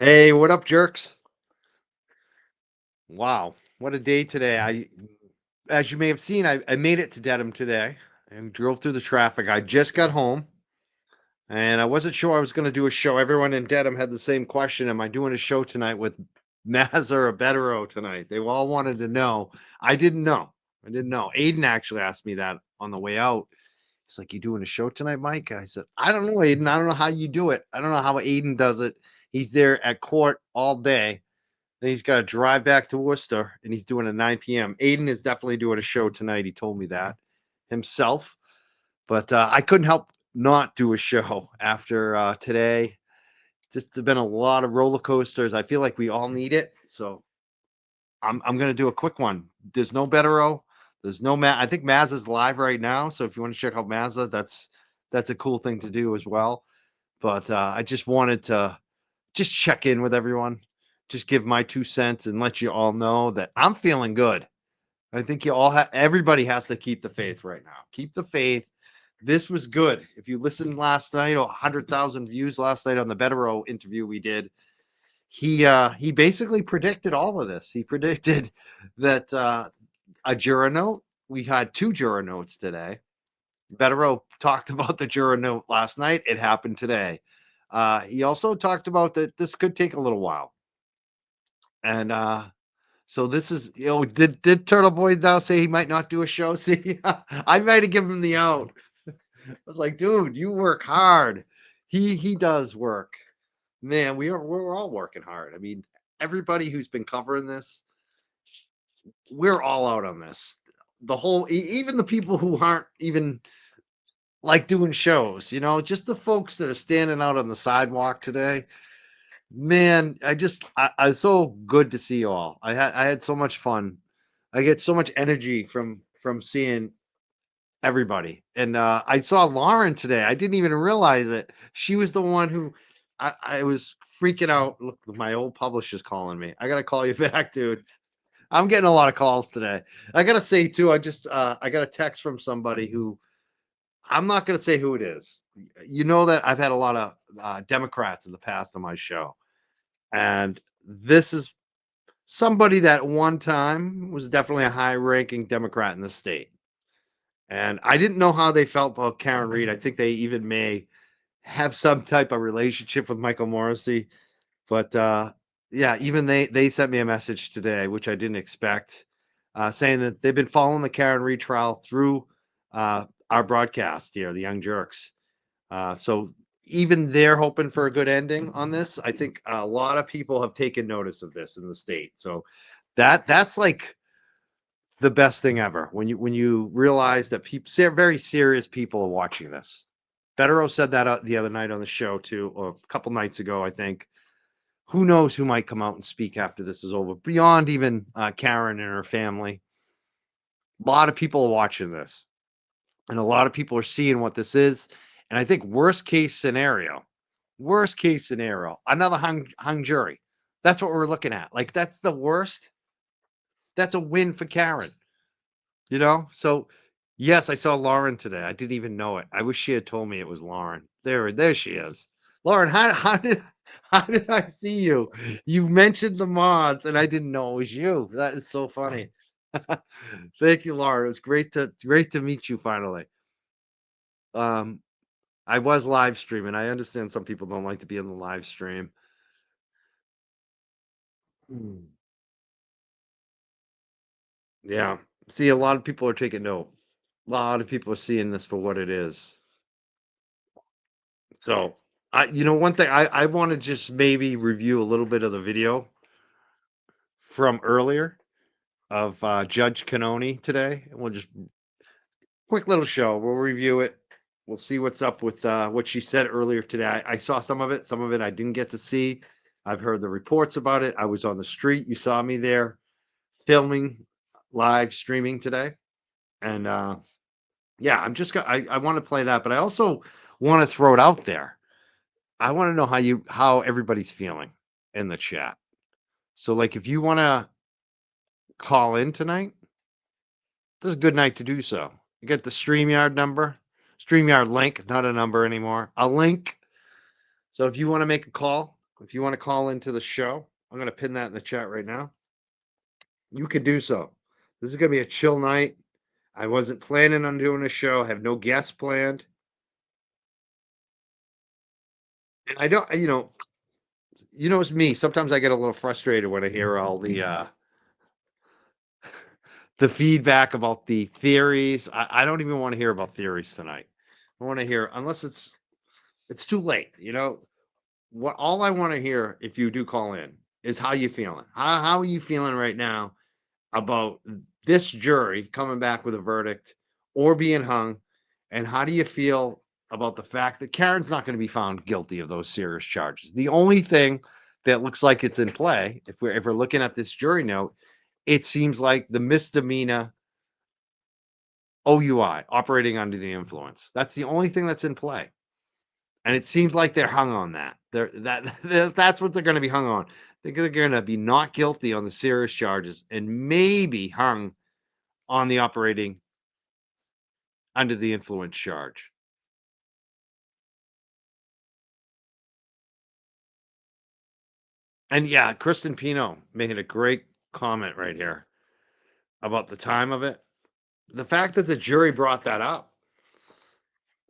Hey, what up, jerks? Wow, what a day today. As you may have seen, I made it to Dedham today and drove through the traffic. I just got home and I wasn't sure I was going to do a show. Everyone in Dedham had the same question. Am I doing a show tonight with Mazza or Betero tonight? They all wanted to know. I didn't know. I didn't know. Aiden actually asked me that on the way out. He's like, "You doing a show tonight, Mike?" And I said, "I don't know, Aiden. I don't know how you do it. I don't know how Aiden does it. He's there at court all day. Then he's got to drive back to Worcester, and he's doing a 9 p.m. Aiden is definitely doing a show tonight. He told me that himself, but I couldn't help not do a show after today. Just been a lot of roller coasters. I feel like we all need it, so I'm gonna do a quick one. There's no Betero. There's no Matt. I think Maz is live right now, so if you want to check out Mazza, that's a cool thing to do as well. But I just wanted to just check in with everyone, just give my 2 cents and let you all know that I'm feeling good. I think you all everybody has to keep the faith right now. Keep the faith. This was good. If you listened last night, 100,000 views last night on the Betero interview we did, he basically predicted all of this. He predicted that a juror note. We had 2 juror notes today. Betero talked about the juror note last night. It happened today. He also talked about that this could take a little while. And so this is, did Turtle Boy now say he might not do a show? See, I might have given him the out. I was like, dude, you work hard. He does work. Man, we're all working hard. I mean, everybody who's been covering this, we're all out on this. The whole even the people who aren't even like doing shows, just the folks that are standing out on the sidewalk today. Man, I so good to see you all. I had so much fun. I get so much energy from seeing everybody. And I saw Lauren today. I didn't even realize it. She was the one who I was freaking out. Look, my old publisher's calling me. I gotta call you back, dude. I'm getting a lot of calls today. I gotta say too, I got a text from somebody who I'm not gonna say who it is. You know that I've had a lot of Democrats in the past on my show. And this is somebody that one time was definitely a high ranking Democrat in the state. And I didn't know how they felt about Karen Reed. I think they even may have some type of relationship with Michael Morrissey. But yeah, even they sent me a message today, which I didn't expect, saying that they've been following the Karen Reed trial through our broadcast here, the Young Jerks. So even they're hoping for a good ending on this. I think a lot of people have taken notice of this in the state. So that's like the best thing ever when you realize that people, very serious people, are watching this. Federo said that the other night on the show too, or a couple nights ago, I think. Who knows who might come out and speak after this is over? Beyond even Karen and her family, a lot of people are watching this, and a lot of people are seeing what this is. And I think worst case scenario, another hung jury. That's what we're looking at. Like that's the worst. That's a win for Karen. So yes, I saw Lauren today. I didn't even know it. I wish she had told me it was Lauren. There she is. Lauren, how did I see you? You mentioned the mods and I didn't know it was you. That is so funny. Thank you, Lauren. It was great to meet you finally. Um, I was live streaming. I understand some people don't like to be in the live stream. Mm. Yeah. See, a lot of people are taking note. A lot of people are seeing this for what it is. So, one thing I want to just maybe review a little bit of the video from earlier of Judge Canoni today. And we'll just quick little show. We'll review it. We'll see what's up with what she said earlier today. I saw some of it. Some of it I didn't get to see. I've heard the reports about it. I was on the street. You saw me there filming, live streaming today. And yeah, I want to play that, but I also want to throw it out there. I want to know how everybody's feeling in the chat. So like if you want to call in tonight, this is a good night to do so. You get the StreamYard number, StreamYard link, not a number anymore, a link. So if you want to make a call, if you want to call into the show, I'm going to pin that in the chat right now. You can do so. This is going to be a chill night. I wasn't planning on doing a show. I have no guests planned. And I don't, it's me. Sometimes I get a little frustrated when I hear all the feedback about the theories. I don't even want to hear about theories tonight. I want to hear, unless it's too late, what all I want to hear if you do call in is how you feeling. How are you feeling right now about this jury coming back with a verdict or being hung? And how do you feel about the fact that Karen's not going to be found guilty of those serious charges? The only thing that looks like it's in play, if we're looking at this jury note, it seems like the misdemeanor OUI, operating under the influence. That's the only thing that's in play. And it seems like they're hung on that. That's what they're going to be hung on. They're going to be not guilty on the serious charges and maybe hung on the operating under the influence charge. And yeah, Kristen Pino made a great comment right here about the time of it. The fact that the jury brought that up.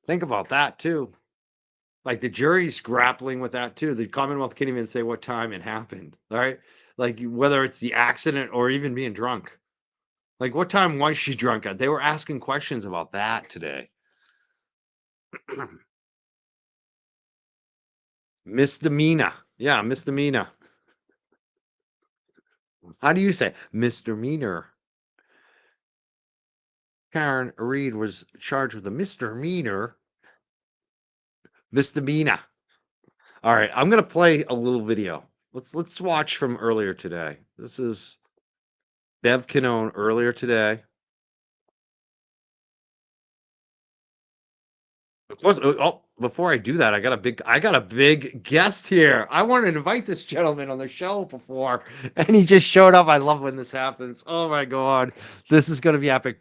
Think about that too. Like the jury's grappling with that too. The Commonwealth can't even say what time it happened. All right. Like whether it's the accident or even being drunk. Like what time was she drunk at? They were asking questions about that today. Misdemeanor. Yeah, misdemeanor. How do you say misdemeanor? Karen Reed was charged with a misdemeanor. Misdemeanor. All right, I'm gonna play a little video. Let's watch from earlier today. This is Bev Canone earlier today. Of course. Oh, before I do that, I got a big guest here. I wanted to invite this gentleman on the show before, and he just showed up. I love when this happens. Oh my god, this is gonna be epic.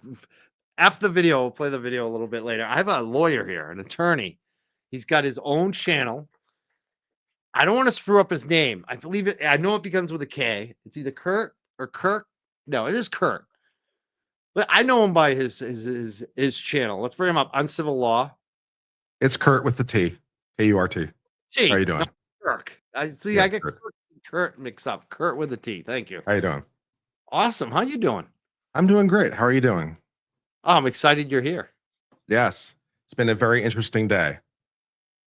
After the video, we'll play the video a little bit later. I have a lawyer here, an attorney. He's got his own channel. I don't want to screw up his name. I believe it. I know it begins with a K. It's either Kurt or Kirk. No, it is Kurt. But I know him by his channel. Let's bring him up. Uncivil Law. It's Kurt with the T. K-U-R-T. T. How you doing? Kirk. I see. Yeah, I get Kurt. Kurt mixed up. Kurt with a T. Thank you. How you doing? Awesome. How you doing? I'm doing great. How are you doing? Oh, I'm excited you're here. Yes, it's been a very interesting day.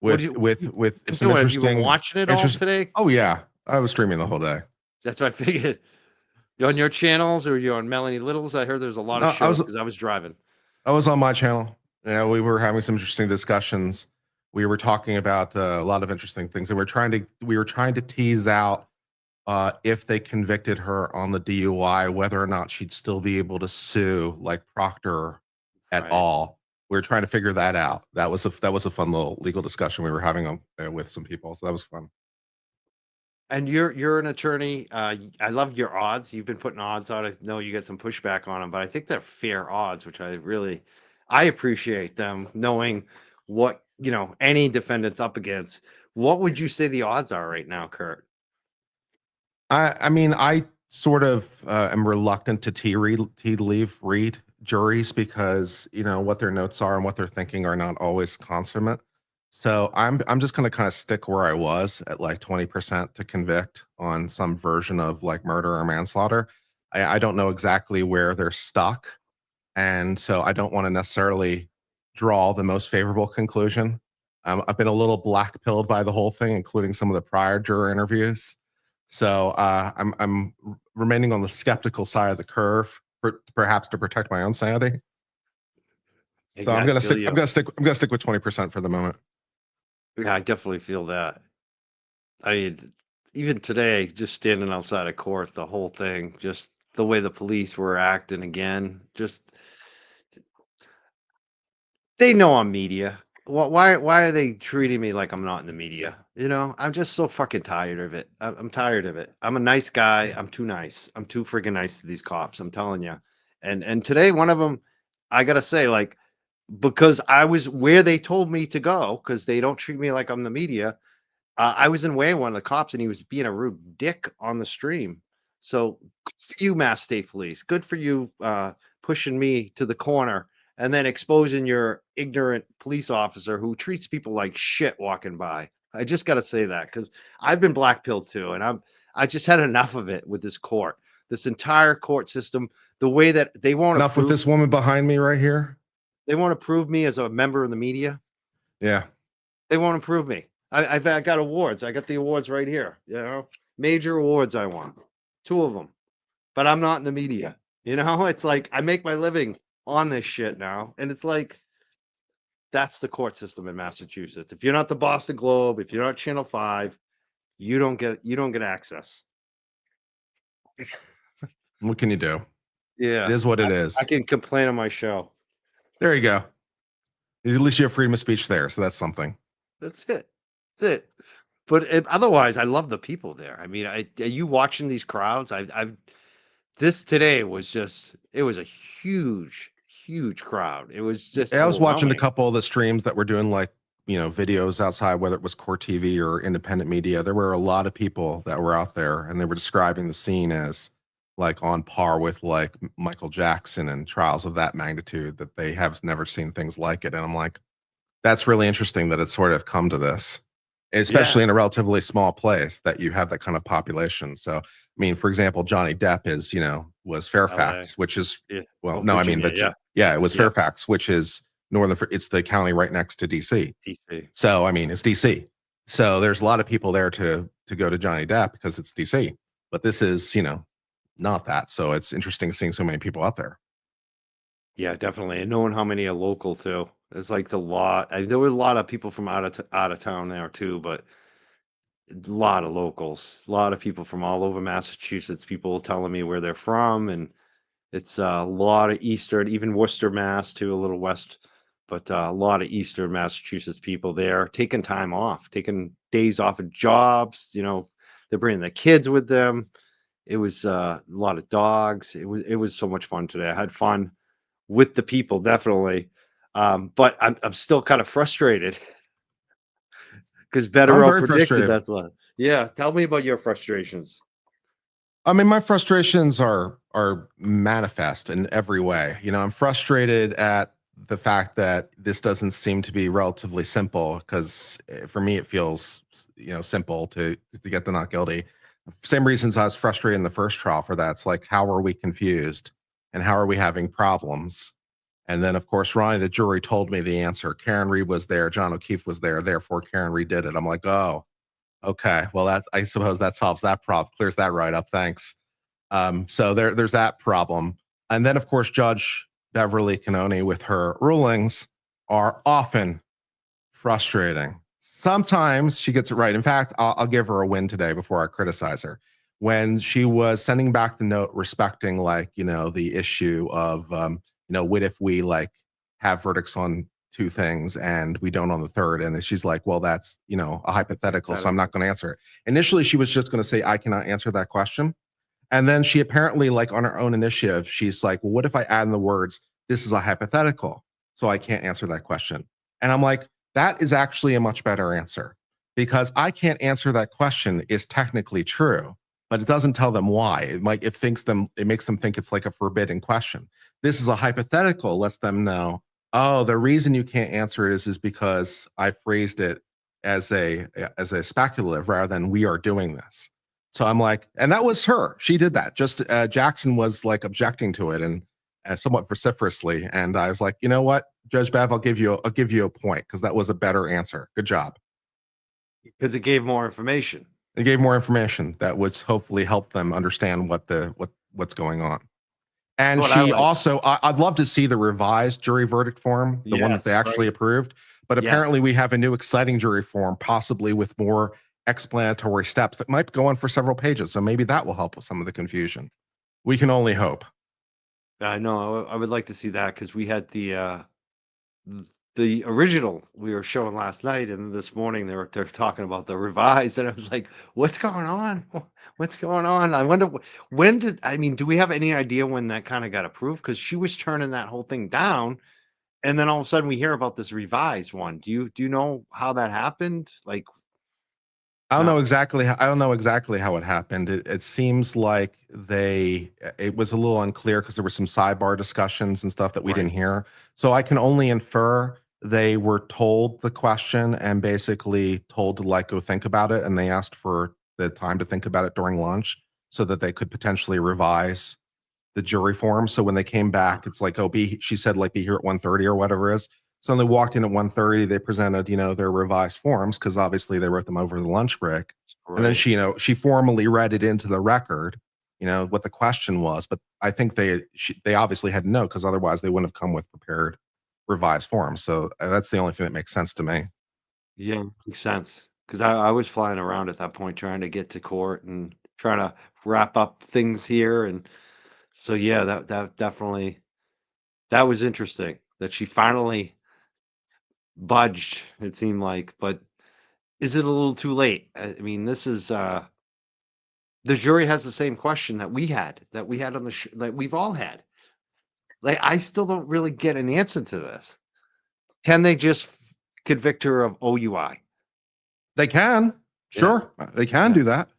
With some doing? interesting. Have you been watching it all today? Oh yeah, I was streaming the whole day. That's what I figured. You on your channels or you on Melanie Little's? I heard there's a lot of shows because I was driving. I was on my channel. Yeah, we were having some interesting discussions. We were talking about a lot of interesting things, and we were trying to tease out if they convicted her on the DUI, whether or not she'd still be able to sue like Proctor at all. We were trying to figure that out. That was a fun little legal discussion we were having with some people, so that was fun. And you're an attorney. I love your odds. You've been putting odds out. I know you get some pushback on them, but I think they're fair odds, which I appreciate them knowing what any defendant's up against. What would you say the odds are right now, Kurt? I mean, I sort of am reluctant to read juries because what their notes are and what they're thinking are not always consummate. So I'm just going to kind of stick where I was at like 20% to convict on some version of like murder or manslaughter. I don't know exactly where they're stuck, and so I don't want to necessarily draw the most favorable conclusion. I've been a little black-pilled by the whole thing, including some of the prior juror interviews. So I'm remaining on the skeptical side of the curve, perhaps to protect my own sanity. So I'm gonna stick with 20% for the moment. Yeah, I definitely feel that. I mean, even today, just standing outside of court, the whole thing, just the way the police were acting again, just they know I'm media. Why are they treating me like I'm not in the media? I'm just so fucking tired of it. I'm tired of it. I'm a nice guy. I'm too nice. I'm too freaking nice to these cops. I'm telling you. And today, one of them, I gotta say, like, because I was where they told me to go, because they don't treat me like I'm the media. I was in way of one of the cops, and he was being a rude dick on the stream. So good for you, Mass State Police. Good for you, pushing me to the corner and then exposing your ignorant police officer who treats people like shit walking by. I just got to say that because I've been black pilled too, and I just had enough of it with this court, this entire court system, the way that Enough with this woman behind me right here. they want to prove me as a member of the media. Yeah. They won't approve me. I got awards. I got the awards right here. Major awards I won, 2 of them. But I'm not in the media. It's like I make my living on this shit now, and it's like that's the court system in Massachusetts. If you're not the Boston Globe, if you're not Channel 5, you don't get access. What can you do? It Yeah, is what it I, is. I can complain on my show. There you go. At least you have freedom of speech there, so that's something. That's it. That's it. But otherwise, I love the people there. I mean, are you watching these crowds? I've this today was just it was a huge, huge crowd. It was just I was watching a overwhelming. couple of the streams that were doing like, videos outside, whether it was Court TV or independent media. There were a lot of people that were out there, and they were describing the scene as like on par with like Michael Jackson and trials of that magnitude, that they have never seen things like it. And I'm like, that's really interesting that it's sort of come to this, Yeah, especially in a relatively small place that you have that kind of population. So, I mean, for example, Johnny Depp was LA. Fairfax, which is, Yeah. well, Oh, no, I mean, Virginia. Yeah. yeah, it was Yeah. Fairfax, which is it's the county right next to DC. DC. So, I mean, it's DC. So there's a lot of people there to go to Johnny Depp because it's DC. But this is, not that. So it's interesting seeing so many people out there. Yeah, definitely. And knowing how many are local too. It's like the lot. There were a lot of people from out of town there too, but a lot of locals, a lot of people from all over Massachusetts. People telling me where they're from, and it's a lot of Eastern, even Worcester, Mass, too, a little west, but a lot of Eastern Massachusetts people there taking time off, taking days off of jobs. They're bringing their kids with them. It was a lot of dogs. It was so much fun today. I had fun with the people, definitely. But I'm still kind of frustrated because I'm Better very predicted frustrated. that's a lot. Yeah, tell me about your frustrations. I mean, my frustrations are manifest in every way. I'm frustrated at the fact that this doesn't seem to be relatively simple because for me it feels simple to get the not guilty. Same reasons I was frustrated in the first trial for that. It's like, how are we confused and how are we having problems? And then of course, Ronnie, the jury told me the answer. Karen Reed was there, John O'Keefe was there, therefore Karen Reed did it. I'm like, oh, okay. Well, I suppose that solves that problem, clears that right up. Thanks. So there's that problem. And then, of course, Judge Beverly Canoni with her rulings are often frustrating. Sometimes she gets it right. In fact, I'll give her a win today before I criticize her. When she was sending back the note respecting, like, the issue of, what if we like have verdicts on 2 things and we don't on the third? And then she's like, well, that's, a hypothetical, so I'm not going to answer it. Initially, she was just going to say, I cannot answer that question. And then she apparently, like on her own initiative, she's like, well, what if I add in the words, this is a hypothetical, so I can't answer that question? And I'm like, that is actually a much better answer because I can't answer that question is technically true, but it doesn't tell them why. It makes them think it's like a forbidden question. This is a hypothetical, lets them know, oh, the reason you can't answer it is because I phrased it as a speculative rather than we are doing this. So I'm like, and that was her. She did that. Just Jackson was like objecting to it and somewhat vociferously. And I was like, you know what, Judge Bev, I'll give you a point because that was a better answer. Good job. Because it gave more information. It gave more information that would hopefully help them understand what's going on. That's And what I she like. also, I'd love to see the revised jury verdict form, the one that they Yes, actually right. approved. But Yes. apparently, we have a new exciting jury form, possibly with more explanatory steps that might go on for several pages. So maybe that will help with some of the confusion. We can only hope. I know. I would like to see that because we had the original we were showing last night, and this morning they're talking about the revised, and I was like, "What's going on? What's going on?" I wonder when did I mean, do we have any idea when that kind of got approved? Because she was turning that whole thing down, and then all of a sudden we hear about this revised one. Do you know how that happened? Like, I don't No. know exactly. I don't know exactly how it happened. It seems like it was a little unclear because there were some sidebar discussions and stuff that we didn't Right. hear. So I can only infer they were told the question and basically told to like go think about it, and they asked for the time to think about it during lunch so that they could potentially revise the jury form. So when they came back, it's like, oh, she said like be here at 1:30 or whatever it is. So they walked in at 1:30, they presented, their revised forms because obviously they wrote them over the lunch break. And then Right. she formally read it into the record, what the question was. But I think they obviously had to know because otherwise they wouldn't have come with prepared revised forms. So that's the only thing that makes sense to me. Yeah, makes sense. Because I was flying around at that point trying to get to court and trying to wrap up things here. And so, yeah, that definitely, that was interesting that she finally budged, it seemed like. But is it a little too late? I mean, this is, the jury has the same question that we had on the, that we've all had. Like, I still don't really get an answer to this. Can they just convict her of OUI? They can, Yeah, sure, they can yeah, do that.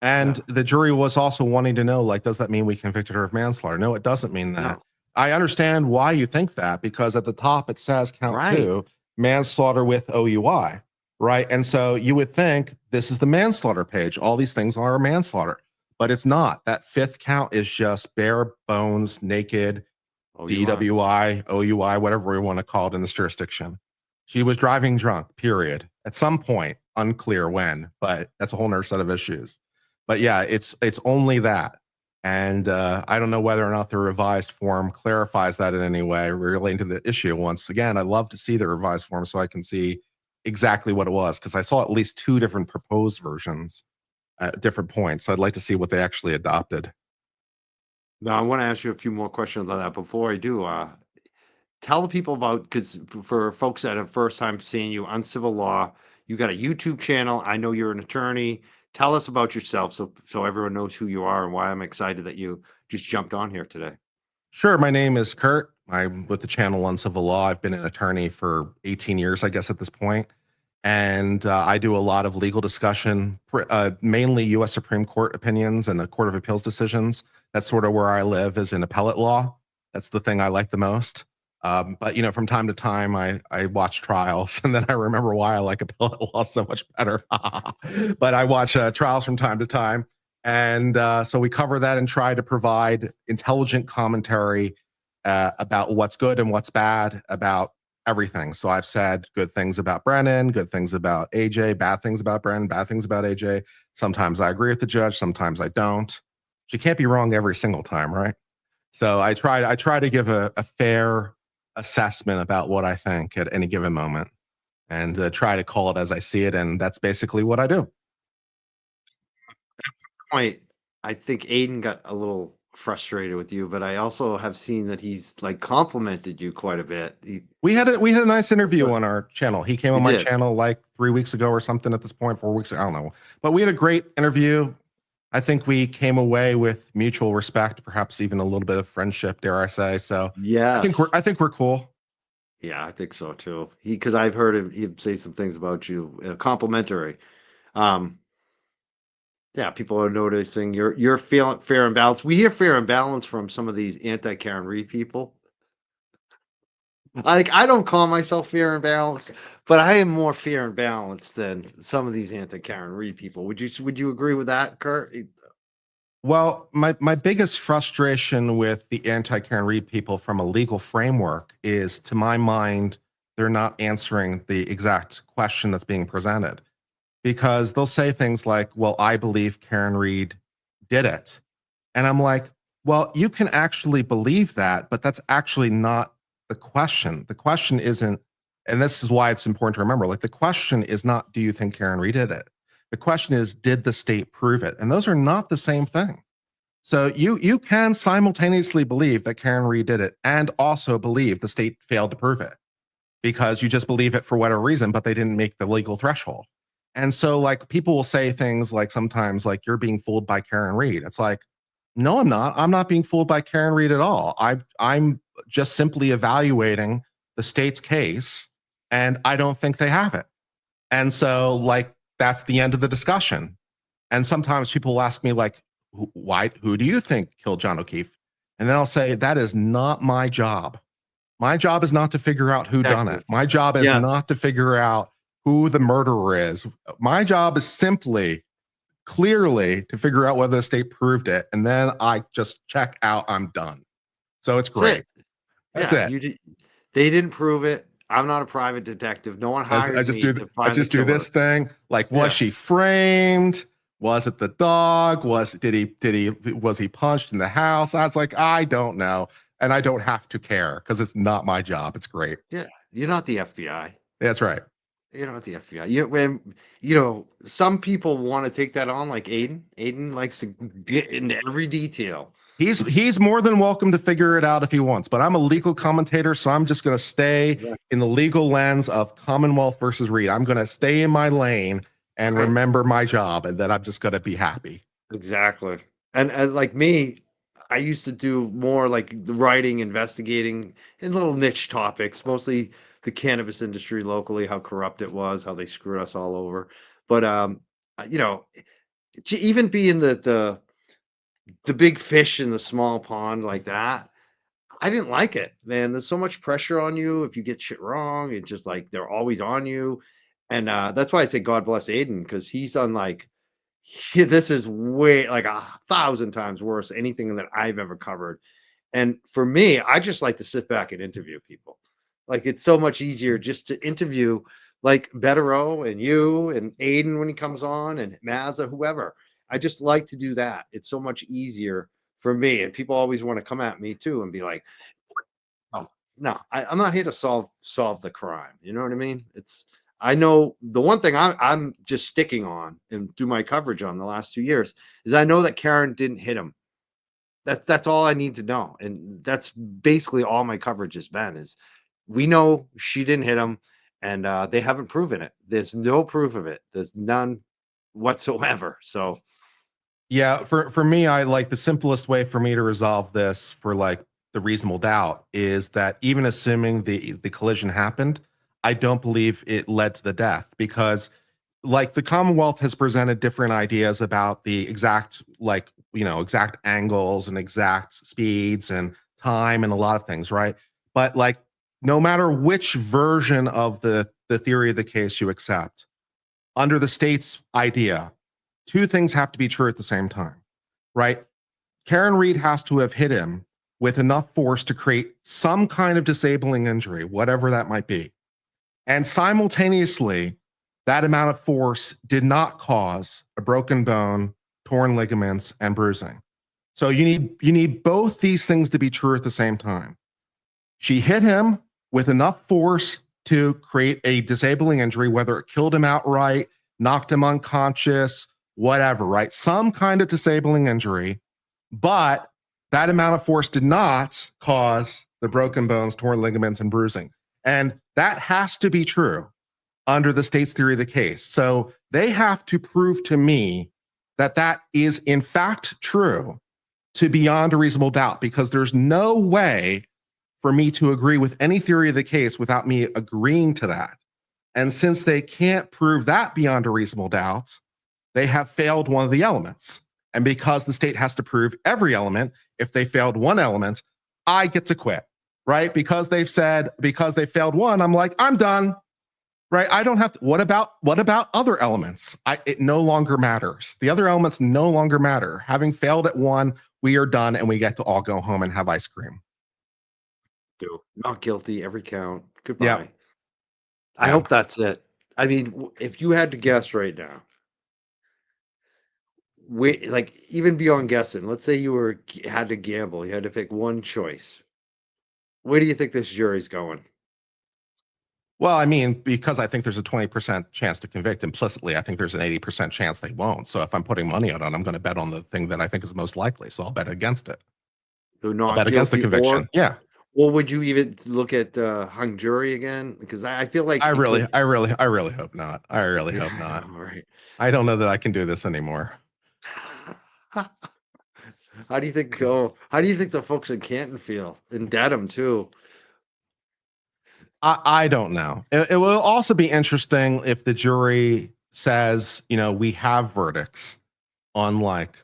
And yeah. the jury was also wanting to know, like, does that mean we convicted her of manslaughter? No, it doesn't mean that. No, I understand why you think that because at the top it says count right. two, manslaughter with OUI, right? And so you would think this is the manslaughter page. All these things are manslaughter, but it's not. That fifth count is just bare bones, naked OUI. DWI, OUI, whatever we want to call it in this jurisdiction. She was driving drunk, period. At some point, unclear when, but that's a whole nother set of issues. But yeah, it's only that. And I don't know whether or not the revised form clarifies that in any way relating to the issue. Once again, I'd love to see the revised form so I can see exactly what it was because I saw at least two different proposed versions at different points. So I'd like to see what they actually adopted. Now, I want to ask you a few more questions on that. Before I do, tell the people about, because for folks that have first time seeing you on civil law, you got a YouTube channel. I know you're an attorney. Tell us about yourself so everyone knows who you are and why I'm excited that you just jumped on here today. Sure. My name is Kurt. I'm with the channel on civil law. I've been an attorney for 18 years, I guess, at this point. And I do a lot of legal discussion, mainly U.S. Supreme Court opinions and the Court of Appeals decisions. That's sort of where I live, is in appellate law. That's the thing I like the most. But from time to time, I watch trials, and then I remember why I like appellate law so much better. But I watch trials from time to time, and so we cover that and try to provide intelligent commentary about what's good and what's bad about everything. So I've said good things about Brennan, good things about AJ, bad things about Brennan, bad things about AJ. Sometimes I agree with the judge, sometimes I don't. She can't be wrong every single time, right? So I try to give a fair assessment about what I think at any given moment and try to call it as I see it. And that's basically what I do. Point, I think Aiden got a little frustrated with you, but I also have seen that he's like complimented you quite a bit. We had a nice interview But on our channel. He came you on my did. channel like 3 weeks ago or something at this point, 4 weeks ago, I don't know. But we had a great interview. I think we came away with mutual respect, perhaps even a little bit of friendship, dare I say. So Yes. I think we're cool. Yeah, I think so too. Because I've heard him say some things about you, complimentary. Um, yeah, people are noticing you're feeling fair and balanced. We hear fair and balanced from some of these anti Karen Reed people. Like, I don't call myself fair and balanced, but I am more fair and balanced than some of these anti Karen Reed people. Would you agree with that, Kurt? Well, my biggest frustration with the anti-Karen Reed people from a legal framework is, to my mind, they're not answering the exact question that's being presented. Because they'll say things like, well, I believe Karen Reed did it. And I'm like, well, you can actually believe that, but that's actually not the question. The question isn't, and this is why it's important to remember, like the question is not, do you think Karen Reed did it? The question is, did the state prove it? And those are not the same thing. So you can simultaneously believe that Karen Reed did it and also believe the state failed to prove it because you just believe it for whatever reason, but they didn't make the legal threshold. And so like people will say things like sometimes like you're being fooled by Karen Reed. It's like, no, I'm not. I'm not being fooled by Karen Reed at all. I'm just simply evaluating the state's case and I don't think they have it. And so like that's the end of the discussion. And sometimes people will ask me like, who do you think killed John O'Keefe? And then I'll say, that is not my job. My job is not to figure out who done it. Detective. My job is Yeah. not to figure out who the murderer is. My job is simply, clearly, to figure out whether the state proved it. And then I just check out, I'm done. So it's That's great. it. That's Yeah. it. They didn't prove it. I'm not a private detective. No one hired me to I find the just do killer. this thing. Like, was Yeah. she framed? Was it the dog? Was he punched in the house? I was like, I don't know. And I don't have to care because it's not my job. It's great. Yeah. You're not the FBI. That's right. You're not the FBI. Some people want to take that on, like Aiden. Aiden likes to get into every detail. He's more than welcome to figure it out if he wants, but I'm a legal commentator, so I'm just going to stay in the legal lens of Commonwealth versus Reed. I'm going to stay in my lane and Right. remember my job, and then I'm just going to be happy. Exactly. And like me, I used to do more like the writing, investigating, and little niche topics, mostly the cannabis industry locally, how corrupt it was, how they screwed us all over. But you know, to even being the big fish in the small pond like that, I didn't like it, man. There's so much pressure on you if you get shit wrong. It's just like they're always on you. And that's why I say God bless Aiden, because he's on like this is way like 1,000 times worse anything that I've ever covered. And for me, I just like to sit back and interview people. Like it's so much easier just to interview like Betero and you and Aiden when he comes on and Mazza, whoever. I just like to do that. It's so much easier for me. And people always want to come at me too and be like, oh no, I'm not here to solve the crime. You know what I mean? I know the one thing I'm just sticking on and do my coverage on the last 2 years is I know that Karen didn't hit him. That's all I need to know. And that's basically all my coverage has been is we know she didn't hit him and they haven't proven it. There's no proof of it. There's none whatsoever. So Yeah, for me, I like the simplest way for me to resolve this for like the reasonable doubt is that even assuming the collision happened, I don't believe it led to the death because like the Commonwealth has presented different ideas about the exact exact angles and exact speeds and time and a lot of things, right? But like no matter which version of the theory of the case you accept, under the state's idea, two things have to be true at the same time, right? Karen Reed has to have hit him with enough force to create some kind of disabling injury, whatever that might be. And simultaneously, that amount of force did not cause a broken bone, torn ligaments, and bruising. So you need both these things to be true at the same time. She hit him with enough force to create a disabling injury, whether it killed him outright, knocked him unconscious, whatever, right? Some kind of disabling injury, but that amount of force did not cause the broken bones, torn ligaments, and bruising. And that has to be true under the state's theory of the case. So they have to prove to me that that is in fact true to beyond a reasonable doubt, because there's no way for me to agree with any theory of the case without me agreeing to that. And since they can't prove that beyond a reasonable doubt, they have failed one of the elements. And because the state has to prove every element, if they failed one element, I get to quit, right? Because they failed one, I'm like, I'm done, right? I don't have to. What about other elements? It no longer matters. The other elements no longer matter. Having failed at one, we are done and we get to all go home and have ice cream. not guilty, every count. Goodbye. Yeah. I Yeah. hope that's it. I mean, if you had to guess right now, like even beyond guessing, let's say you had to gamble, you had to pick one choice. Where do you think this jury's going? Well, I mean, because I think there's a 20% chance to convict implicitly, I think there's an 80% chance they won't. So if I'm putting money out on, I'm going to bet on the thing that I think is most likely. So I'll bet against it. They're I'll not bet against the guilty, or conviction. Yeah. would you even look at hung jury again? Because I feel like I it really could. hope not. I really Yeah, hope I not. know, right? I don't know that I can do this anymore. How do you think? Oh, how do you think the folks in Canton feel? In Dedham too. I don't know. It will also be interesting if the jury says, we have verdicts on like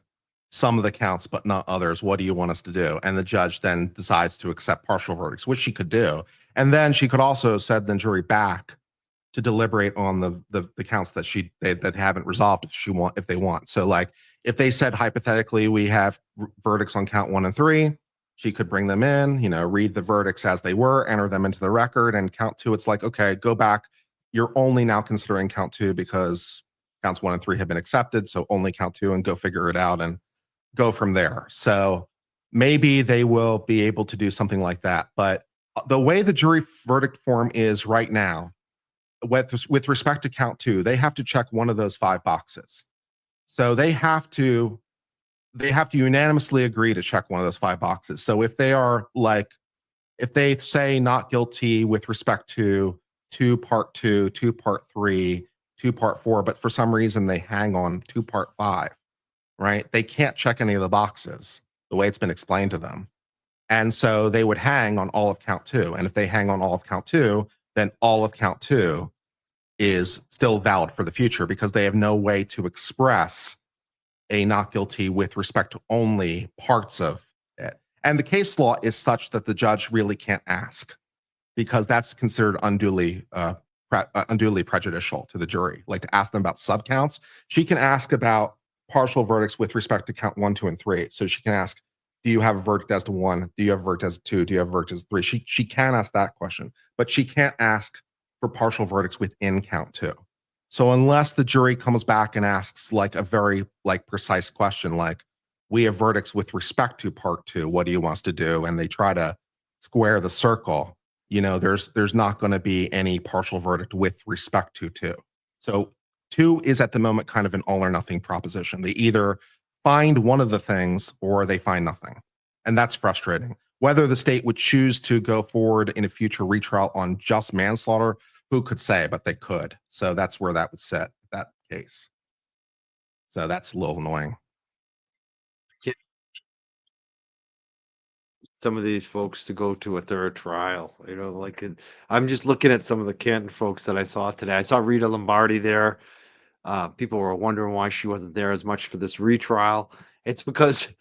some of the counts, but not others. What do you want us to do? And the judge then decides to accept partial verdicts, which she could do. And then she could also send the jury back to deliberate on the counts that that haven't resolved if they want. So like if they said hypothetically we have verdicts on count 1 and 3, she could bring them in, read the verdicts as they were, enter them into the record, and count 2. It's like, okay, go back. You're only now considering count 2 because counts 1 and 3 have been accepted. So only count 2 and go figure it out and go from there. So maybe they will be able to do something like that. But the way the jury verdict form is right now, with respect to count 2, they have to check one of those 5 boxes. So they have to unanimously agree to check one of those 5 boxes. So if they say not guilty with respect to 2 part 2, 2 part 3, 2 part 4, but for some reason they hang on 2 part 5, right? They can't check any of the boxes the way it's been explained to them. And so they would hang on all of count 2. And if they hang on all of count 2, then all of count 2 is still valid for the future because they have no way to express a not guilty with respect to only parts of it. And the case law is such that the judge really can't ask because that's considered unduly prejudicial to the jury. Like to ask them about subcounts, she can ask about partial verdicts with respect to count 1, 2, and 3. So she can ask, do you have a verdict as to 1? Do you have a verdict as to 2? Do you have a verdict as to 3? She can ask that question, but she can't ask for partial verdicts within count 2. So unless the jury comes back and asks like a very like precise question, like we have verdicts with respect to part 2, what do you want us to do? And they try to square the circle, there's not going to be any partial verdict with respect to 2. So 2 is at the moment kind of an all or nothing proposition. They either find one of the things or they find nothing. And that's frustrating. Whether the state would choose to go forward in a future retrial on just manslaughter, who could say, but they could. So that's where that would sit, that case. So that's a little annoying. Some of these folks to go to a third trial, like I'm just looking at some of the Canton folks that I saw today. I saw Rita Lombardi there. People were wondering why she wasn't there as much for this retrial. It's because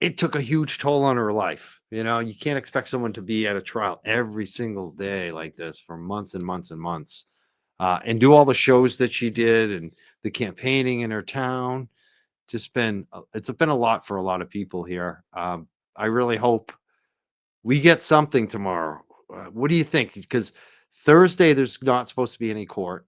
it took a huge toll on her life. You can't expect someone to be at a trial every single day like this for months and months and months, and do all the shows that she did and the campaigning in her town. It's been a lot for a lot of people here. I really hope we get something tomorrow. What do you think? Because Thursday there's not supposed to be any court.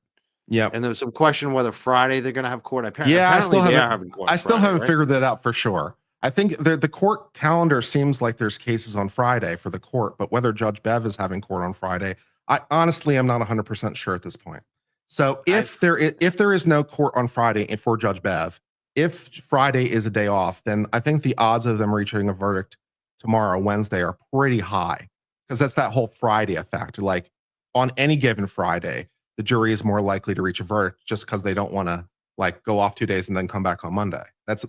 Yeah. And there's some question whether Friday they're gonna have court. Yeah, Apparently they are having court I still Friday, haven't right? figured that out for sure. I think the court calendar seems like there's cases on Friday for the court, but whether Judge Bev is having court on Friday, I honestly am not 100% sure at this point. So if there is no court on Friday for Judge Bev, if Friday is a day off, then I think the odds of them reaching a verdict tomorrow, Wednesday, are pretty high because that's that whole Friday effect. Like on any given Friday, the jury is more likely to reach a verdict just because they don't want to like go off 2 days and then come back on Monday. That's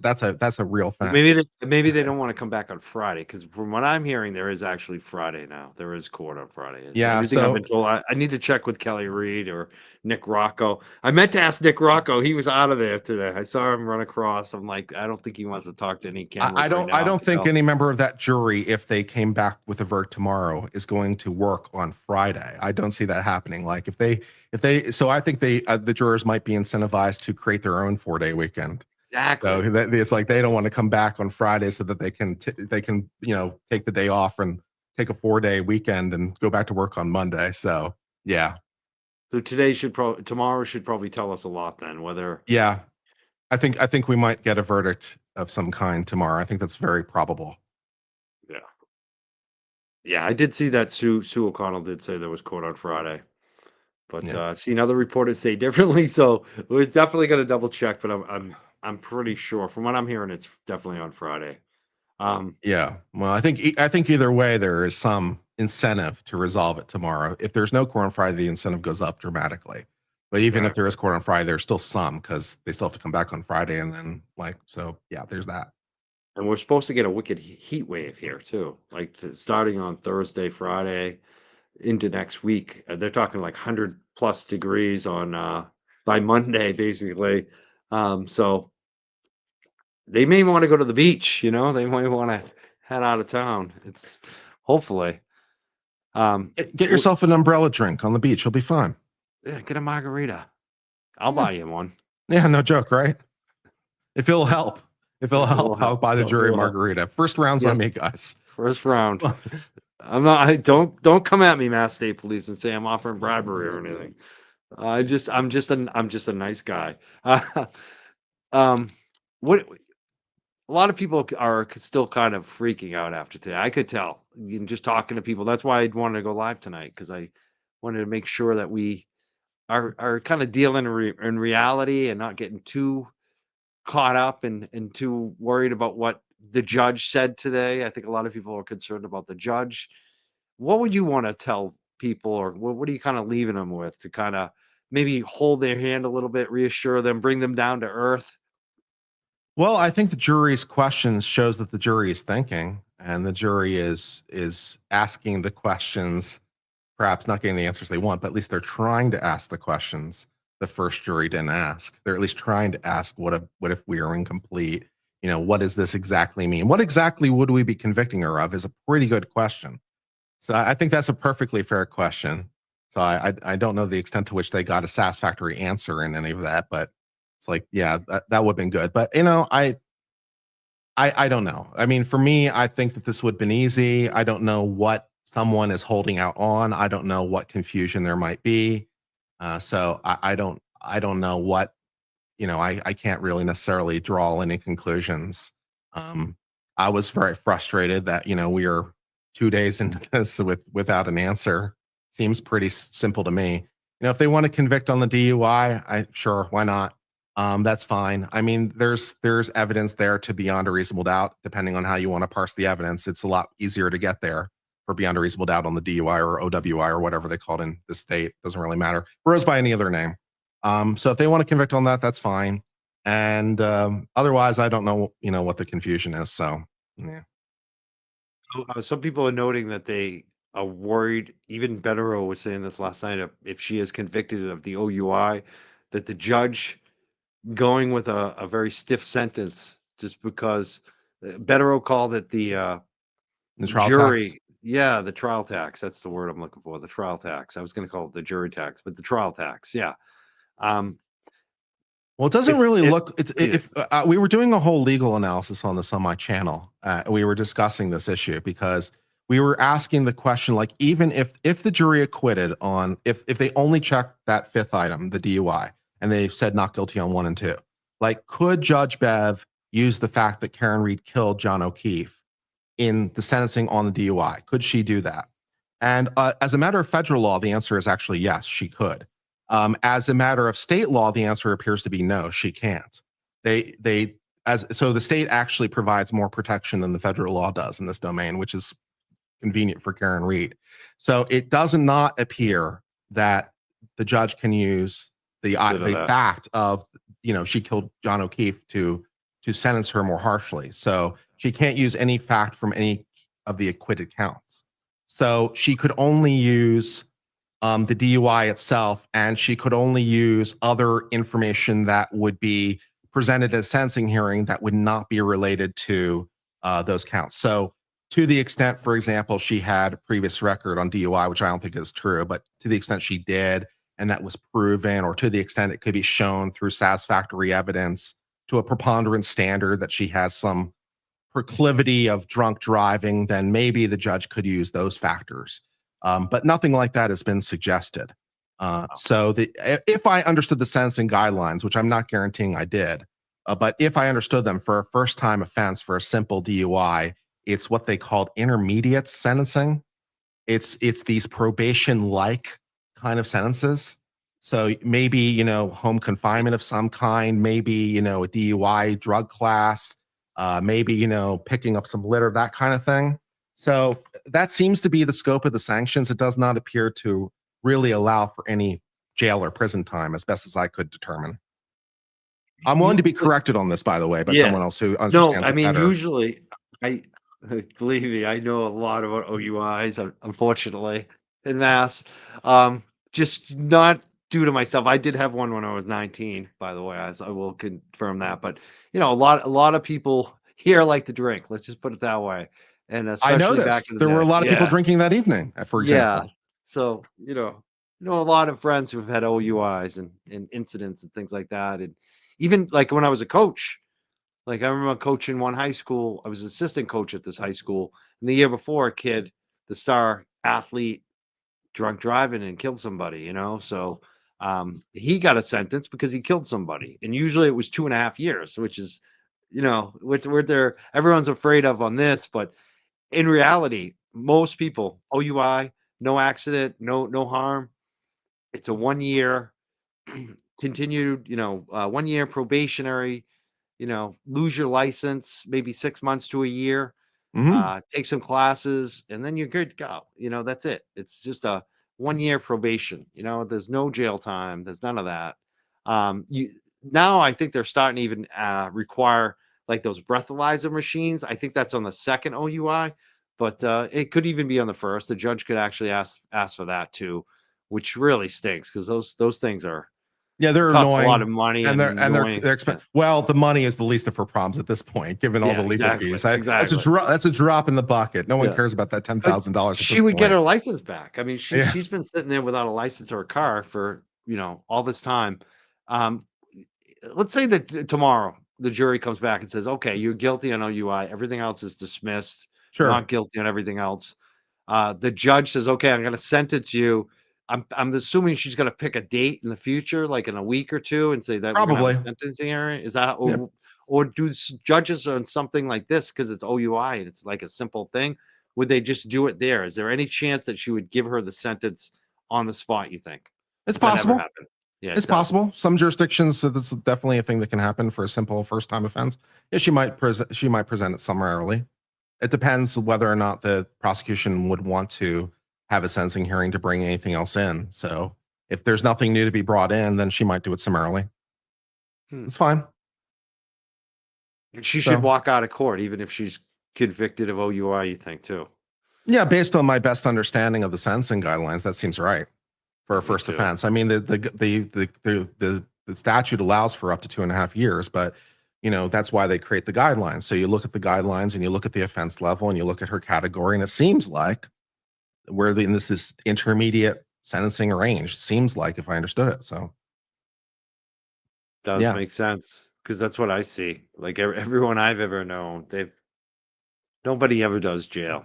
a real thing. Maybe they don't want to come back on Friday because from what I'm hearing, there is actually Friday now. There is court on Friday. Yeah, Everything I've so been told. I need to check with Kelly Reed or Nick Rocco. I meant to ask Nick Rocco. He was out of there today. I saw him run across. I'm like, I don't think he wants to talk to any cameras right now. I don't think any member of that jury, if they came back with a verdict tomorrow, is going to work on Friday. I don't see that happening. Like if they, so I think the jurors might be incentivized to create their own 4-day weekend. Exactly. So it's like they don't want to come back on Friday so that they can take the day off and take a 4-day weekend and go back to work on Monday. So yeah. So tomorrow should probably tell us a lot then whether. Yeah, I think we might get a verdict of some kind tomorrow. I think that's very probable. Yeah. Yeah, I did see that Sue O'Connell did say there was court on Friday. But I've seen other reporters say differently, so we're definitely going to double check. But I'm pretty sure, from what I'm hearing, it's definitely on Friday. Yeah, well, I think either way, there is some incentive to resolve it tomorrow. If there's no court on Friday, the incentive goes up dramatically. But even if there is court on Friday, there's still some because they still have to come back on Friday, and then so yeah, there's that. And we're supposed to get a wicked heat wave here too, like starting on Thursday, Friday into next week. They're talking like 100+ degrees on by Monday, basically. So they may want to go to the beach, they might want to head out of town. It's hopefully. Get yourself an umbrella drink on the beach. You'll be fine. Yeah, get a margarita. I'll Yeah. buy you one. Yeah, no joke, right? If it'll help. If it'll It will help, I'll help. buy the jury It'll help. margarita. First rounds on Yes, me, guys. first round. I'm not. Don't come at me, Mass State Police, and say I'm offering bribery or anything. I'm just a nice guy. Um, what a lot of people are still kind of freaking out after today. I could tell, just talking to people. That's why I wanted to go live tonight, because I wanted to make sure that we are kind of dealing in reality and not getting too caught up and too worried about what the judge said today. I think a lot of people are concerned about the judge. What would you want to tell people, or what are you kind of leaving them with, to kind of maybe hold their hand a little bit, reassure them, bring them down to earth? Well, I think the jury's questions shows that the jury is thinking, and the jury is asking the questions, perhaps not getting the answers they want, but at least they're trying to ask the questions the first jury didn't ask. They're at least trying to ask, what if we are incomplete? What does this exactly mean? What exactly would we be convicting her of is a pretty good question. So I think that's a perfectly fair question. So I don't know the extent to which they got a satisfactory answer in any of that, but it's like, yeah, that would have been good. But I don't know. I mean, for me, I think that this would have been easy. I don't know what someone is holding out on. I don't know what confusion there might be. So I don't know what, I can't really necessarily draw any conclusions. Um, I was very frustrated that, we are 2 days into this without an answer. Seems pretty simple to me. If they want to convict on the DUI, sure, why not? That's fine. I mean, there's evidence there to beyond a reasonable doubt, depending on how you want to parse the evidence. It's a lot easier to get there for beyond a reasonable doubt on the DUI or OWI or whatever they call it in the state. Doesn't really matter. Rose by any other name. So if they want to convict on that, that's fine. And otherwise, I don't know, what the confusion is. So yeah. Some people are noting that they are worried. Even Bettero was saying this last night. If she is convicted of the OUI, that the judge going with a very stiff sentence, just because Bettero called it the The trial tax. jury. Yeah, the trial tax. That's the word I'm looking for. The trial tax. I was going to call it the jury tax, but the trial tax. Yeah. Um, Well, it doesn't if really if look. It's yeah, if we were doing a whole legal analysis on this on my channel, we were discussing this issue because we were asking the question, like, even if the jury acquitted on if they only checked that fifth item, the DUI, and they said not guilty on 1 and 2, like, could Judge Bev use the fact that Karen Reed killed John O'Keefe in the sentencing on the DUI? Could she do that? And as a matter of federal law, the answer is actually yes, she could. As a matter of state law, the answer appears to be no, she can't. So the state actually provides more protection than the federal law does in this domain, which is convenient for Karen Reed. So it does not appear that the judge can use consider the that. fact of she killed John O'Keefe to sentence her more harshly. So she can't use any fact from any of the acquitted counts. So she could only use the DUI itself, and she could only use other information that would be presented at a sentencing hearing that would not be related to those counts. So, to the extent, for example, she had a previous record on DUI, which I don't think is true, but to the extent she did, and that was proven, or to the extent it could be shown through satisfactory evidence to a preponderance standard that she has some proclivity of drunk driving, then maybe the judge could use those factors. But nothing like that has been suggested. So if I understood the sentencing guidelines, which I'm not guaranteeing I did, but if I understood them for a first time offense for a simple DUI, it's what they called intermediate sentencing. It's these probation like kind of sentences. So maybe, home confinement of some kind, maybe, a DUI drug class, maybe, picking up some litter, that kind of thing. So that seems to be the scope of the sanctions. It does not appear to really allow for any jail or prison time, as best as I could determine. I'm willing to be corrected on this, by the way, by Yeah. someone else who No, understands I it mean, better. usually, I believe me, I know a lot about OUIs, unfortunately, in mass. Just not. do to myself. I did have one when I was 19, by the way. I will confirm that. But a lot of people here like to drink. Let's just put it that way. And I especially back in noticed the there were a day. lot of people Yeah. drinking that evening, for Yeah. example. So, a lot of friends who've had OUIs and incidents and things like that. And even like when I was a coach, like I remember coaching one high school. I was assistant coach at this high school. And the year before, a kid, the star athlete, drunk driving and killed somebody. So he got a sentence because he killed somebody. And usually it was 2.5 years, which is, what they're everyone's afraid of on this, but in reality, most people, OUI, no accident, no harm. It's a 1 year continued, 1 year probationary, lose your license, maybe 6 months to a year, Hmm. take some classes, and then you're good to go. That's it. It's just a 1 year probation. There's no jail time. There's none of that. You Now I think they're starting to even require like those breathalyzer machines. I think that's on the second OUI, but it could even be on the first. The judge could actually ask for that too, which really stinks because those things are Yeah, they're cost a lot annoying, of money and and they're annoying. Yeah. well, the money is the least of her problems at this point, given all the Yeah, legal exactly. fees. Exactly. That's a drop in the bucket. No one Yeah. cares about that ten But thousand dollars at she this would get point. her license back. I mean, Yeah, she's been sitting there without a license or a car for, all this time. Um, let's say that tomorrow the jury comes back and says, "Okay, you're guilty on OUI. Everything else is dismissed. sure, Not guilty on everything else." The judge says, "Okay, I'm going to sentence you." I'm assuming she's going to pick a date in the future, like in a week or two, and say that we're going to have a probably. sentencing hearing. Is that Yeah, or do judges on something like this because it's OUI and it's like a simple thing? Would they just do it there? Is there any chance that she would give her the sentence on the spot? You think? it's Has that ever possible. happened? Yeah, it It's does. possible. Some jurisdictions, so that's definitely a thing that can happen for a simple first time offense. Yeah, she might present it summarily. It depends whether or not the prosecution would want to have a sentencing hearing to bring anything else in. So if there's nothing new to be brought in, then she might do it summarily. Hmm. It's fine. And she should So walk out of court even if she's convicted of OUI. You think too? yeah, based on my best understanding of the sentencing guidelines, that seems right for Yeah, a me first too. offense. I mean, the statute allows for up to 2.5 years, but that's why they create the guidelines. So you look at the guidelines and you look at the offense level and you look at her category, and it seems like in this is intermediate sentencing range. Seems like, if I understood it. So Does yeah, make sense because that's what I see. Like everyone I've ever known, nobody ever does jail,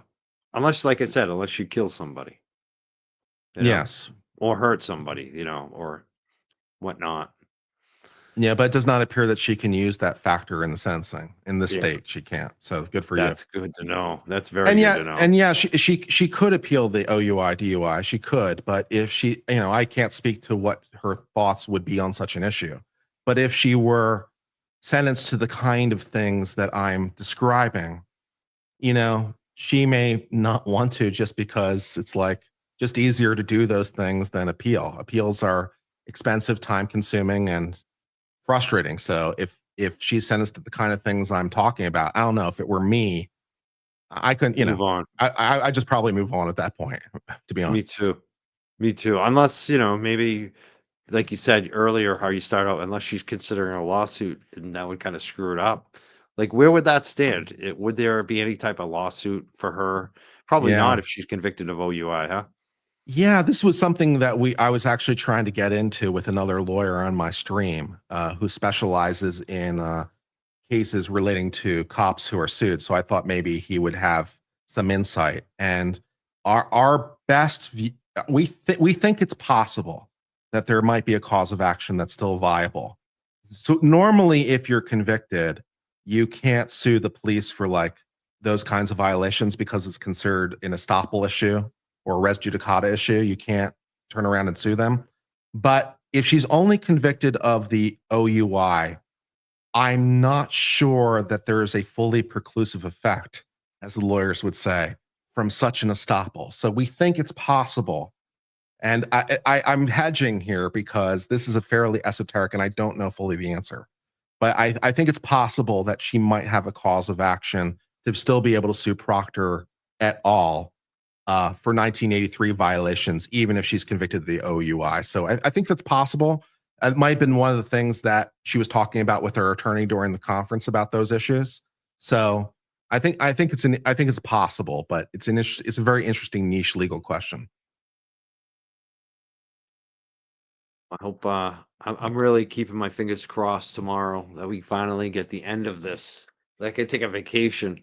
unless, like I said, unless you kill somebody, you know, yes, or hurt somebody, or whatnot. yeah, but it does not appear that she can use that factor in the sentencing in this Yeah, state. She can't. So good for you. that's good to know. That's very good to know. And yeah, she could appeal the OUI DUI. She could, but if she, I can't speak to what her thoughts would be on such an issue. But if she were sentenced to the kind of things that I'm describing, she may not want to, just because it's like just easier to do those things than appeal. Appeals are expensive, time consuming, and frustrating. So if she's sentenced to the kind of things I'm talking about, I don't know, if it were me, I couldn't, Move on. I just probably move on at that point, to be Me honest. too. Me too. Unless, maybe like you said earlier, how you start out, unless she's considering a lawsuit, and that would kind of screw it up. Like, where would that stand? Would there be any type of lawsuit for her? Probably not Yeah. if she's convicted of OUI, huh? Yeah, this was something that I was actually trying to get into with another lawyer on my stream, who specializes in cases relating to cops who are sued. So I thought maybe he would have some insight. And our best we think it's possible that there might be a cause of action that's still viable. So normally, if you're convicted, you can't sue the police for like those kinds of violations because it's considered an estoppel issue or a res judicata issue. You can't turn around and sue them. But if she's only convicted of the OUI, I'm not sure that there is a fully preclusive effect, as the lawyers would say, from such an estoppel. So we think it's possible. And I'm hedging here because this is a fairly esoteric, and I don't know fully the answer. But I think it's possible that she might have a cause of action to still be able to sue Proctor at all. for 1983 violations, even if she's convicted of the OUI. So I think that's possible. It might have been one of the things that she was talking about with her attorney during the conference about those issues. So I think it's possible, but it's a very interesting niche legal question. I hope I'm really keeping my fingers crossed tomorrow that we finally get the end of this. That I could take a vacation.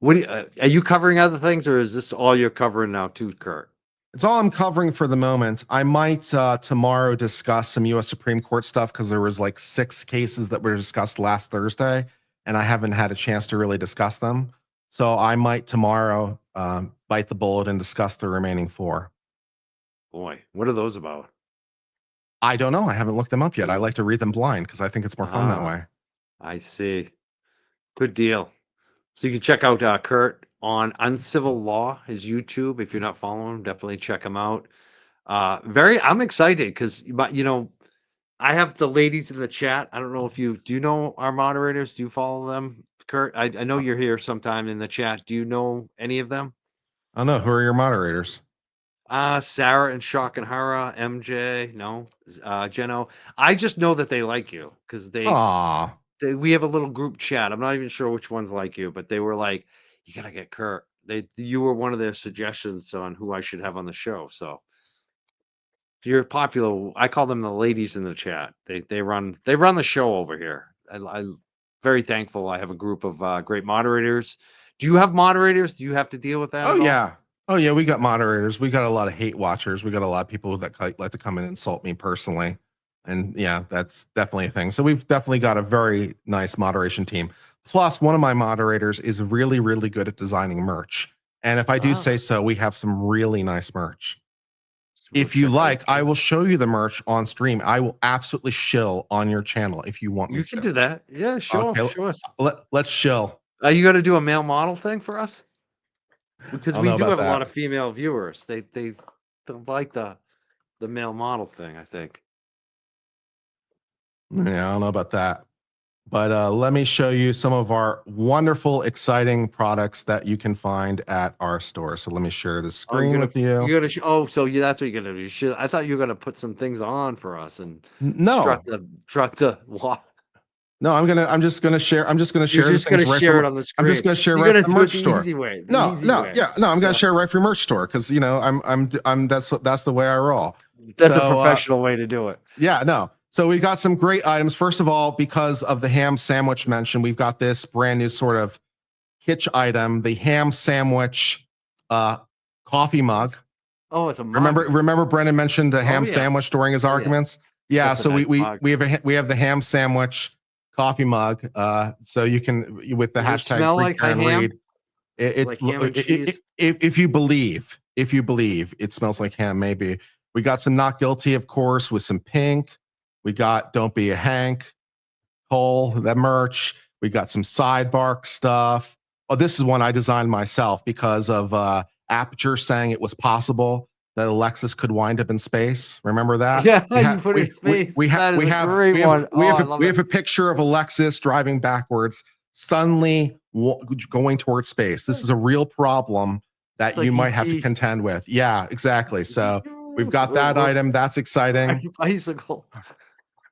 What are you covering other things, or is this all you're covering now too, Kurt? It's all I'm covering for the moment. I might tomorrow discuss some U.S. Supreme Court stuff because there was like 6 cases that were discussed last Thursday, and I haven't had a chance to really discuss them. So I might tomorrow bite the bullet and discuss the remaining 4. Boy, what are those about? I don't know. I haven't looked them up yet. I like to read them blind because I think it's more fun that way. I see. Good deal. So you can check out Kurt on Uncivil Law, his YouTube. If you're not following him, definitely check him out. I'm excited because I have the ladies in the chat. I don't know if do you know our moderators? Do you follow them, Kurt? I know you're here sometime in the chat. Do you know any of them? I don't know. Who are your moderators? Sarah and Shock and Hara, MJ, no, Jeno. I just know that they like you because we have a little group chat. I'm not even sure which ones like you, but they were like, you gotta get Kurt. You were one of their suggestions on who I should have on the show. So you're popular. I call them the ladies in the chat. They run the show over here. I'm very thankful. I have a group of great moderators. Do you have moderators? Do you have to deal with that? Oh yeah. Oh yeah, we got moderators. We got a lot of hate watchers. We got a lot of people that like to come in and insult me personally. And yeah, that's definitely a thing. So we've definitely got a very nice moderation team. Plus, one of my moderators is really, really good at designing merch. And if I do say so, we have some really nice merch. If you like, I will show you the merch on stream. I will absolutely shill on your channel if you want me to. You can do that. Yeah, sure. Okay, sure. Let's shill. Are you going to do a male model thing for us? Because we do have a lot of female viewers. They don't like the male model thing, I think. Yeah, I don't know about that. But let me show you some of our wonderful, exciting products that you can find at our store. So let me share the screen with you. You're gonna so that's what you're gonna do. I thought you were gonna put some things on for us and strut the walk. No, I'm just gonna share. I'm just gonna share. You're just gonna share it on the screen. I'm just gonna share right from the merch store. Easy way. No, I'm gonna share right from merch store because I'm that's the way I roll. That's a professional way to do it. Yeah, no. So we've got some great items. First of all, because of the ham sandwich mention, we've got this brand new sort of kitsch item, the ham sandwich coffee mug. Oh, it's a mug. Remember Brendan mentioned the ham sandwich during his arguments? Yeah, so we have the ham sandwich coffee mug. So you can with the hashtag smell like ham? Read. If you believe it smells like ham, maybe. We got some Not Guilty, of course, with some pink. We got Don't Be a Hank, Cole, that merch. We got some Sidebar stuff. Oh, this is one I designed myself because of Aperture saying it was possible that Alexis could wind up in space. Remember that? Yeah, you put it in space. We have a picture of Alexis driving backwards, suddenly going towards space. This is a real problem that you might have to contend with. Yeah, exactly. So we've got that item. That's exciting. Bicycle.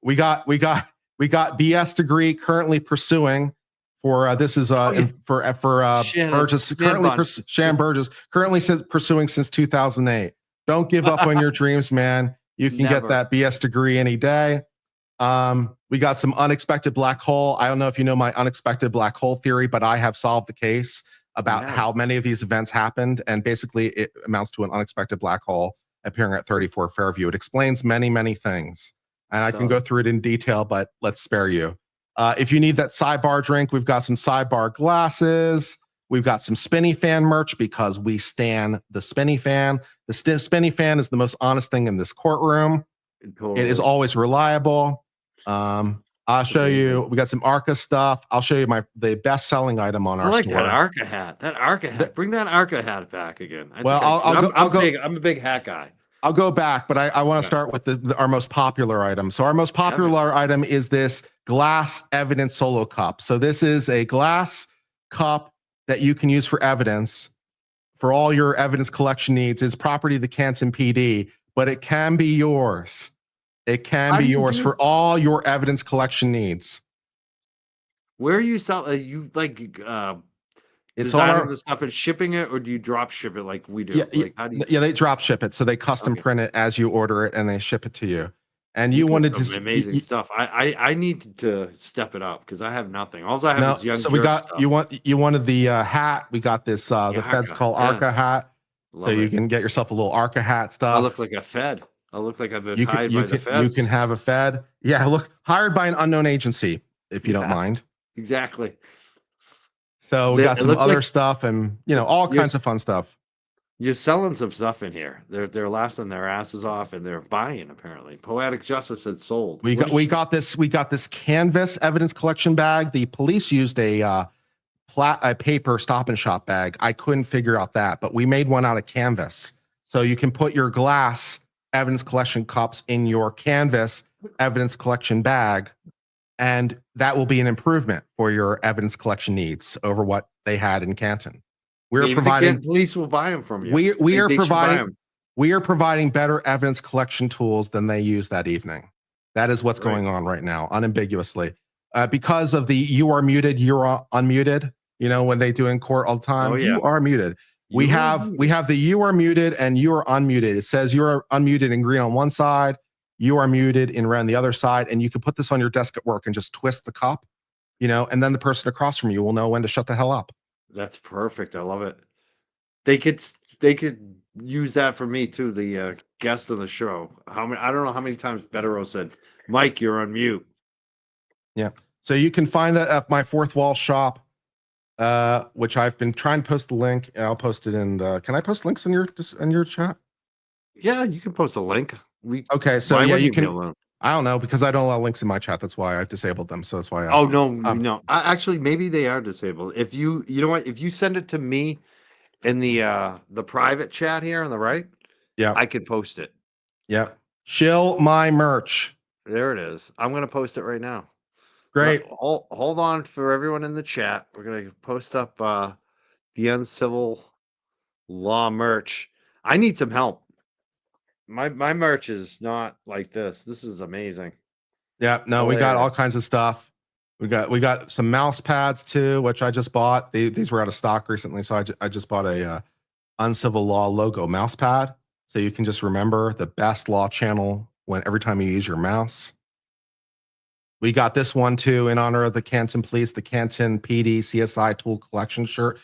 We got BS degree currently pursuing for this is for Burgess currently Shan Burgess currently pursuing since 2008. Don't give up on your dreams, man. You can get that BS degree any day. We got some unexpected black hole. I don't know if you know my unexpected black hole theory, but I have solved the case about how many of these events happened, and basically it amounts to an unexpected black hole appearing at 34 Fairview. It explains many, many things. And I can go through it in detail, but let's spare you. If you need that Sidebar drink, we've got some Sidebar glasses. We've got some Spinny Fan merch because we stan the Spinny Fan. The Spinny Fan is the most honest thing in this courtroom. Totally. It is always reliable. I'll show you. We got some ARCA stuff. I'll show you the best-selling item on our store. That ARCA hat. That ARCA hat. Bring that ARCA hat back again. I'm a big hat guy. I'll go back, but I want to start with our most popular item. So our most popular item is this glass evidence solo cup. So this is a glass cup that you can use for evidence for all your evidence collection needs is property of the Canton PD, but it can be yours. It can How be do you yours do? for all your evidence collection needs. Where are you sell? You It's on designing our the stuff and shipping it, or do you drop ship it like we yeah, do? Like how do you? yeah, they drop ship it. So they custom Okay, print it as you order it and they ship it to you. And you you put wanted to some amazing stuff. I need to step it up because I have nothing. All I have no, is young so we jerk got stuff. you wanted the hat. We got this the feds Yaka, call yeah, ARCA hat. So love you it. can get yourself a little ARCA hat I look stuff. like a Fed. I look like I've been hired by the You can feds. have a Fed. Yeah, look, hired by an unknown agency, if you don't Yeah, mind. exactly. So we got It some looks other like stuff and all you're kinds of fun stuff. you're selling some stuff in here. They're laughing their asses off and they're buying apparently. Poetic Justice had sold. What is she? We got this canvas evidence collection bag. The police used a paper Stop and Shop bag. I couldn't figure out that, but we made one out of canvas. So you can put your glass evidence collection cups in your canvas evidence collection bag, and that will be an improvement for your evidence collection needs over what they had in Canton. We're Maybe the providing Canton police will buy them from you. we are They should buy providing them. better evidence collection tools than they used that evening. That is what's Right. going on right now, unambiguously. Because of the you are muted, you're unmuted. You know, when they do in court all the Oh time, yeah. you are muted. We You are have muted. the you are muted and you are unmuted. It says you are unmuted in green on one side, you are muted in red on the other side, and you can put this on your desk at work and just twist the cup, and then the person across from you will know when to shut the hell up. That's perfect. I love it. They could use that for me too. The guest on the show. How many? I don't know how many times Betero said, "Mike, you're on mute." Yeah. So you can find that at my fourth wall shop, which I've been trying to post the link. I'll post it in the. Can I post links in your chat? Yeah, you can post a link. Okay, so Why yeah, wouldn't you you be can. able to? I don't know because I don't allow links in my chat. That's why I've disabled them. So that's why I Oh asked. no, Um, no. Actually, maybe they are disabled. If you know what, if you send it to me in the private chat here on the right, yeah, I can post it. yeah. Shill my merch. There it is. I'm gonna post it right now. Great. Hold on for everyone in the chat. We're gonna post up the uncivil law merch. I need some help. My merch is not like this. This is amazing. Yeah. No, we got all Hilarious. kinds of stuff. We got some mouse pads too, which I just bought. These were out of stock recently, so I just bought a uncivil law logo mouse pad, so you can just remember the best law channel when every time you use your mouse. We got this one too in honor of the Canton Police, the Canton PD CSI tool collection shirt.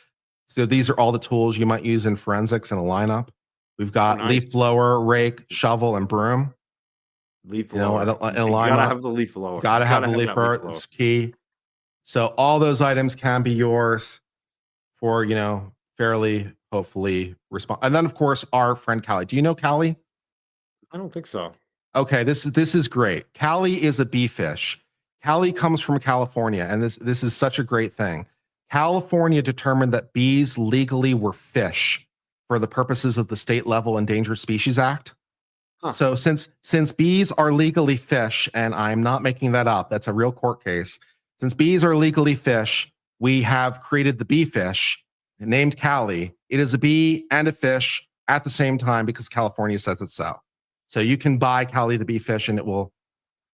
So these are all the tools you might use in forensics in a lineup. We've Oh, got nice. leaf blower, rake, shovel, and broom. Leaf In a blower. You gotta lineup, have the leaf blower. got to You have gotta the have leaf that leaf blower. blower. It's key. So all those items can be yours for fairly, hopefully respond. And then of course our friend Callie. Do you know Callie? I don't think so. Okay, this is great. Callie is a bee fish. Callie comes from California, and this is such a great thing. California determined that bees legally were fish for the purposes of the state level Endangered Species Act. Huh. So since bees are legally fish, and I'm not making that up, that's a real court case. Since bees are legally fish, we have created the bee fish named Callie. It is a bee and a fish at the same time because California says it's so. So you can buy Callie the bee fish, and it will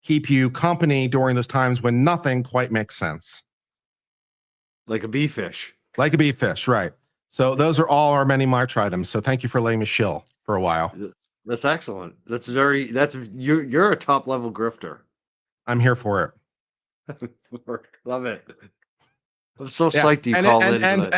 keep you company during those times when nothing quite makes sense. Like a bee fish. Like a bee fish, right? So those are all our many March items. So thank you for letting me shill for a while. That's excellent. You're a top level grifter. I'm here for it. Love it. I'm so Yeah, psyched you called in tonight.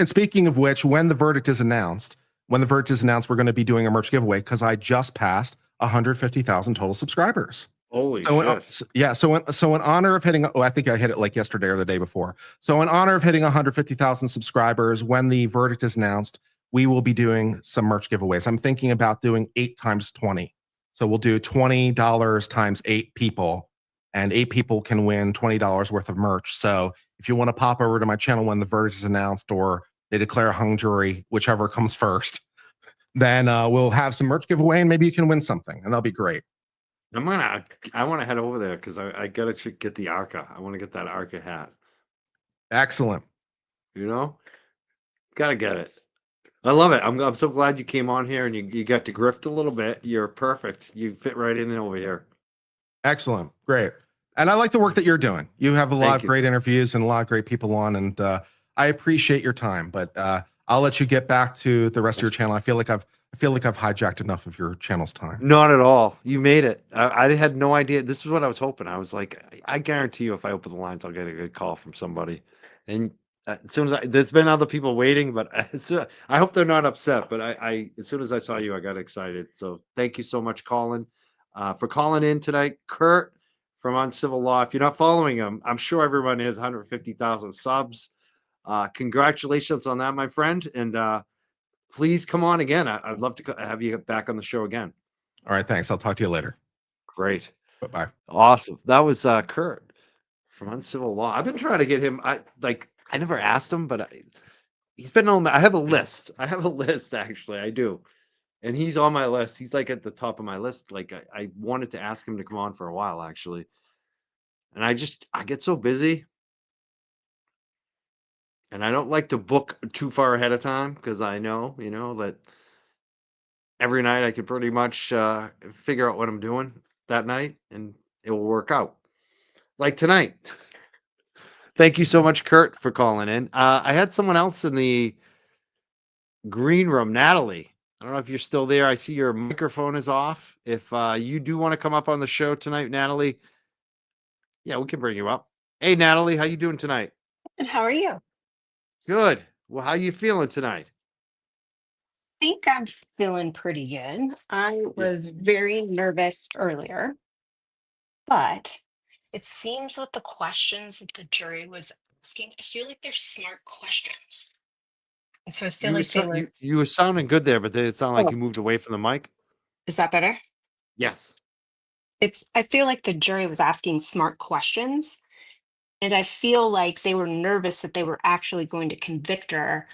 and speaking of which, when the verdict is announced, we're going to be doing a merch giveaway because I just passed 150,000 total subscribers. Holy So shit. yeah, so in honor of hitting, I think I hit it like yesterday or the day before. So in honor of hitting 150,000 subscribers, when the verdict is announced, we will be doing some merch giveaways. I'm thinking about doing 8 times 20. So we'll do $20 times 8 people, and 8 people can win $20 worth of merch. So if you want to pop over to my channel when the verdict is announced or they declare a hung jury, whichever comes first, then we'll have some merch giveaway and maybe you can win something, and that'll be great. I want to head over there because I gotta get the Arca. I want to get that Arca hat. Excellent. You know, gotta get it. I love it. I'm so glad you came on here and you got to grift a little bit. You're perfect. You fit right in over here. Excellent. Great. And I like the work that you're doing. You have a lot Thank of you. great interviews and a lot of great people on, and I appreciate your time. But I'll let you get back to the rest of your channel. I feel like I've hijacked enough of your channel's time. Not at all. You made it. I had no idea. This is what I was hoping. I was like, I guarantee you, if I open the lines, I'll get a good call from somebody. And as soon as there's been other people waiting, but I hope they're not upset. But as soon as I saw you, I got excited. So thank you so much, Colin, for calling in tonight. Kurt from Uncivil Law. If you're not following him, I'm sure everyone is 150,000 subs. Congratulations on that, my friend. And please come on again. I'd love to have you back on the show again. All right. Thanks. I'll talk to you later. Great. Bye bye. Awesome. That was Kurt from Uncivil Law. I've been trying to get him. I never asked him, but he's been on. I have a list. I have a list actually. I do, and he's on my list. He's like at the top of my list. Like I wanted to ask him to come on for a while actually, and I get so busy, and I don't like to book too far ahead of time because I know that every night I can pretty much figure out what I'm doing that night, and it will work out. Like tonight. Thank you so much, Kurt, for calling in. I had someone else in the green room, Natalie. I don't know if you're still there. I see your microphone is off. If you do want to come up on the show tonight, Natalie, yeah, we can bring you up. Hey, Natalie, how you doing tonight? And how are you? Good. Well, how you feeling tonight? Think I'm feeling pretty good. I Yeah. was very nervous earlier, but it seems with the questions that the jury was asking, I feel like they're smart questions. And so I feel like they were, You were sounding good there, but then it sounded like oh, you moved away from the mic. is that better? Yes. I feel like the jury was asking smart questions, and I feel like they were nervous that they were actually going to convict her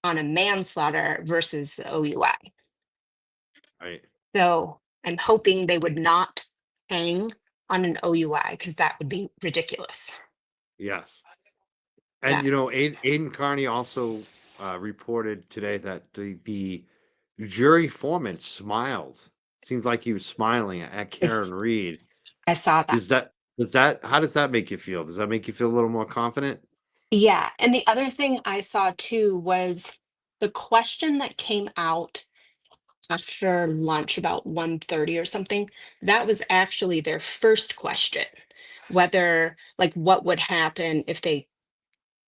on a manslaughter versus the OUI. Right. So I'm hoping they would not hang on an OUI because that would be ridiculous. Yes. And Yeah. Aiden Carney also reported today that the jury foreman smiled. Seems like he was smiling at Karen Is Reed. I saw that. Does that how does that make you feel? Does that make you feel a little more confident? Yeah. And the other thing I saw too was the question that came out after lunch about 1:30 or something. That was actually their first question. Whether like what would happen if they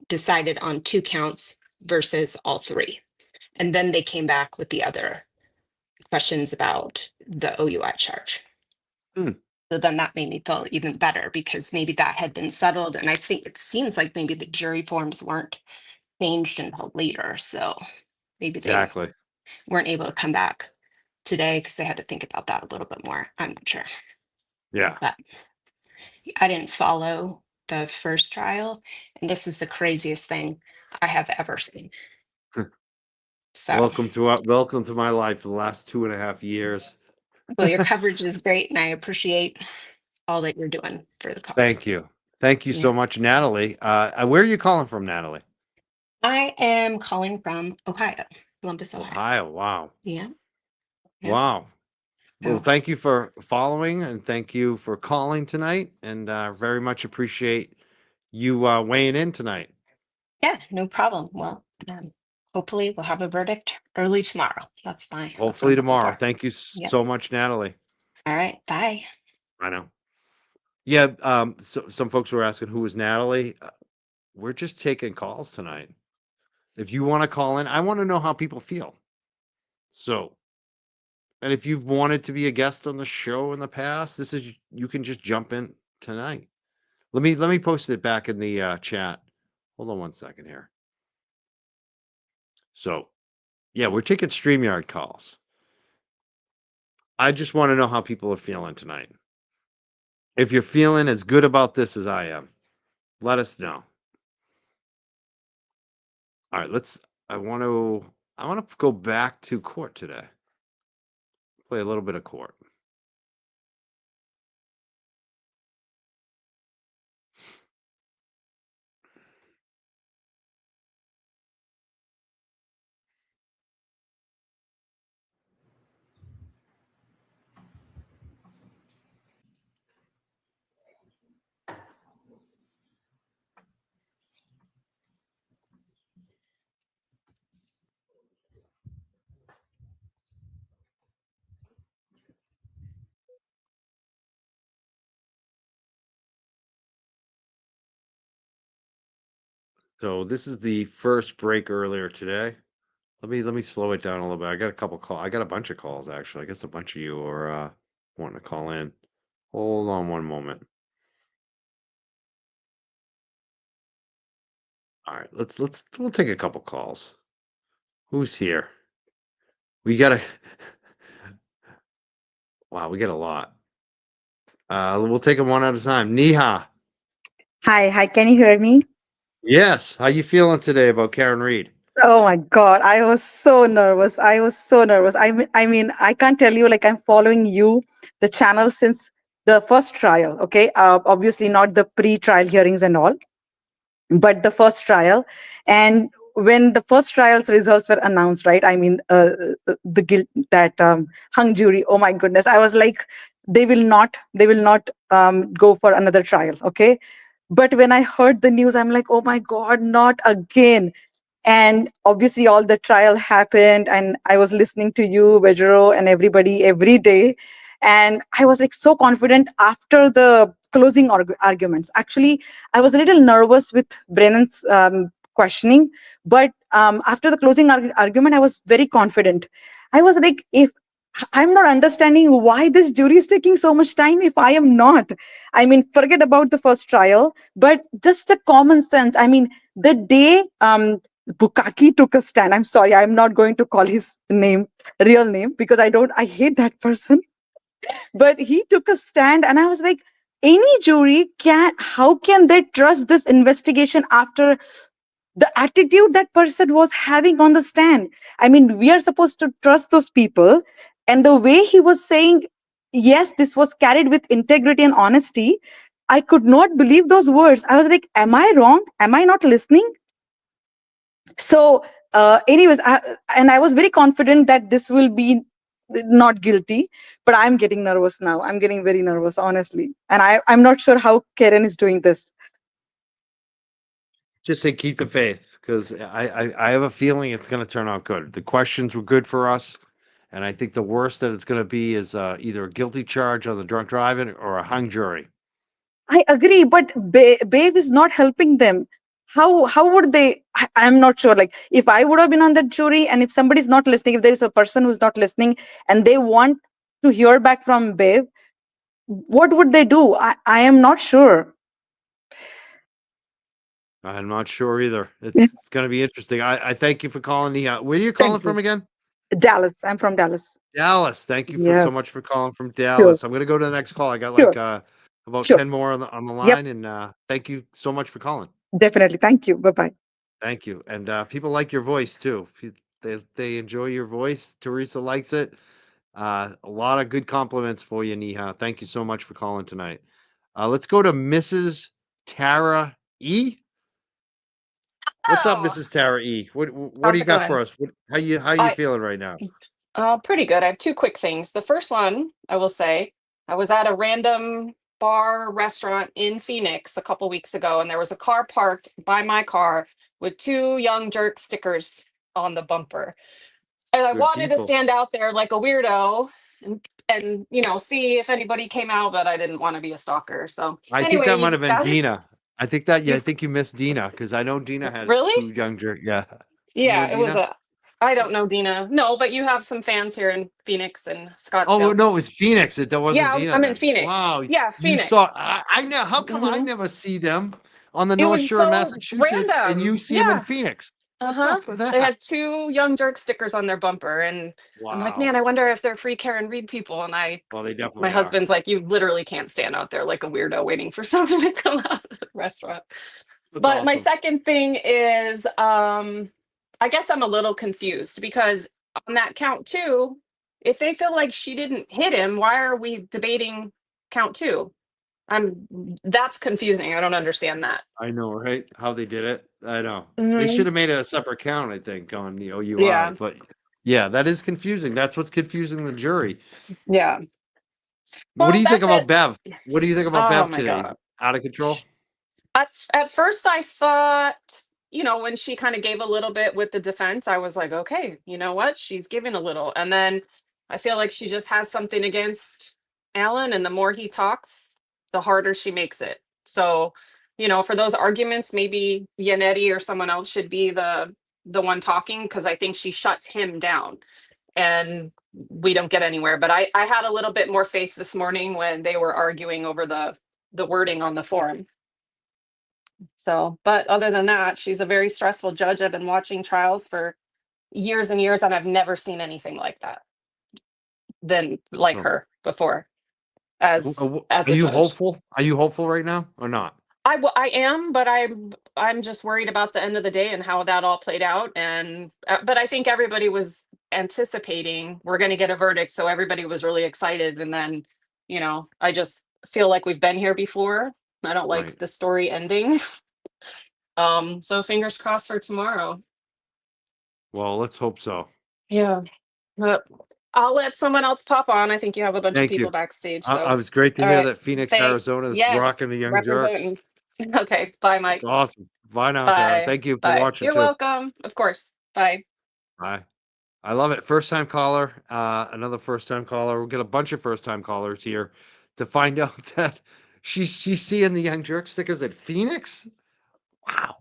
decided on two counts versus all three. And then they came back with the other questions about the OUI charge. Hmm, So then that made me feel even better because maybe that had been settled. And I think it seems like maybe the jury forms weren't changed until later. So maybe they exactly. weren't able to come back today because they had to think about that a little bit more. I'm not sure. Yeah. But I didn't follow the first trial. And this is the craziest thing I have ever seen. So, Welcome to my life for the last 2.5 years. well, your coverage is great. And I appreciate all that you're doing for the cause. Thank you. Thank you so much, Yes. Natalie. Where are you calling from, Natalie? I am calling from Ohio, Columbus, Ohio. Ohio. Wow. Yeah. Yeah. Wow. Well, So, thank you for following and thank you for calling tonight. And very much appreciate you weighing in tonight. yeah, no problem. Well, hopefully we'll have a verdict early tomorrow. That's what Hopefully I'm hoping tomorrow. for. Thank you Yep. so much, Natalie. All right. Bye. I know. Yeah. So, some folks were asking who was Natalie. We're just taking calls tonight. If you want to call in, I want to know how people feel. So, and if you've wanted to be a guest on the show in the past, you can just jump in tonight. Let me post it back in the chat. Hold on one second here. So, yeah, we're taking StreamYard calls. I just want to know how people are feeling tonight. If you're feeling as good about this as I am, let us know. All right, I want to go back to court today. Play a little bit of court. So this is the first break earlier today. Let me slow it down a little bit. I got a couple call. I got a bunch of calls actually. I guess a bunch of you are wanting to call in. Hold on one moment. All right, we'll take a couple calls. Who's here? We got a wow, we got a lot. We'll take them one at a time. Neha. Hi, can you hear me? Yes. How you feeling today about Karen Reed? Oh my God, I was so nervous. I was so nervous. I mean, I can't tell you, like, I'm following you, the channel, since the first trial. Okay, obviously not the pre-trial hearings and all, but the first trial. And when the first trial's results were announced, right? I mean, the guilt that hung jury. Oh my goodness, I was like, they will not go for another trial. Okay, but when I heard the news, I'm like, oh my God, not again. And obviously all the trial happened, and I was listening to you, Vejero, and everybody every day, and I was like so confident after the closing arguments. Actually, I was a little nervous with Brennan's questioning, but after the closing argument, I was very confident. I was like, if I'm not understanding why this jury is taking so much time, if I am not, I mean, forget about the first trial, but just a common sense. I mean, the day Bukaki took a stand. I'm sorry, I'm not going to call his real name, because I hate that person. But he took a stand, and I was like, how can they trust this investigation after the attitude that person was having on the stand? I mean, we are supposed to trust those people. And the way he was saying, yes, this was carried with integrity and honesty, I could not believe those words. I was like, am I wrong? Am I not listening? So, and I was very confident that this will be not guilty, but I'm getting nervous now. I'm getting very nervous, honestly. And I'm not sure how Karen is doing this. Just say keep the faith, because I have a feeling it's going to turn out good. The questions were good for us, and I think the worst that it's going to be is either a guilty charge on the drunk driving or a hung jury. I agree, but Babe is not helping them. How would they? I'm not sure. Like, if I would have been on that jury, and if somebody's not listening, if there is a person who's not listening, and they want to hear back from Babe, what would they do? I am not sure. I'm not sure either. Yeah. It's going to be interesting. I thank you for calling the. Where are you Thank calling you. from again? Dallas. I'm from Dallas. Dallas. Thank you for Yeah. so much for calling from Sure. Dallas. I'm going to go to the next call. I got Sure. like about Sure. 10 more on the Yep. line, and thank you so much for calling. Definitely. Thank you. Bye bye. Thank you. And people like your voice too. They enjoy your voice. Teresa likes it. A lot of good compliments for you, Neha. Thank you so much for calling tonight. Let's go to Mrs. Tara E. What's up, Oh, Mrs. Tara E? What do how's you it got for going? us? How you I feeling right now? Pretty good. I have two quick things. The first one, I will say, I was at a random bar restaurant in Phoenix a couple weeks ago, and there was a car parked by my car with two young jerk stickers on the bumper. And I Good wanted to people. stand out there like a weirdo and see if anybody came out, but I didn't want to be a stalker. So I think anyway, that might you've have been got Dina. I think that yeah, I you've think you missed Dina because I know Dina has really? two young yeah. You know Yeah, it was Dina? a I don't know Dina. No, but you have some fans here in Phoenix and Oh Scottsdale. no, it was Phoenix. That wasn't Yeah, Dina I'm in then. Phoenix. Wow, Yeah, you saw. Phoenix. I know. How come I hmm never see them on the It North was Shore of so Massachusetts and you random. see them in Yeah. Phoenix? What's Uh-huh. up with They that? had two young jerk stickers on their bumper, and I'm like, Wow. man, I wonder if they're free Karen Reed people. And Well, they my definitely are. husband's like, you literally can't stand out there like a weirdo waiting for someone to come out of the restaurant. That's But my awesome. second thing is, I guess I'm a little confused because on that count two, if they feel like she didn't hit him, why are we debating count two? I'm That's confusing. I don't understand that. I know, right? How they did it. I know. They hmm should have made it a separate count, I think, on the OUI. Yeah, But yeah, that is confusing. That's what's confusing the jury. yeah. What do Well, you think that's about it. Bev? What do you think about Oh Bev my today? god. Out of control? At first, I thought, when she kind of gave a little bit with the defense, I was like, okay, you know what? She's giving a little. And then I feel like she just has something against Alan. And the more he talks, the harder she makes it. So, for those arguments, maybe Yannetti or someone else should be the one talking, because I think she shuts him down and we don't get anywhere. But I had a little bit more faith this morning when they were arguing over the wording on the forum. So, but other than that, she's a very stressful judge. I've been watching trials for years and years, and I've never seen anything like that Oh. her before as Are a you judge. hopeful? Are you hopeful right now or not? I am, but I'm just worried about the end of the day and how that all played out. And but I think everybody was anticipating we're going to get a verdict, so everybody was really excited. And then, I just feel like we've been here before. I don't like Right. the story ending. So fingers crossed for tomorrow. Well, let's hope so. Yeah, but I'll let someone else pop on. I think you have a bunch of Thank you. people backstage. I So was great to all hear right, that Phoenix, thanks. Arizona is Yes, rocking the Young Jerks. representing. Okay, bye, It's Mike. awesome. Bye now, Tara. Bye. Thank you for Bye. watching You're too. welcome. Of course. Bye. Bye. I love it. First time caller, another first time caller. We'll get a bunch of first time callers here to find out that she's seeing the Young Jerk stickers at Phoenix. Wow,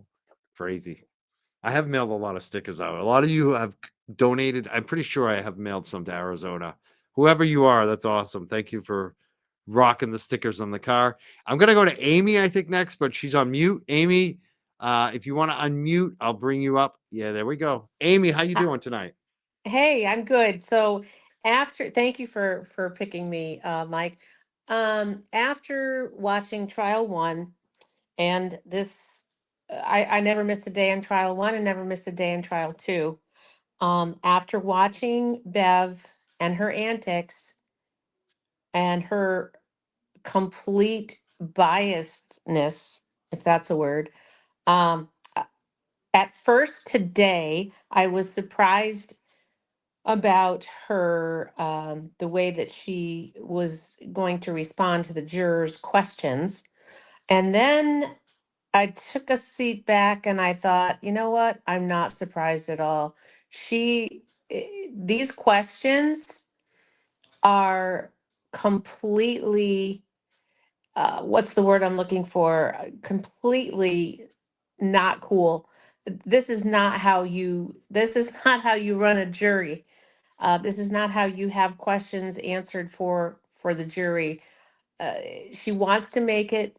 crazy. I have mailed a lot of stickers out. A lot of you have donated. I'm pretty sure I have mailed some to Arizona. Whoever you are, that's awesome. Thank you for rocking the stickers on the car. I'm gonna go to Amy, I think, next, but she's on mute. Amy, if you want to unmute, I'll bring you up. Yeah, there we go. Amy, how you Uh, doing tonight? Hey, I'm good. So thank you for picking me, Mike. After watching trial one and this, I never missed a day in trial one and never missed a day in trial two. After watching Bev and her antics and her complete biasedness, if that's a word, um, a- at first today, I was surprised about her the way that she was going to respond to the jurors' questions. And then I took a seat back and I thought, you know what? I'm not surprised at all. These questions are completely, what's the word I'm looking for? Completely not cool. This is not how you run a jury. This is not how you have questions answered for the jury. Uh, she wants to make it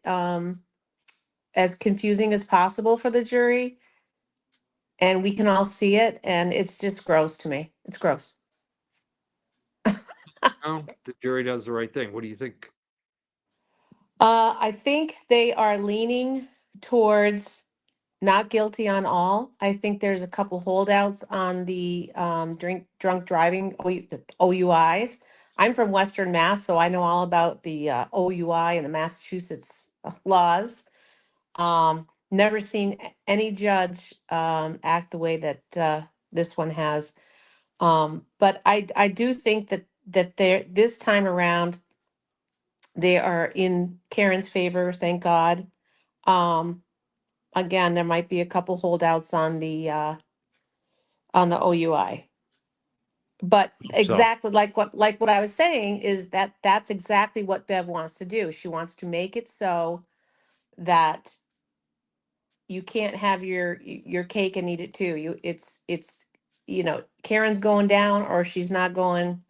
as confusing as possible for the jury, and we can all see it, and it's just gross to me. It's gross. No, the jury does the right thing. What do you think? I think they are leaning towards not guilty on all. I think there's a couple holdouts on the drunk driving OUIs. I'm from Western Mass, so I know all about the OUI and the Massachusetts laws. Never seen any judge act the way that this one has. But I do think that they're this time around they are in Karen's favor. Thank God. Um, Again, there might be a couple holdouts on the OUI. But So, exactly like what I was saying is that that's exactly what Bev wants to do. She wants to make it so that you can't have your cake and eat it too. It's Karen's going down or she's not going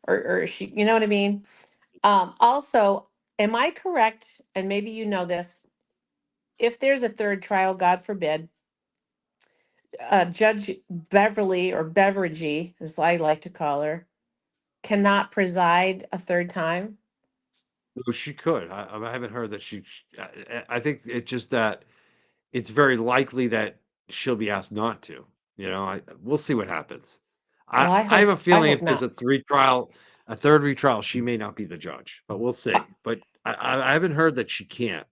or she you know what I mean? Also, am I correct, and maybe you know this, if there's a third trial, God forbid, Judge Beverly or Beveragey, as I like to call her, cannot preside a third time? well, she could. I haven't heard that I think it's just that it's very likely that she'll be asked not to. We'll see what happens. Well, I have a I feeling hope if there's not. a third retrial, she may not be the judge, but we'll Uh, see. But I haven't heard that she can't.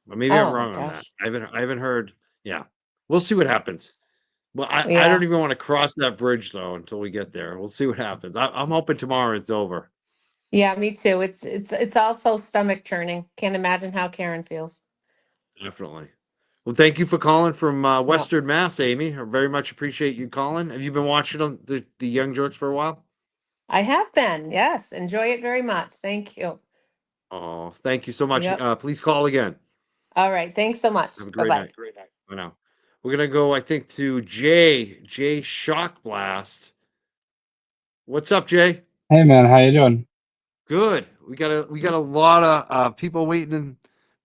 But maybe I'm oh my wrong on that. gosh. I haven't heard. Yeah, we'll see what happens. Well, I don't Yeah. even want to cross that bridge though until we get there. We'll see what happens. I'm hoping tomorrow it's over. Yeah, me too. It's also stomach churning. Can't imagine how Karen feels. Definitely. Well, thank you for calling from Yeah. Western Mass, Amy. I very much appreciate you calling. Have you been watching on the Young George for a while? I have been. Yes. Enjoy it very much. Thank you. Oh, thank you so much. Yep. Please call again. All right. Thanks so much. Have a Bye great bye. night. I know. We're gonna go, I think, to Jay Shock Blast. What's up, Jay? Hey man, how you doing? Good. We got a lot of people waiting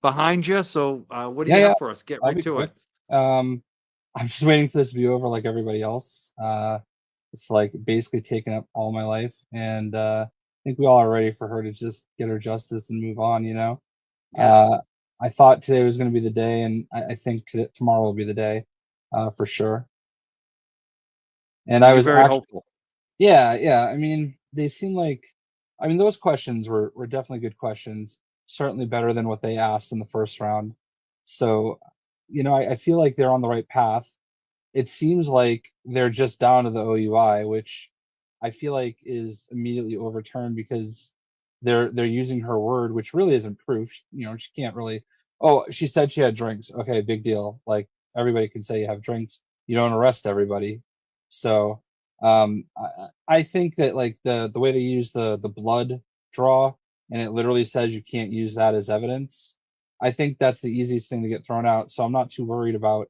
behind you. So what do Yeah, you yeah, have for us? Get I'll right be to quick. it. I'm just waiting for this to be over like everybody else. It's like basically taken up all my life, and I think we all are ready for her to just get her justice and move on. Yeah. Uh, I thought today was going to be the day, and I think tomorrow will be the day, for sure. And I You're was very actually, hopeful. yeah, yeah. I mean, they seem like, I mean, those questions were definitely good questions. Certainly better than what they asked in the first round. So, I feel like they're on the right path. It seems like they're just down to the OUI, which I feel like is immediately overturned because they're using her word, which really isn't proof. She can't really. Oh, she said she had drinks. Okay, big deal. Like everybody can say you have drinks. You don't arrest everybody. So I think that like the way they use the blood draw and it literally says you can't use that as evidence. I think that's the easiest thing to get thrown out. So I'm not too worried about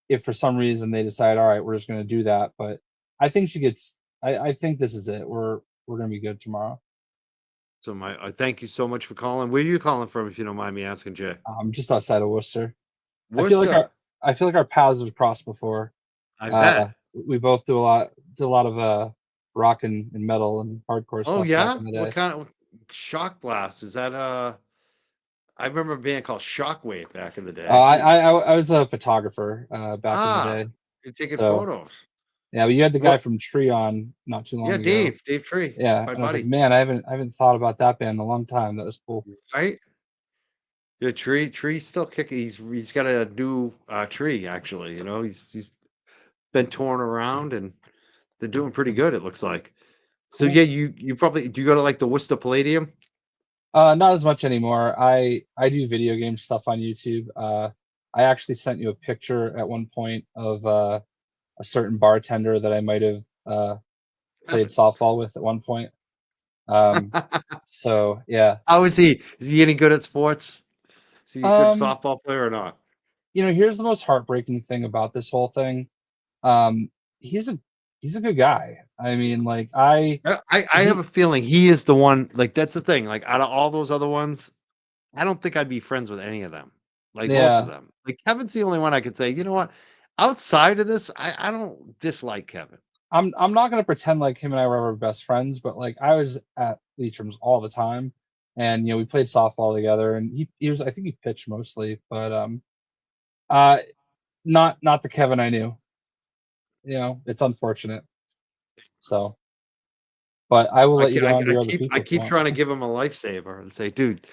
if for some reason they decide, all right, we're just going to do that. But I think she gets. I think this is it. We're going to be good tomorrow. So I thank you so much for calling. Where are you calling from, if you don't mind me asking, Jay? Just outside of Worcester. I feel like Worcester. our paths have crossed before. I bet. We both did a lot of rock and metal and hardcore Oh stuff back yeah. in the What day. kind of Shock Blast is that? I remember a band called Shockwave back in the day. I was a photographer back in the Ah, day. you're taking So photos. yeah, but you had the guy What? from Tree on not too Yeah, long ago. Dave Tree, Yeah, my and I was like, buddy. man, I haven't thought about that band in a long time. That was cool. Right? Yeah, Tree's still kicking. He's got a new tree actually. He's been torn around and they're doing pretty good. It looks like. So Cool. yeah, you probably do you go to like the Worcester Palladium? Not as much anymore. I do video game stuff on YouTube. I actually sent you a picture at one point of a certain bartender that I might have played softball with at one point. So yeah. How is he? Is he any good at sports? Is he a good Um, softball player or not? Here's the most heartbreaking thing about this whole thing. Um, he's a he's a good guy. I mean, like I have he a feeling he is the one. Like that's the thing. Like out of all those other ones, I don't think I'd be friends with any of them. Like most of yeah. them. Like Kevin's the only one I could say. You know what? Outside of this, I don't dislike Kevin. I'm not gonna pretend like him and I were best friends, but like I was at Leitrim's all the time, and we played softball together, and he was I think he pitched mostly, but uh not the Kevin I knew. It's unfortunate. So, but I will let you get on to your other I people if you keep want. trying to give him a lifesaver and say, dude,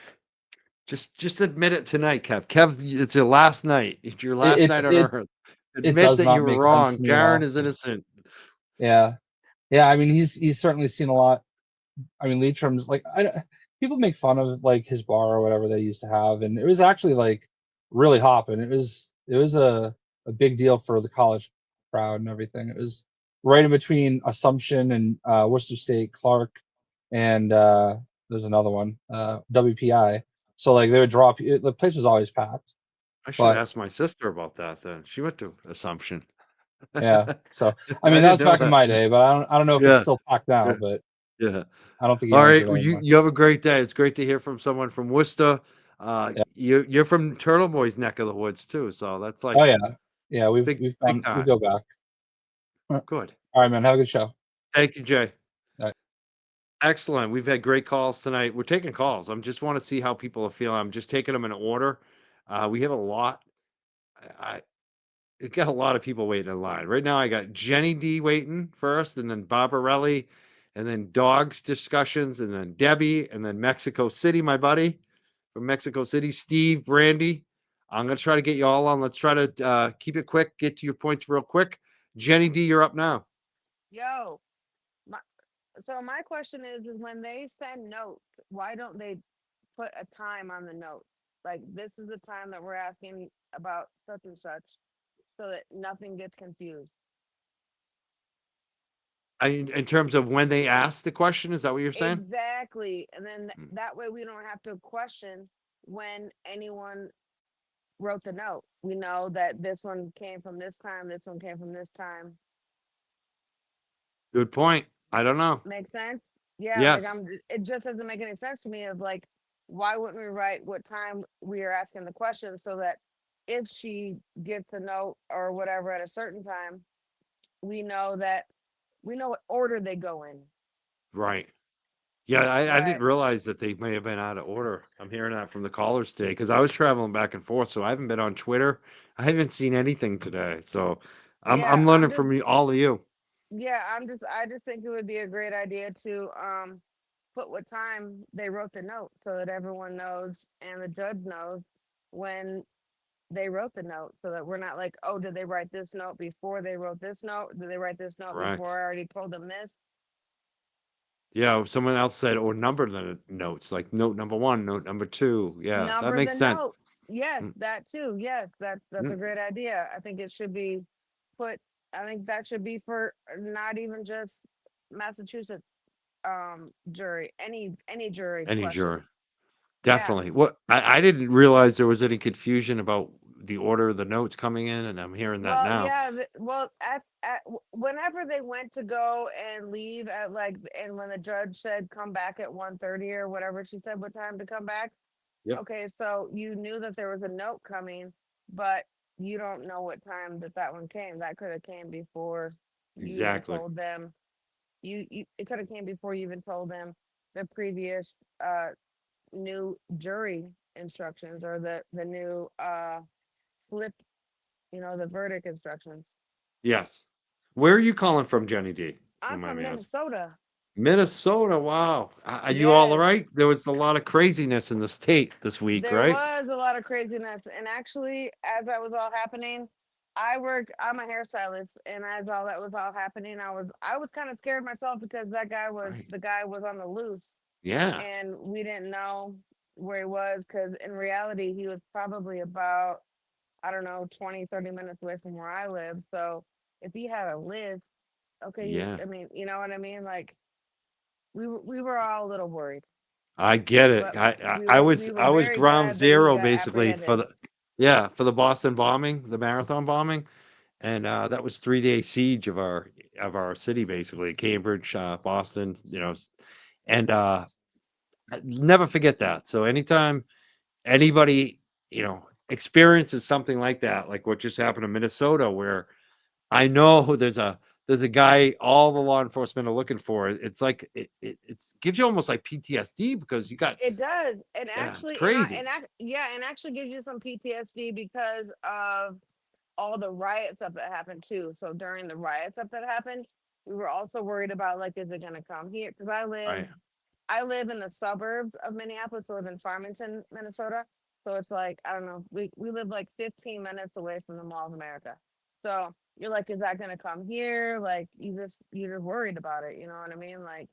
just admit it tonight, Kev. Kev, it's your last night. It's your last It night on it Earth. it Admit does that you not were make sense wrong. to me at Darren all. is innocent. Yeah, yeah. I mean, he's certainly seen a lot. I mean, Leitrim's like people make fun of like his bar or whatever they used to have, and it was actually like really hopping. It was a big deal for the college crowd and everything. It was right in between Assumption and Worcester State, Clark, and there's another one, WPI. So like they would drop. The place was always packed. I should But ask my sister about that then. She went to Assumption. yeah, I so I mean that didn't was know back in that. my day, but I don't know if it's Yeah, still packed now, yeah, but yeah. I don't think he All owns right. it Well, you anymore. you have a great day. It's great to hear from someone from Worcester. Yeah. You're from Turtle Boy's neck of the woods too, so that's Oh like yeah, yeah. We've big we've big gone we time. go back. All Good. right, man. Have a good show. Thank you, Jay. All right. Excellent. We've had great calls tonight. We're taking calls. I'm just want to see how people are feeling. I'm just taking them in order. We have a lot. I it got a lot of people waiting in line. Right now, I got Jenny D waiting first, and then Barbarelli, and then Dogs discussions, and then Debbie, and then Mexico City, my buddy from Mexico City, Steve, Brandy. I'm gonna try to get you all on. Let's try to keep it quick, get to your points real quick. Jenny D, you're up now. Yo, my, so my question is when they send notes, why don't they put a time on the notes? Like this is the time that we're asking about such and such, so that nothing gets confused. In terms of when they ask the question, is that what you're saying? Exactly, and then Hmm. that way we don't have to question when anyone wrote the note. We know that this one came from this time, this one came from this time. Good point. I don't know. Make sense? Yeah, like Yes. it just doesn't make any sense to me of like why wouldn't we write what time we are asking the question so that if she gets a note or whatever at a certain time, we know that we know what order they go in. Right. Yeah, I didn't Right. realize that they may have been out of order. I'm hearing that from the callers today because I was traveling back and forth, so I haven't been on Twitter. I haven't seen anything today. So Yeah, I'm learning from you, all of you. I just think it would be a great idea to put what time they wrote the note so that everyone knows and the judge knows when they wrote the note so that we're not like, oh, did they write this note before they wrote this note? Did they write this note Correct. before I already told them this? Yeah, someone else said, or number the notes, like note number one, note number two. Yeah, that Number makes the sense. notes. Yes, Mm, that too. Yes, that's a mm, great idea. I think it should be put. I think that should be for not even just Massachusetts jury, any jury Any questions. juror. Yeah. Definitely. What I didn't realize there was any confusion about the order of the notes coming in, and I'm hearing that Well, now. yeah. Well, whenever they went to go and leave at like, and when the judge said come back at 1:30 or whatever she said, what time to come back? Yep. Okay, so you knew that there was a note coming, but you don't know what time that one came. That could have came before you even Exactly. told them. You it could have came before you even told them the previous uh new jury instructions or the new slip, the verdict instructions. Yes. Where are you calling from, Jenny D? I'm Don't mind from me asking. Minnesota. Minnesota. Wow. Are you all Yes, right? There was a lot of craziness in the state this week, there right? was a lot of craziness, and actually, as that was all happening, I'm a hairstylist, and as all that was all happening, I was kind of scared myself because Right. the guy was on the loose, Yeah. and we didn't know where he was because in reality, he was probably about, I don't know, 20-30 minutes away from where I live. So if he had a list, okay, Yeah. I mean, you know what I mean? Like we were all a little worried, I get it. but I we were was very ground glad that he zero got basically for apprehended. the yeah, for the Boston bombing, the marathon bombing. And that was 3 day siege of our city basically, Cambridge, Boston, and I never forget that. So anytime anybody, experiences something like that, like what just happened in Minnesota, where I know there's a guy all the law enforcement are looking for. It's like it's gives you almost like PTSD because you got It does, and yeah, it's actually, crazy. yeah, and actually gives you some PTSD because of all the riot stuff that happened too. So during the riot stuff that happened, we were also worried about like, is it gonna come here? Because Right. I live in the suburbs of Minneapolis. I live in Farmington, Minnesota. So it's like, I don't know, we live like 15 minutes away from the Mall of America. So you're like, is that gonna come here? Like you're just worried about it. You know what I mean? Like,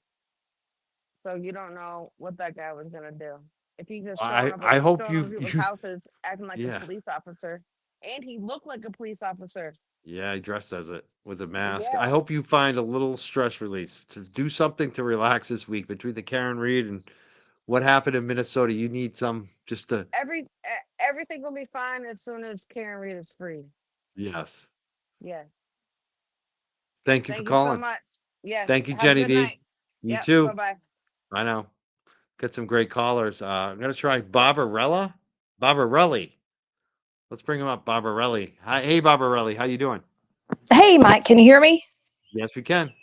so you don't know what that guy was gonna do. If he just I hope showing up you at people's you houses acting like a yeah. police officer, and he looked like a police officer. Yeah, he dressed as it with a mask. I Yeah, hope you find a little stress release to do something to relax this week between the Karen Reed and what happened in Minnesota. You need some just to everything will be fine as soon as Karen Reed is free. yes. Yes. Thank you for Thank you so calling. much. Yes. Thank you, Have a Jenny good D. night. You Yep. Bye too. bye. I know. Got some great callers. I'm gonna try Barbarella. Barbarelli. Let's bring him up. Barbarelli. Hi, hey Barbarelli, how you doing? Hey, Mike, can you hear me? Yes, we can.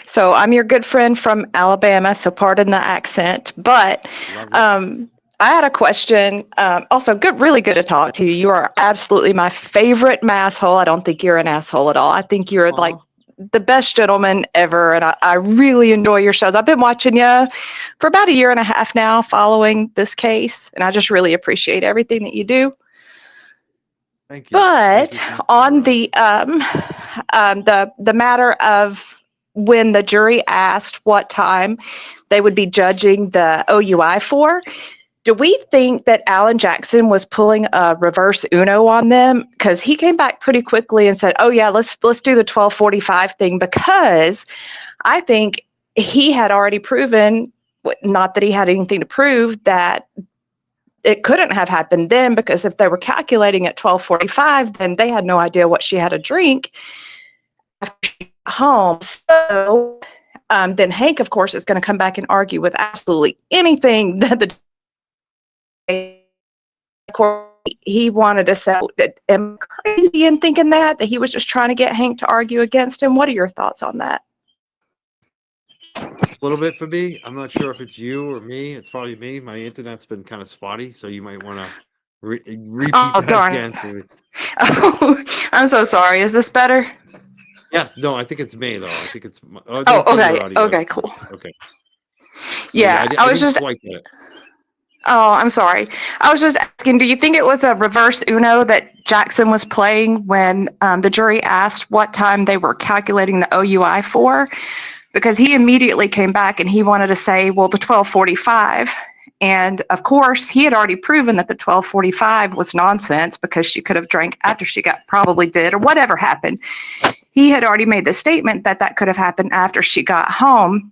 So I'm your good friend from Alabama, so pardon the accent. But Love it. um, I had a question. Also, really good to talk to you. You are absolutely my favorite masshole. I don't think you're an asshole at all. I think you're like Aw, the best gentleman ever, and I really enjoy your shows. I've been watching you for about a year and a half now, following this case, and I just really appreciate everything that you do. thank you. Thank you But so much, on Barbarelli. the matter of when the jury asked what time they would be judging the OUI for, do we think that Alan Jackson was pulling a reverse Uno on them? Because he came back pretty quickly and said, "Oh yeah, let's do the 12:45 thing," because I think he had already proven, not that he had anything to prove, that it couldn't have happened then, because if they were calculating at 12:45, then they had no idea what she had to drink after she got home. So then Hank, of course, is going to come back and argue with absolutely anything that the court. He wanted to say that am I crazy in thinking that he was just trying to get Hank to argue against him. What are your thoughts on that? A little bit for me. I'm not sure if it's you or me. It's probably me. My internet's been kind of spotty, so you might want to repeat Oh, that darn. again for me. Oh, I'm so sorry. Is this better? Yes, no, I think it's me though. I think it's. Oh, Oh, they say your okay. audio is Okay, fine. cool. Okay. So Yeah, I I was didn't just. quite get it. Oh, I'm sorry. I was just asking, do you think it was a reverse Uno that Jackson was playing when the jury asked what time they were calculating the OUI for? Because he immediately came back and he wanted to say, well, the 12:45. And of course, he had already proven that the 12:45 was nonsense, because she could have drank after she probably did, or whatever happened. He had already made the statement that that could have happened after she got home.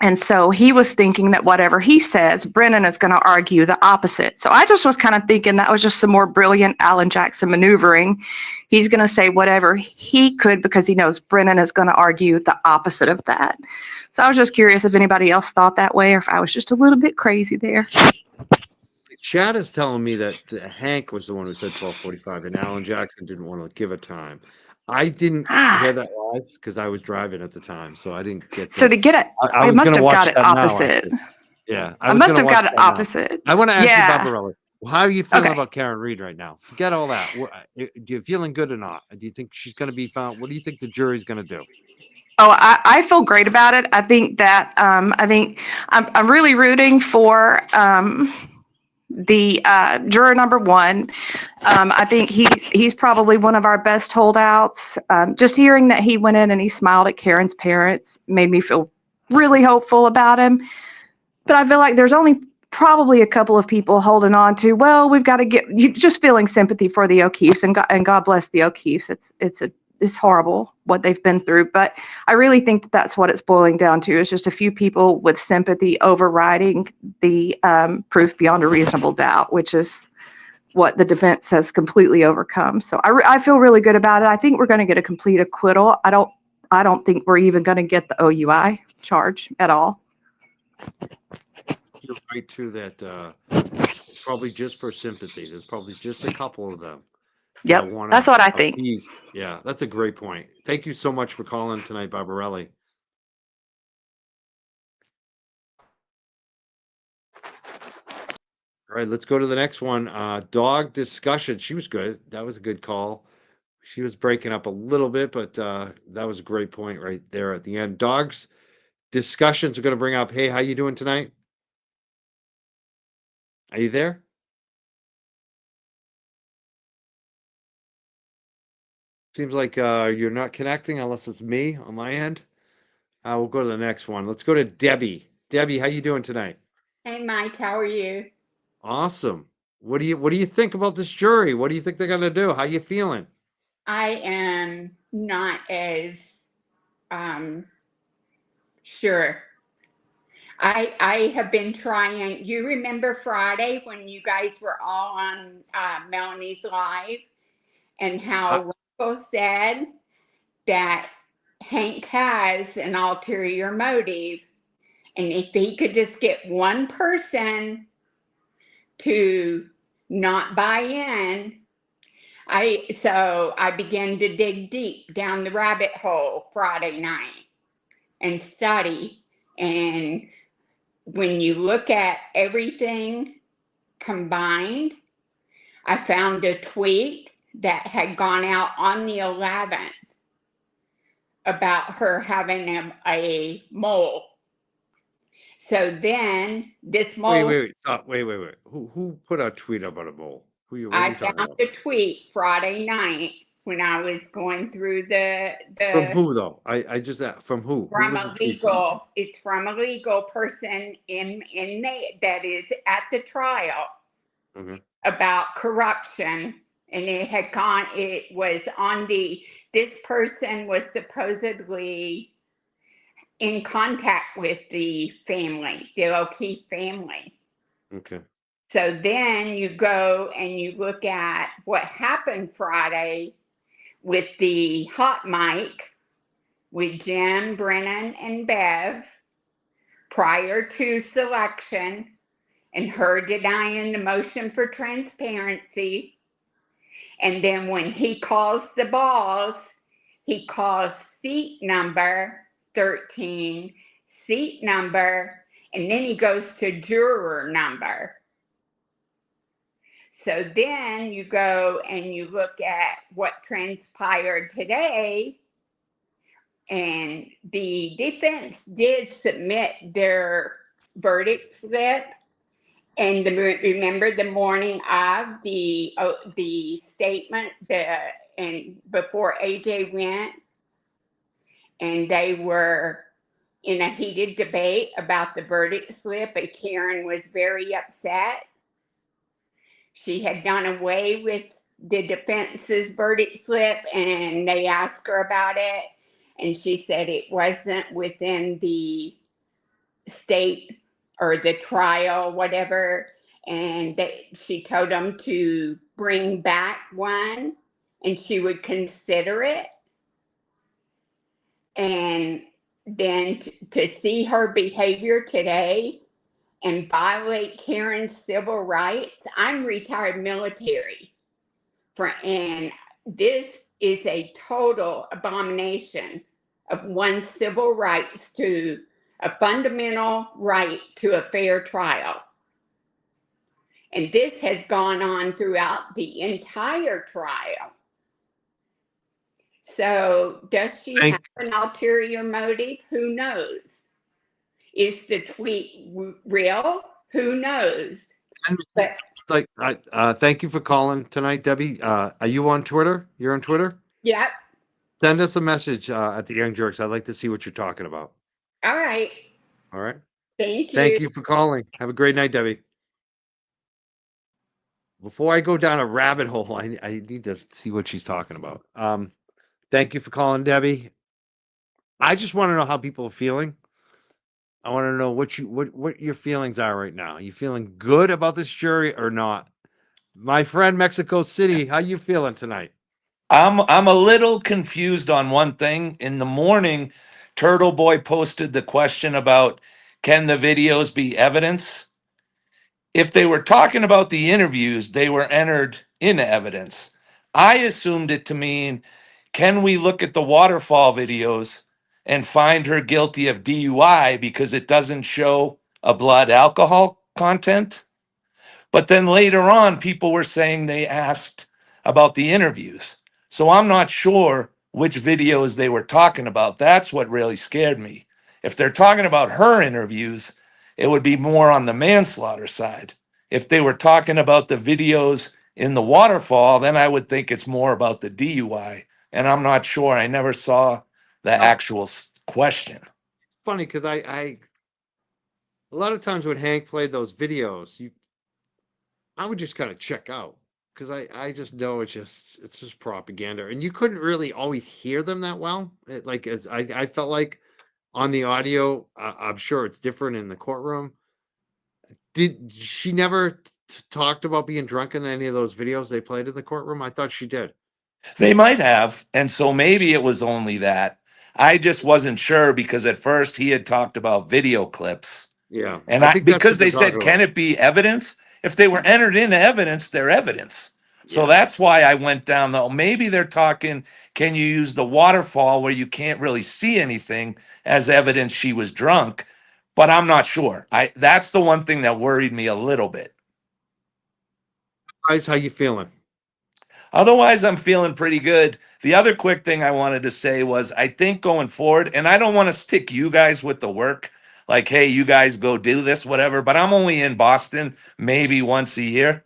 And so he was thinking that whatever he says, Brennan is going to argue the opposite. So I just was kind of thinking that was just some more brilliant Alan Jackson maneuvering. He's going to say whatever he could because he knows Brennan is going to argue the opposite of that. So I was just curious if anybody else thought that way, or if I was just a little bit crazy there. Chad is telling me that Hank was the one who said 12:45, and Alan Jackson didn't want to give a time. I didn't hear that live because I was driving at the time, so I didn't get So to. to get it, I I was must going to have watch got it that now, opposite. actually. Yeah, I I was must going to have watch got it that now. opposite. I want to ask you, Yeah. Barbarelli, how are you feeling Okay. about Karen Reed right now? Forget all that. Do you feeling good or not? Do you think she's going to be found? What do you think the jury's going to do? Oh, I feel great about it. I think that I'm really rooting for the juror number one. I think he's probably one of our best holdouts. Just hearing that he went in and he smiled at Karen's parents made me feel really hopeful about him. But I feel like there's only probably a couple of people holding on to, well, we've got to get you, just feeling sympathy for the O'Keefes, and God bless the O'Keefes. It's horrible what they've been through, but I really think that that's what it's boiling down to, is just a few people with sympathy overriding the proof beyond a reasonable doubt, which is what the defense has completely overcome. So I feel really good about it. I think we're going to get a complete acquittal. I don't think we're even going to get the OUI charge at all. You're right too that it's probably just for sympathy. There's probably just a couple of them that Yep, want that's to what I think. appease. Yeah, that's a great point. Thank you so much for calling tonight, Barbarelli. All right, let's go to the next one. Dog discussion. She was good. That was a good call. She was breaking up a little bit, but that was a great point right there at the end. Dogs discussions are going to bring up, hey, how you doing tonight? Are you there? Seems like you're not connecting unless it's me on my end. We'll go to the next one. Let's go to Debbie. Debbie, how you doing tonight? Hey Mike, how are you? Awesome. What do you think about this jury? What do you think they're gonna do? How you feeling? I am not as sure. I have been trying. You remember Friday when you guys were all on Melanie's live, and how Russell said that Hank has an ulterior motive, and if he could just get one person to not buy in. So I began to dig deep down the rabbit hole Friday night and study. And when you look at everything combined, I found a tweet that had gone out on the 11th about her having a mole. So then this mole. Wait. Stop. Wait. Who put a tweet about a mole? What are I you talking found about? a tweet Friday night when I was going through From who though? I just from who? Who from was the a tweet from? legal. It's from a legal person that is at the trial about corruption, and it was on this person was supposedly in contact with the family, the O'Keefe family. Okay. So then you go and you look at what happened Friday with the hot mic with Jim, Brennan, and Bev prior to selection, and her denying the motion for transparency. And then when he calls the balls, he calls seat number 13, seat number, and then he goes to juror number. So then you go and you look at what transpired today, and the defense did submit their verdict slip. And remember the morning of the statement, and before AJ went, and they were in a heated debate about the verdict slip, and Karen was very upset. She had done away with the defense's verdict slip, and they asked her about it, and she said it wasn't within the state or the trial, whatever, and she told them to bring back one, and she would consider it. And then to see her behavior today and violate Karen's civil rights. I'm retired military, and this is a total abomination of one's civil rights, to a fundamental right to a fair trial. And this has gone on throughout the entire trial. So does she have an ulterior motive? Who knows? Is the tweet real? Who knows? But thank you for calling tonight, Debbie. Are you on Twitter? You're on Twitter? Yep. Send us a message at the Young Jerks. I'd like to see what you're talking about. All right. All right. Thank you. Thank you for calling. Have a great night, Debbie. Before I go down a rabbit hole, I need to see what she's talking about. Thank you for calling, Debbie. I just want to know how people are feeling. I want to know what your feelings are right now. Are you feeling good about this jury or not? My friend Mexico City, how you feeling tonight? I'm a little confused on one thing. In the morning, Turtle Boy posted the question about, can the videos be evidence? If they were talking about the interviews, they were entered into evidence. I assumed it to mean, can we look at the waterfall videos and find her guilty of DUI because it doesn't show a blood alcohol content? But then later on, people were saying they asked about the interviews. So I'm not sure which videos they were talking about. That's what really scared me. If they're talking about her interviews, it would be more on the manslaughter side. If they were talking about the videos in the waterfall, then I would think it's more about the DUI. And I'm not sure. I never saw the actual question. Funny because I a lot of times when Hank played those videos, I would just kind of check out because I just know it's just propaganda, and you couldn't really always hear them that well. As I felt like on the audio, I'm sure it's different in the courtroom. Did she never talked about being drunk in any of those videos they played in the courtroom? I thought she did. They might have. And so maybe it was only that. I just wasn't sure because at first he had talked about video clips. Yeah. And because they said, can it be evidence? If they were entered into evidence, they're evidence. So that's why I went down though. Maybe they're talking, can you use the waterfall where you can't really see anything as evidence she was drunk? But I'm not sure. That's the one thing that worried me a little bit. Guys, how you feeling? Otherwise, I'm feeling pretty good. The other quick thing I wanted to say was I think going forward, and I don't want to stick you guys with the work, like, hey, you guys go do this, whatever, but I'm only in Boston maybe once a year.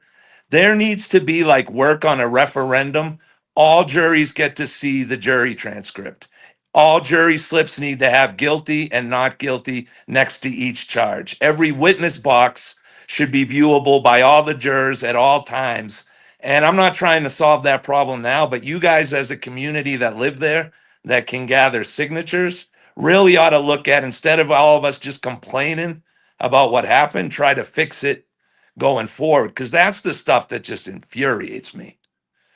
There needs to be like work on a referendum. All juries get to see the jury transcript. All jury slips need to have guilty and not guilty next to each charge. Every witness box should be viewable by all the jurors at all times. And I'm not trying to solve that problem now, but you guys as a community that live there that can gather signatures really ought to look at, instead of all of us just complaining about what happened, try to fix it going forward, because that's the stuff that just infuriates me.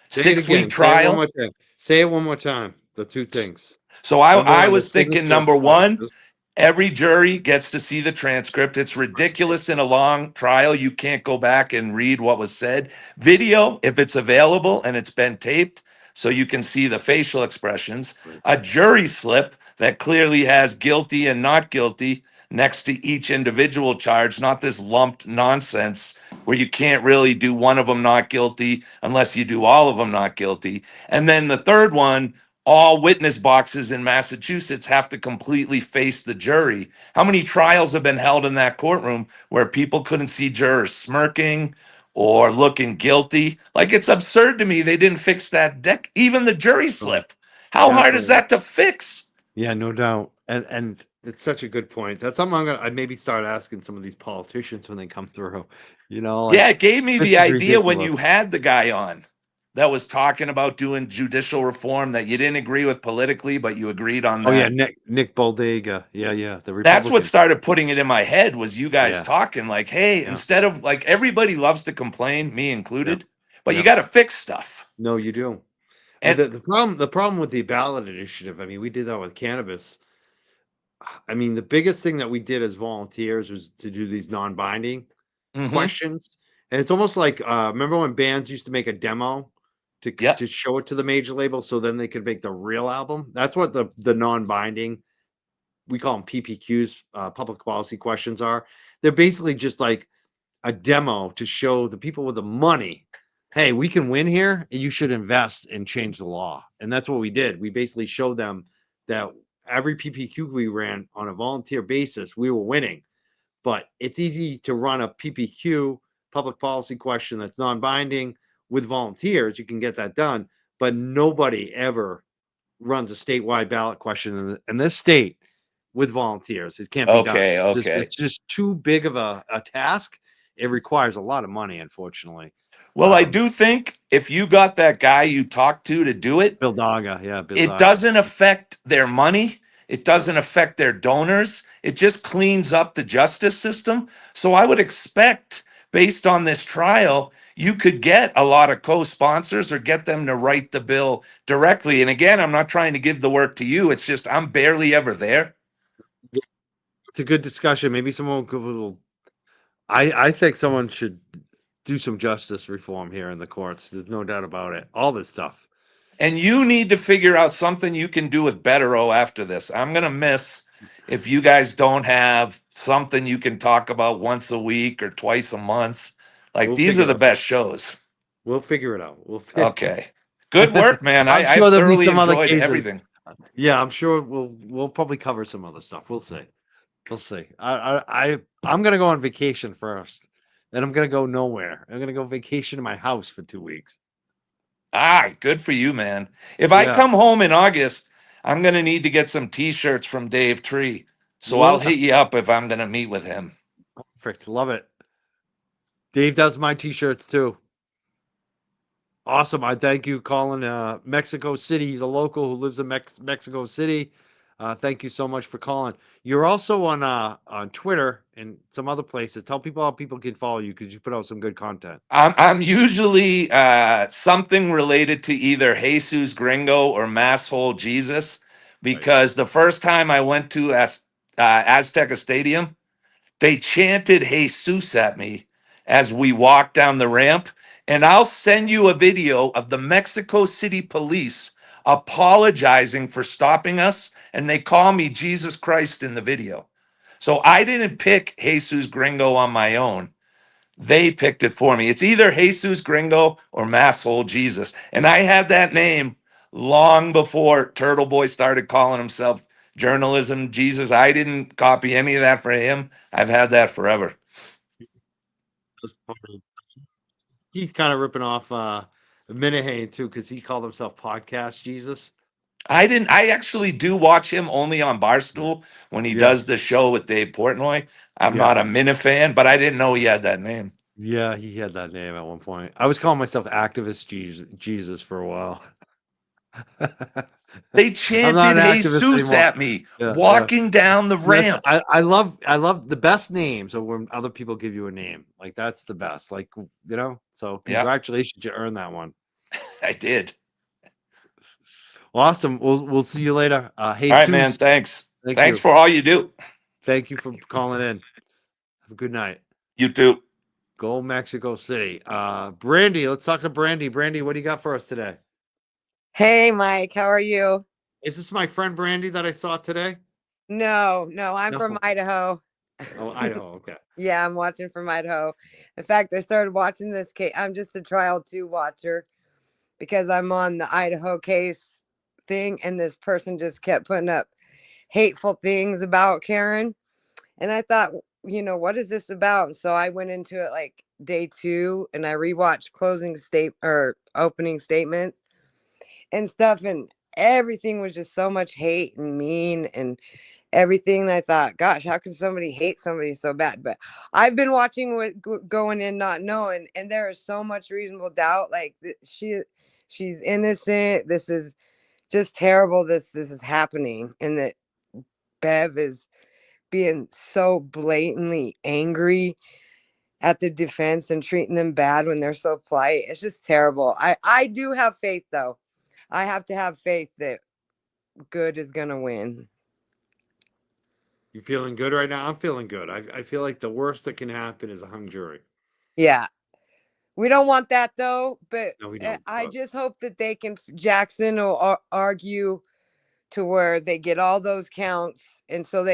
Say it 6 week again. Say it one trial. more time. Say it one more time. The two things. So Number I one, the was thinking signature number one, bonuses. every jury gets to see the transcript. It's ridiculous in a long trial. You can't go back and read what was said. Video, if it's available and it's been taped, so you can see the facial expressions. A jury slip that clearly has guilty and not guilty next to each individual charge, not this lumped nonsense where you can't really do one of them not guilty unless you do all of them not guilty. And then the third one, all witness boxes in Massachusetts have to completely face the jury. How many trials have been held in that courtroom where people couldn't see jurors smirking or looking guilty? Like, it's absurd to me they didn't fix that deck, even the jury slip. How hard is Definitely. that to fix? Yeah, no doubt. And it's such a good point. That's something I maybe start asking some of these politicians when they come through. Like, Yeah, it gave me this the is idea when ridiculous. you had the guy on that was talking about doing judicial reform that you didn't agree with politically, but you agreed on Oh yeah, that. Nick Boldega. Yeah, the That's what Republican. started putting it in my head was you guys Yeah, talking like, hey, yeah, instead of like everybody loves to complain, me yeah, included, but you yeah. got to fix stuff. No, you do. And The problem with the ballot initiative, I mean, we did that with cannabis. I mean, the biggest thing that we did as volunteers was to do these non-binding mhm, questions. And it's almost like remember when bands used to make a demo yeah, to show it to the major label so then they could make the real album? That's what the non-binding, we call them PPQs, public policy questions are. They're basically just like a demo to show the people with the money, hey, we can win here. And you should invest and change the law. And that's what we did. We basically showed them that every PPQ we ran on a volunteer basis, we were winning. But it's easy to run a PPQ, public policy question that's non-binding with volunteers. You can get that done, but nobody ever runs a statewide ballot question in this state with volunteers. It can't be done. okay, okay. It's just too big of a task. It requires a lot of money, unfortunately. Well, I do think if you got that guy you talked to do it, Bill Daga, yeah, Bill it Daga. doesn't affect their money. It No. doesn't affect their donors. It just cleans up the justice system. So I would expect, based on this trial, you could get a lot of co sponsors or get them to write the bill directly. And again, I'm not trying to give the work to you. It's just I'm barely ever there. It's a good discussion. Maybe someone will. I think someone should do some justice reform here in the courts. There's no doubt about it. All this stuff. And you need to figure out something you can do with Bettero after this. I'm going to miss if you guys don't have something you can talk about once a week or twice a month. Like, We'll these are figure the this out. best shows. We'll figure it out. Okay. Good work, man. I'm I sure there'll be thoroughly some other enjoyed cases. everything. Yeah, I'm sure we'll probably cover some other stuff. We'll see. We'll see. I'm gonna go on vacation first. Then I'm gonna go nowhere. I'm gonna go vacation in my house for 2 weeks. Ah, good for you, man. If I Yeah. come home in August, I'm going to need to get some t-shirts from Dave Tree. So I'll Well, hit you up if I'm going to meet with him. perfect. Love it. Dave does my t-shirts too. Awesome. I thank you, Colin. Mexico City. He's a local who lives in Mexico City. Thank you so much for calling. You're also on Twitter and some other places. Tell people how people can follow you because you put out some good content. I'm usually something related to either Jesus Gringo or Masshole Jesus, Right. because the first time I went to Azteca Stadium, they chanted Jesus at me as we walked down the ramp. And I'll send you a video of the Mexico City police apologizing for stopping us. And they call me Jesus Christ in the video. So I didn't pick Jesus Gringo on my own. They picked it for me. It's either Jesus Gringo or Masshole Jesus. And I had that name long before Turtle Boy started calling himself Journalism Jesus. I didn't copy any of that for him. I've had that forever. He's kind of ripping off Minahane too because he called himself Podcast Jesus. I actually do watch him only on Barstool when he Yeah, does the show with Dave Portnoy. I'm yeah, not a Minna fan, but I didn't know he had that name. yeah. He had that name at one point. I was calling myself Activist Jesus for a while. They I'm chanted not an activist Jesus anymore. at me Yeah, walking down the That's ramp. I love the best names are when other people give you a name. Like that's the best. Like so Yeah, congratulations, you earned that one. I did. Awesome. We'll see you later. Hey All right, man. Jesus, Thanks. thank Thanks you. for all you do. Thank you for calling in. Have a good night. You too. Go Mexico City. Brandy, let's talk to Brandy. Brandy, what do you got for us today? Hey, Mike, how are you? Is this my friend Brandy that I saw today? No, I'm No. from Idaho. Oh, Idaho. Okay. Yeah, I'm watching from Idaho. In fact, I started watching this case. I'm just a trial two watcher because I'm on the Idaho case thing, and this person just kept putting up hateful things about Karen. And I thought, what is this about? So I went into it like day two, and I rewatched opening statements and stuff, and everything was just so much hate and mean and everything. And I thought, gosh, how can somebody hate somebody so bad? But I've been watching with going in not knowing, and there is so much reasonable doubt. Like she's innocent. This is just terrible. This is happening, and that Bev is being so blatantly angry at the defense and treating them bad when they're so polite. It's just terrible. I do have faith though. I have to have faith that good is gonna win. You feeling good right now? I'm feeling good. I feel like the worst that can happen is a hung jury. Yeah. We don't want that though, but No, we don't. I But just hope that Jackson will argue to where they get all those counts, and so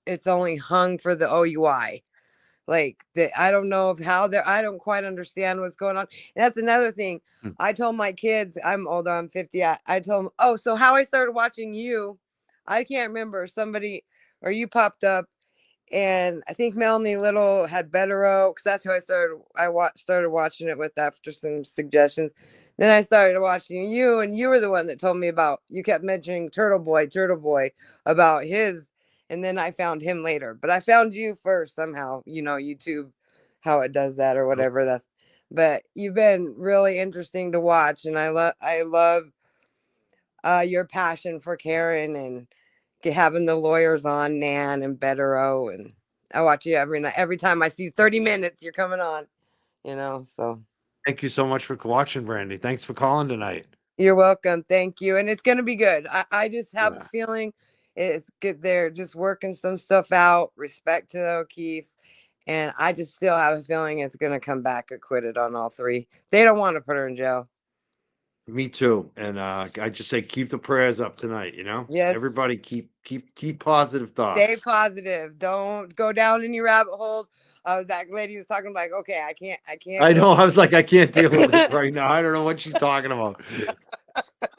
it's only hung for the OUI. Like I don't know how they're. I don't quite understand what's going on. And that's another thing. Hmm. I told my kids, I'm older, I'm 50. I told them, oh, so how I started watching you, I can't remember. Somebody or you popped up, and I think Melanie Little had Better because that's who I started. Started watching it with after some suggestions. Then I started watching you, and you were the one that told me about. You kept mentioning Turtle Boy, about his, and then I found him later. But I found you first somehow. YouTube, how it does that or whatever. But you've been really interesting to watch, and I love your passion for Karen and having the lawyers on Nan and Bettero, and I watch you every night. Every time I see 30 minutes, you're coming on. So thank you so much for watching, Brandy. Thanks for calling tonight. you're welcome. Thank you, and it's gonna be good. I just have a Yeah. feeling it's good. They're just working some stuff out. Respect to the O'Keefes. And I just still have a feeling it's gonna come back acquitted on all three. They don't want to put her in jail. Me too. And I just say keep the prayers up tonight, Yes. Everybody keep positive Stay thoughts. positive. Don't go down any rabbit holes. That lady was talking like, okay, I can't I go. know. I was like, I can't deal with this right now. I don't know what she's talking about.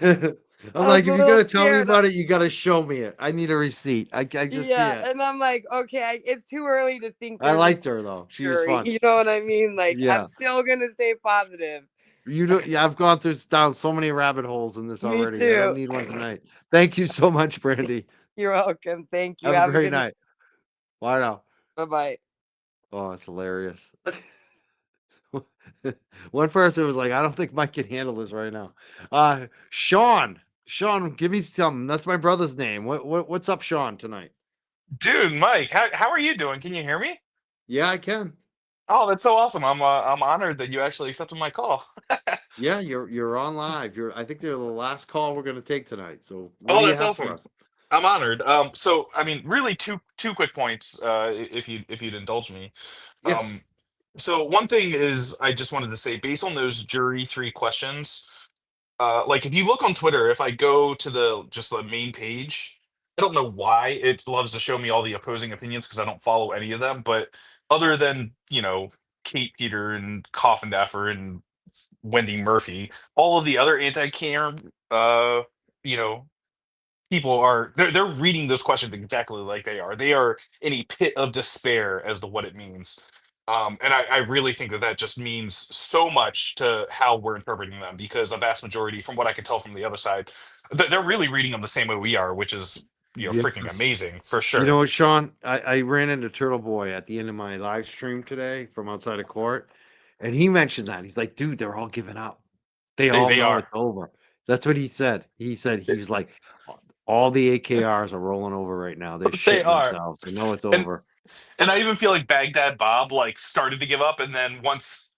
I'm I was like, a if you're little gonna tell me scared. about it, you gotta show me it. I need a receipt. I just Yeah, can't. and I'm like, okay, it's too early to think I there's a liked her though. She was jury. fun. You know what I mean? Like, I'm Yeah. still gonna stay positive. You do. Yeah, I've gone down so many rabbit holes in this Me already. I don't too. need one tonight. Thank you so much, Brandy. You're welcome. Thank you. Have a Have a great good night. night. Bye now. Bye bye. Oh, it's hilarious. One person was like, I don't think Mike can handle this right now. Sean. Sean, give me some. That's my brother's name. What's up, Sean, tonight? Dude, Mike, how are you doing? Can you hear me? Yeah, I can. Oh, that's so awesome. I'm honored that you actually accepted my call. Yeah, you're on live. I think you're the last call we're gonna take tonight. So what Oh, do you that's have for awesome. us? I'm honored. So I mean, really two quick points, if you'd indulge me. Yes. Um, so one thing is I just wanted to say, based on those jury three questions, like if you look on Twitter, if I go to the main page, I don't know why it loves to show me all the opposing opinions because I don't follow any of them. But other than Kate Peter and Coffin Daffer and Wendy Murphy, all of the other anti-Karen, you know, people they're reading those questions exactly like they are. They are in a pit of despair as to what it means. And I really think that just means so much to how we're interpreting them because a vast majority, from what I can tell from the other side, they're really reading them the same way we are, which is freaking Yes. amazing for You know sure. what, Sean? I ran into Turtle Boy at the end of my live stream today from outside of court, and he mentioned that. He's like, dude, they're all giving up. They all They know are. it's over. That's what he said. He said he was like, all the AKRs are rolling over right now. They're They shitting are. themselves. They know it's And over. I even feel like Baghdad Bob like started to give up, and then once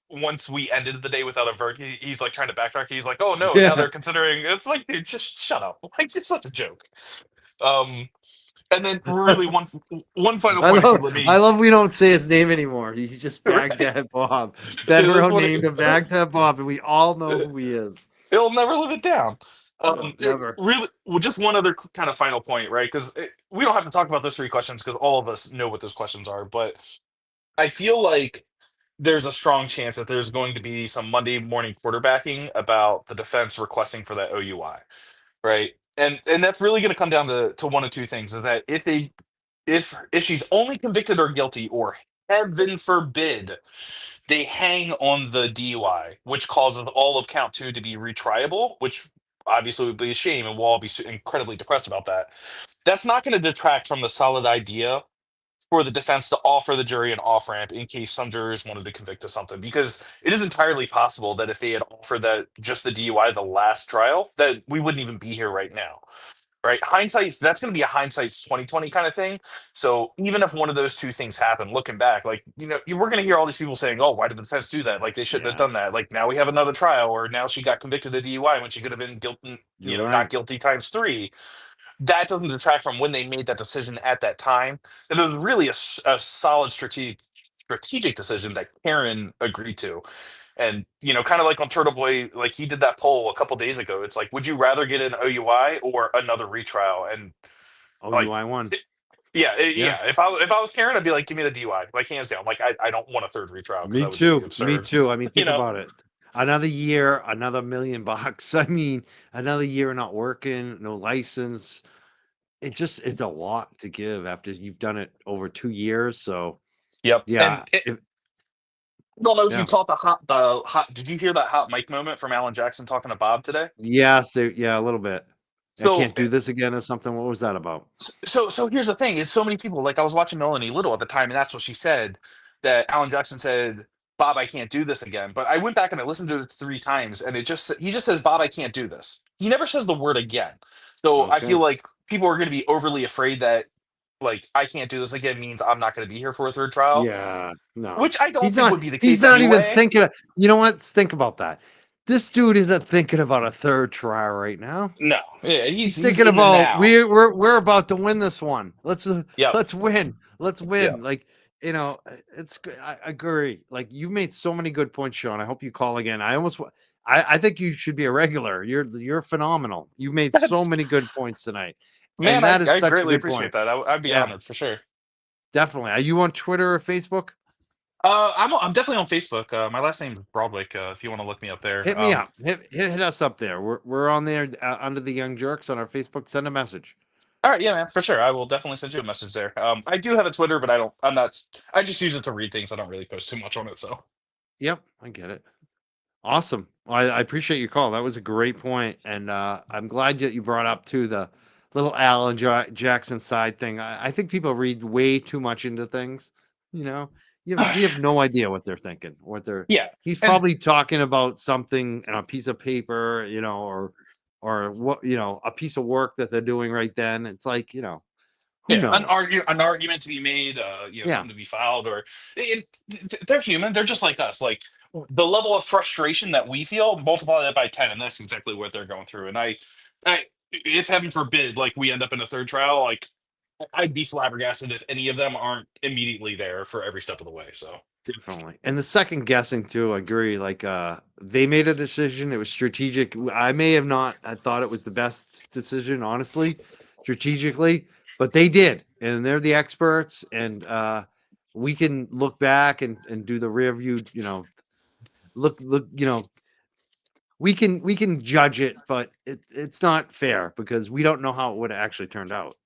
we ended the day without a verdict, he's like trying to backtrack. He's like, "Oh no, now Yeah, they're considering." It's like, dude, just shut up. Like, it's such a joke. Um, and then really one final point, if you let I me. love we don't say his name anymore. He's just Right? Baghdad Bob. It is Bedro what named him Baghdad Bob, and we all know who he is. He'll never live it down. No, never. Really, well, just one other kind of final point, right? Because we don't have to talk about those three questions because all of us know what those questions are. But I feel like there's a strong chance that there's going to be some Monday morning quarterbacking about the defense requesting for that OUI, right? And that's really going to come down to one of two things: is that if she's only convicted or guilty, or heaven forbid they hang on the DUI, which causes all of count two to be retriable, which obviously would be a shame, and we'll all be incredibly depressed about that. That's not going to detract from the solid idea for the defense to offer the jury an off ramp in case some jurors wanted to convict of something, because it is entirely possible that if they had offered that just the DUI the last trial, that we wouldn't even be here right now. Right, hindsight, that's going to be a hindsight's 2020 kind of thing. So even if one of those two things happen, looking back, like, we're going to hear all these people saying, oh, why did the defense do that? Like, they shouldn't have Yeah, done that. Like, now we have another trial, or now she got convicted of DUI when she could have been guilty, you're not right. guilty times three. That doesn't detract from when they made that decision at that time. And it was really a solid strategic decision that Karen agreed to. And kind of like on Turtle Boy, like he did that poll a couple days ago. It's like, would you rather get an OUI or another retrial? And like, OUI one. Yeah, yeah. If I was Karen, I'd be like, give me the DUI, like hands down. Like I don't want a third retrial because me that would just be too. Me absurd. too. I mean, You think know? about it. Another year, another $1,000,000. I mean, another year not working, no license. It's a lot to give after you've done it over 2 years. So Yep. yeah, And I don't know if you yeah. caught the hot. Did you hear that hot mic moment from Alan Jackson talking to Bob today? Yes, yeah, a little bit. I So can't do this again or something. What was that about? so here's the thing: is so many people, like I was watching Melanie Little at the time, and that's what she said. That Alan Jackson said, "Bob, I can't do this again." But I went back and I listened to it 3 times, and he just says, "Bob, I can't do this." He never says the word again. So I feel Okay. like people are going to be overly afraid that, like, I can't do this again means I'm not going to be here for a third trial, Yeah, no. which I don't He's think not would be the he's case not even anyway. thinking you know what? Think about that. This dude isn't thinking about a third trial right now. No, yeah, He's he's thinking in the about now. we're about to win this one. Yep, Let's win. Let's yep. win. Like, I agree. Like, you made so many good points, Sean. I hope you call again. I think you should be a regular. You're phenomenal. You made so many good points tonight. And Man, that is I such a greatly good appreciate point. that. I'd be Yeah, honored for sure. definitely. Are you on Twitter or Facebook? I'm definitely on Facebook. My last name is Broadwick. If you want to look me up there. Hit me up. Hit us up there. We're on there under the Young Jerks on our Facebook. Send a message. All right, yeah, man, for sure. I will definitely send you a message there. I do have a Twitter, but I'm not. I just use it to read things. I don't really post too much on it. So. Yep, I get it. Awesome. Well, I appreciate your call. That was a great point, and I'm glad that you brought up too the little Alan Jackson side thing. I think people read way too much into things. You know, we have no idea what they're thinking. Yeah, He's and probably talking about something on a piece of paper, or what, a piece of work that they're doing right then. It's like, who yeah, knows? an argument to be made, Yeah, something to be filed, or they're human. They're just like us. Like the level of frustration that we feel, multiply that by 10, and that's exactly what they're going through. And if heaven forbid, like we end up in a third trial, like I'd be flabbergasted if any of them aren't immediately there for every step of the way. So. definitely. And the second guessing too, I agree. Like, they made a decision. It was strategic. I may have not. I thought it was the best decision, honestly, strategically, but they did, and they're the experts. And we can look back and do the rear view. Look. We can judge it, but it's not fair because we don't know how it would have actually turned out.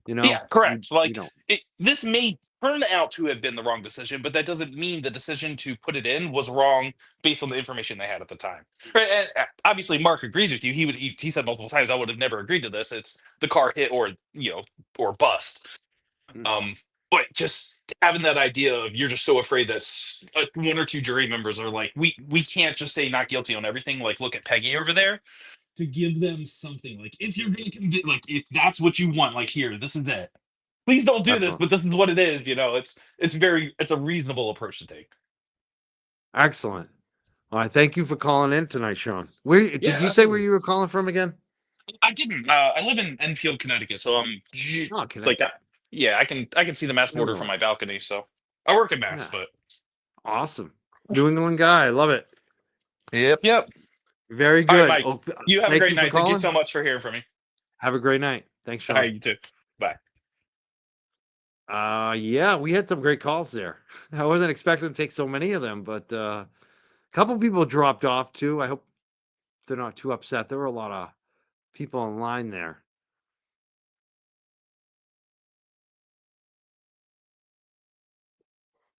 Yeah, We correct. we Like don't. this may turn out to have been the wrong decision, but that doesn't mean the decision to put it in was wrong based on the information they had at the time. Right? And obviously, Mark agrees with you. He said multiple times, "I would have never agreed to this. It's the car hit or bust." Mm, But just having that idea of you're just so afraid that one or two jury members are like, we can't just say not guilty on everything. Like, look at Peggy over there. to give them something. Like, if you're gonna convince, like, if that's what you want, like, here, this is it. Please don't do this, Excellent. but this is what it is. It's a reasonable approach to take. Excellent. Well, I thank you for calling in tonight, Sean. Where did Yeah, you say where absolutely. you were calling from again? I didn't. I live in Enfield, Connecticut, so Oh, can like, yeah, I can see the Mass border from Excellent. my balcony. So I work in Mass, Yeah. but Awesome. New England guy. I love it. yep. Very All right, good. Mike. Oh, You have a thank great you for night. Thank you calling. so much for hearing from me. Have a great night. Thanks, All Sean. right, you too. Bye. Yeah, we had some great calls there. I wasn't expecting to take so many of them, but a couple people dropped off too. I hope they're not too upset. There were a lot of people online there.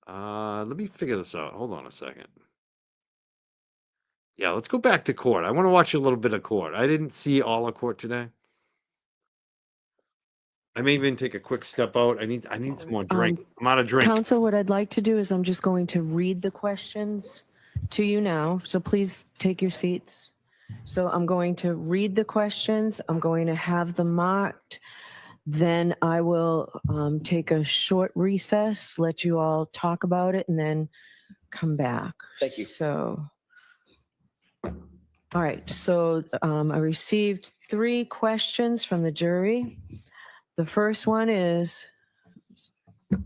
Let me figure this out. Hold on a second. Yeah, let's go back to court. I want to watch a little bit of court. I didn't see all of court today. I may even take a quick step out. I need some more drink. I'm out of drink. Counsel, what I'd like to do is I'm just going to read the questions to you now. So please take your seats. So I'm going to read the questions. I'm going to have them marked. Then I will take a short recess, let you all talk about it, and then come back. Thank you. So, all right. So I received 3 questions from the jury. The first one is, they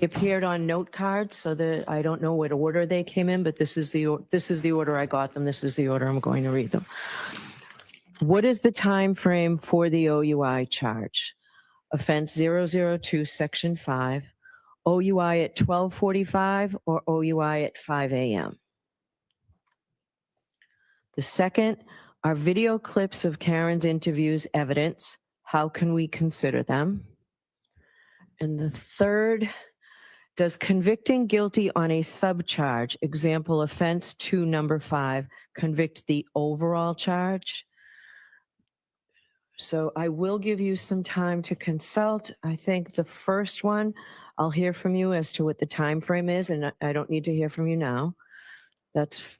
appeared on note cards, so that I don't know what order they came in, but this is the order I got them. This is the order I'm going to read them. What is the time frame for the OUI charge? Offense 002, Section 5, OUI at 12:45 or OUI at 5 a.m.? The second, are video clips of Karen's interviews evidence? How can we consider them? And the third, does convicting guilty on a subcharge, example offense 2 number 5, convict the overall charge? So I will give you some time to consult. I think the first one, I'll hear from you as to what the time frame is, and I don't need to hear from you now. That's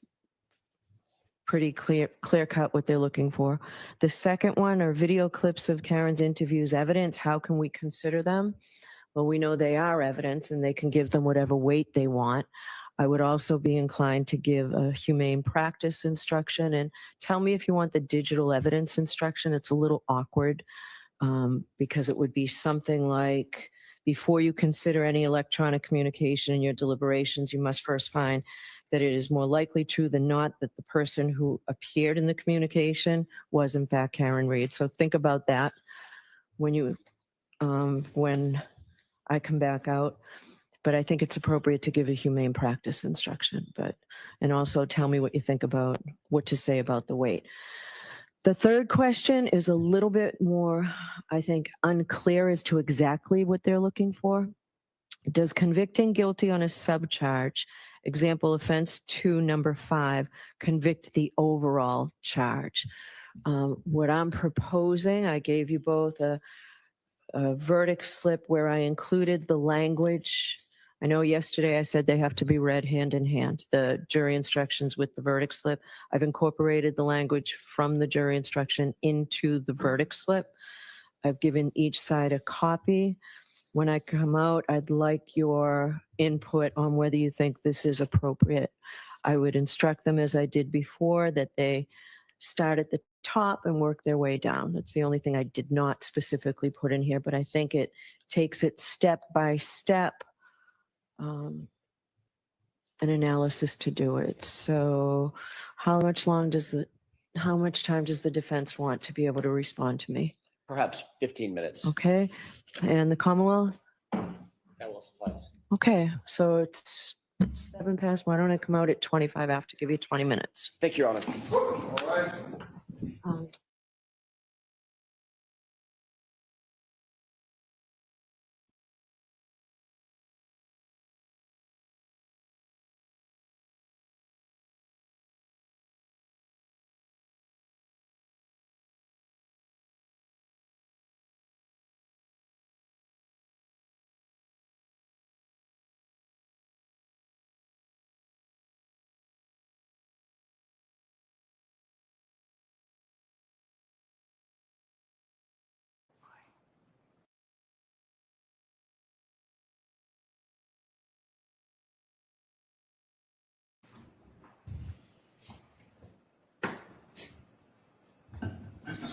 pretty clear cut what they're looking for. The second one are video clips of Karen's interviews evidence. How can we consider them? Well, we know they are evidence and they can give them whatever weight they want. I would also be inclined to give a humane practice instruction, and tell me if you want the digital evidence instruction. It's a little awkward because it would be something like, before you consider any electronic communication in your deliberations, you must first find that it is more likely true than not that the person who appeared in the communication was in fact Karen Reed. So think about that when I come back out. But I think it's appropriate to give a humane practice instruction, and also tell me what you think about what to say about the weight. The third question is a little bit more, I think, unclear as to exactly what they're looking for. Does convicting guilty on a subcharge, example offense 2 number 5, convict the overall charge? What I'm proposing, I gave you both a verdict slip where I included the language. I know yesterday I said they have to be read hand in hand, the jury instructions with the verdict slip. I've incorporated the language from the jury instruction into the verdict slip. I've given each side a copy. When I come out, I'd like your input on whether you think this is appropriate. I would instruct them, as I did before, that they start at the top and work their way down. That's the only thing I did not specifically put in here, but I think it takes it step by step, an analysis to do it. So how much time does the defense want to be able to respond to me? Perhaps 15 minutes. Okay. And the Commonwealth? That will suffice. Okay. So it's 7 past. Why don't I come out at 25 after, give you 20 minutes? Thank you, Your Honor. All right. Um,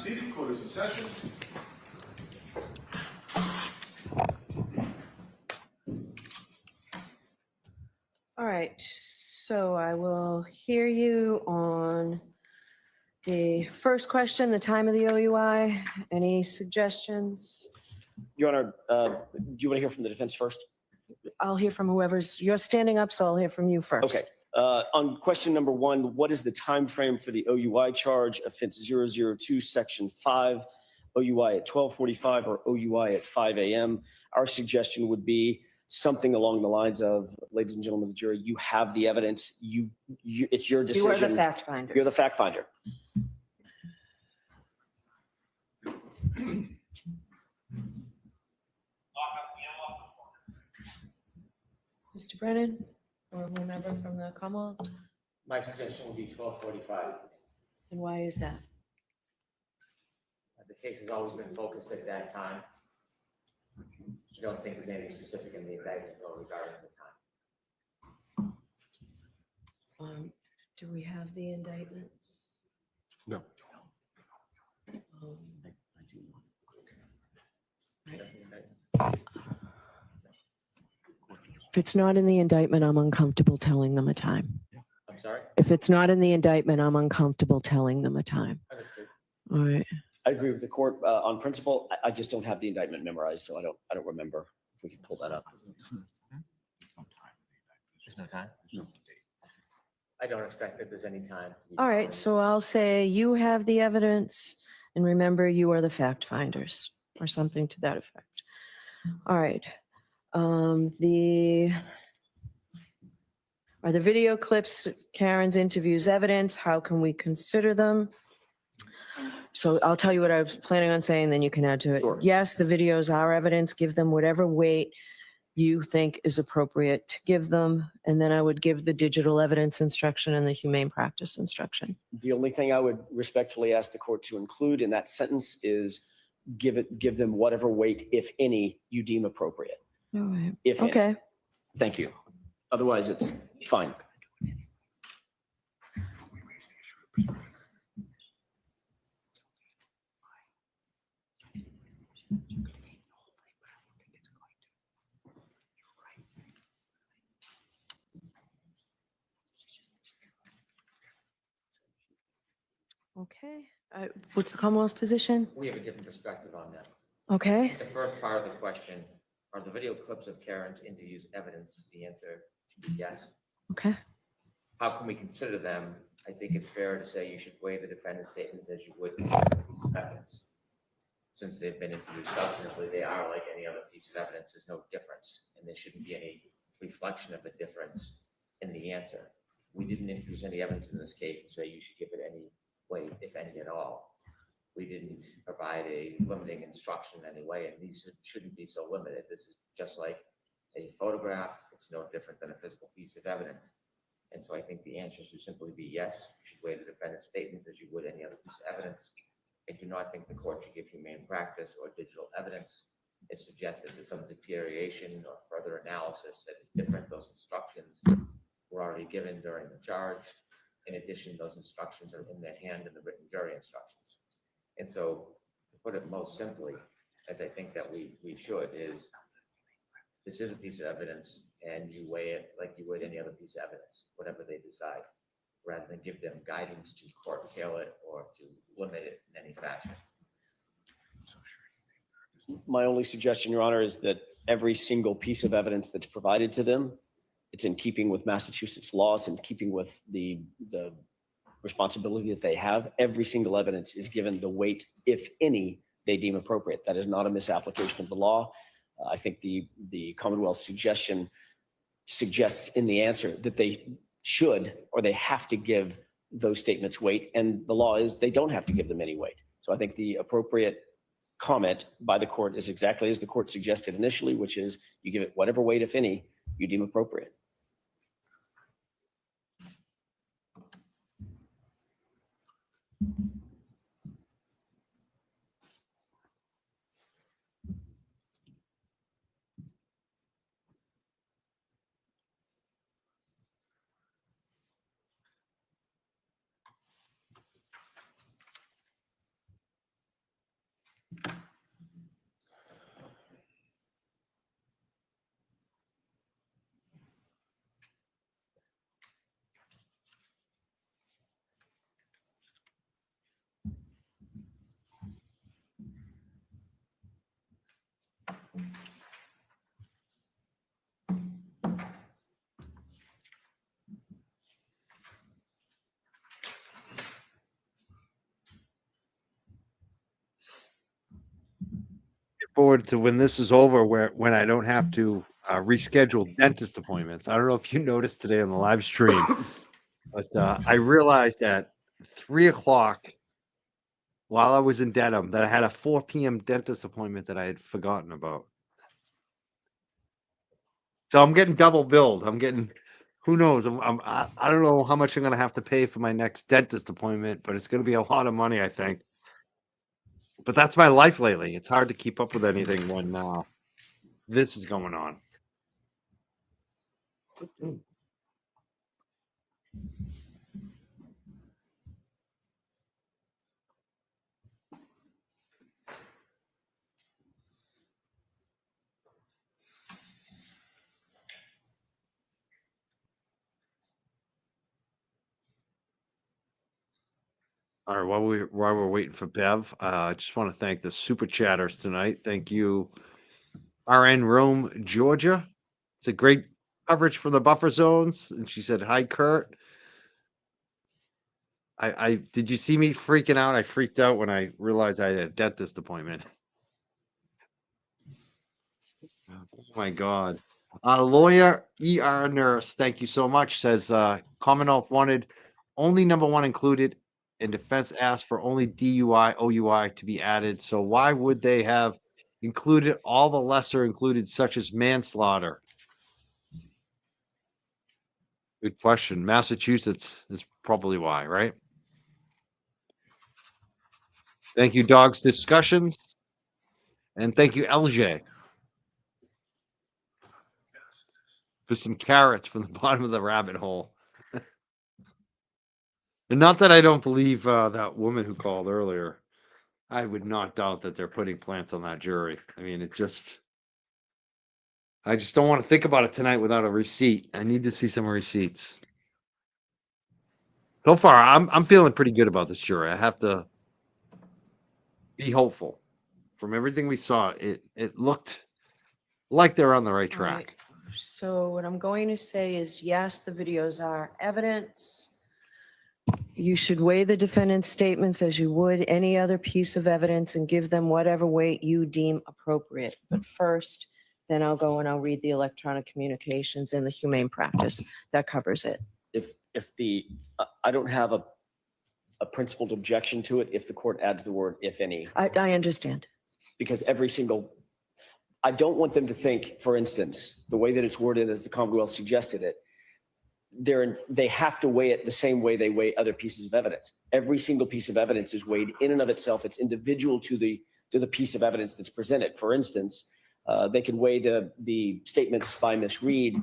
seated. Court is in session. All right, so I will hear you on the first question, the time of the OUI. Any suggestions? Your Honor, do you want to hear from the defense first? I'll hear from whoever's, you're standing up, so I'll hear from you first. Okay. On question number 1, what is the time frame for the OUI charge? Offense 002, section 5, OUI at 12:45 or OUI at 5 a.m.? Our suggestion would be something along the lines of, ladies and gentlemen of the jury, you have the evidence. It's your decision. You are the fact finder. You're the fact finder. Mr. Brennan, or whomever from the Commonwealth, My suggestion would be 12:45. and why is that? The case has always been focused at that time. I don't think there's anything specific in the indictment regarding the time. Do we have the indictments? No. If it's not in the indictment, I'm uncomfortable telling them a time. I'm sorry? If it's not in the indictment, I'm uncomfortable telling them a time. Understood. All right. I agree with the court on principle. I just don't have the indictment memorized, so I don't remember. If we can pull that up. There's no time? I don't expect that there's any time. All right, so I'll say you have the evidence, and remember, you are the fact finders, or something to that effect. All right. Are the video clips Karen's interviews evidence? How can we consider them? So I'll tell you what I was planning on saying, then you can add to it. Sure. Yes, the videos are evidence. Give them whatever weight you think is appropriate to give them. And then I would give the digital evidence instruction and the humane practice instruction. The only thing I would respectfully ask the court to include in that sentence is give them whatever weight, if any, you deem appropriate. All right. If any. Okay. Thank you. Otherwise, it's fine. Okay. What's the Commonwealth's position? We have a different perspective on that. Okay. The first part of the question, are the video clips of Karen's interviews evidence? The answer should be yes. Okay. How can we consider them? I think it's fair to say you should weigh the defendant's statements as you would evidence. Since they've been introduced substantively, they are like any other piece of evidence. There's no difference, and there shouldn't be any reflection of a difference in the answer. We didn't introduce any evidence in this case, so you should give it any weight, if any at all. We didn't provide a limiting instruction in any way, and these shouldn't be so limited. This is just like a photograph. It's no different than a physical piece of evidence. And so I think the answer should simply be yes. You should weigh the defendant's statements as you would any other piece of evidence. I do not think the court should give humane practice or digital evidence. It suggests that there's some deterioration or further analysis that is different. Those instructions were already given during the charge. In addition, those instructions are in their hand in the written jury instructions. And so, to put it most simply, as I think that we should, is this is a piece of evidence, and you weigh it like you would any other piece of evidence, whatever they decide, rather than give them guidance to curtail it or to limit it in any fashion. My only suggestion, Your Honor, is that every single piece of evidence that's provided to them, it's in keeping with Massachusetts laws, in keeping with the responsibility that they have. Every single evidence is given the weight, if any, they deem appropriate. That is not a misapplication of the law. I think the Commonwealth's suggestion suggests in the answer that they should or they have to give those statements weight, and the law is they don't have to give them any weight. So I think the appropriate comment by the court is exactly as the court suggested initially, which is you give it whatever weight, if any, you deem appropriate. forward to when this is over, when I don't have to reschedule dentist appointments. I don't know if you noticed today on the live stream, but I realized at 3 o'clock while I was in Dedham that I had a 4 p.m. dentist appointment that I had forgotten about. So I'm getting double billed. I'm getting, who knows? I don't know how much I'm going to have to pay for my next dentist appointment, but it's going to be a lot of money, I think. But that's my life lately. It's hard to keep up with anything when this is going on. All right, while we're waiting for Bev, I just want to thank the super chatters tonight. Thank you, RN Rome, Georgia. It's a great coverage for the buffer zones. And she said, "Hi, Kurt." I did you see me freaking out? I freaked out when I realized I had a dentist appointment. Oh my God. Lawyer ER nurse, thank you so much. Says Commonwealth wanted only number one included, and defense asked for only DUI, OUI to be added. So why would they have included all the lesser included, such as manslaughter? Good question. Massachusetts is probably why, right? Thank you, Dogs Discussions. And thank you, LJ, for some carrots from the bottom of the rabbit hole. And not that I don't believe that woman who called earlier. I would not doubt that they're putting plants on that jury. I mean, I just don't want to think about it tonight without a receipt. I need to see some receipts. So far, I'm feeling pretty good about this jury. I have to be hopeful. From everything we saw, it looked like they're on the right All right. track. So what I'm going to say is, yes, the videos are evidence. You should weigh the defendant's statements as you would any other piece of evidence and give them whatever weight you deem appropriate. But first, then I'll go and I'll read the electronic communications and the humane practice. That covers it. If the I don't have a principled objection to it if the court adds the word "if any," I understand. because I don't want them to think, for instance, the way that it's worded as the Commonwealth suggested it, they have to weigh it the same way they weigh other pieces of evidence. Every single piece of evidence is weighed in and of itself. It's individual to the piece of evidence that's presented. For instance, they could weigh the statements by Ms. Reed.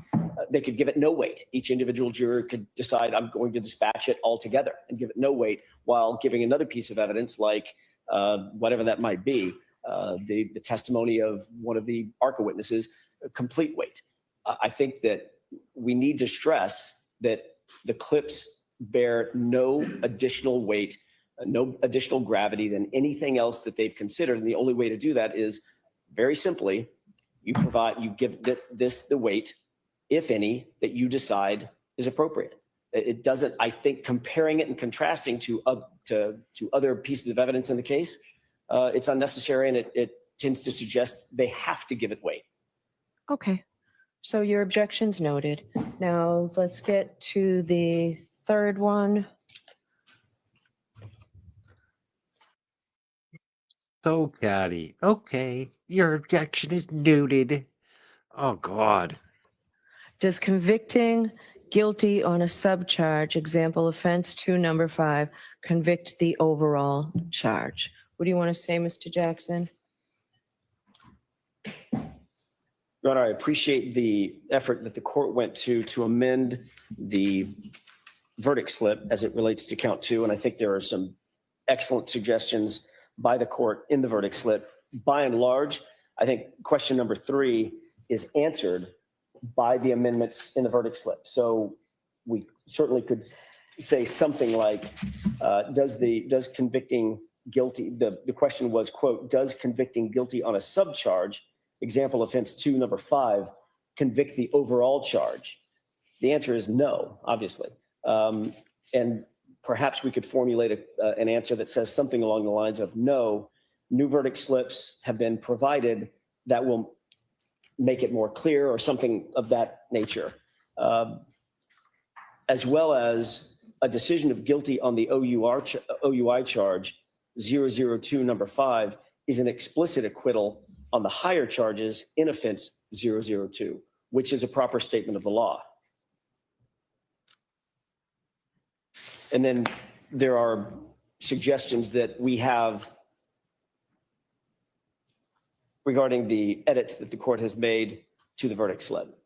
They could give it no weight. Each individual juror could decide, I'm going to dispatch it altogether and give it no weight, while giving another piece of evidence, like whatever that might be, the testimony of one of the ARCA witnesses, complete weight. I think that we need to stress that the clips bear no additional weight, no additional gravity than anything else that they've considered. And the only way to do that is very simply, you give this the weight, if any, that you decide is appropriate. It doesn't, I think, comparing it and contrasting to other pieces of evidence in the case, it's unnecessary, and it tends to suggest they have to give it weight. Okay. So your objection's noted. Now let's get to the third one. So catty. Okay, your objection is noted. Oh God. Does convicting guilty on a subcharge, example offense 2, number 5, convict the overall charge? What do you want to say, Mr. Jackson? Your Honor, I appreciate the effort that the court went to amend the verdict slip as it relates to count 2. And I think there are some excellent suggestions by the court in the verdict slip. By and large, I think question number 3 is answered by the amendments in the verdict slip. So we certainly could say something like, does convicting guilty, the question was, quote, does convicting guilty on a subcharge, example offense 2, number 5, convict the overall charge? The answer is no, obviously. And perhaps we could formulate an answer that says something along the lines of, no, new verdict slips have been provided that will make it more clear or something of that nature, as well as a decision of guilty on the OUI charge 002 number 5 is an explicit acquittal on the higher charges in offense 002, which is a proper statement of the law. And then there are suggestions that we have regarding the edits that the court has made to the verdict slip.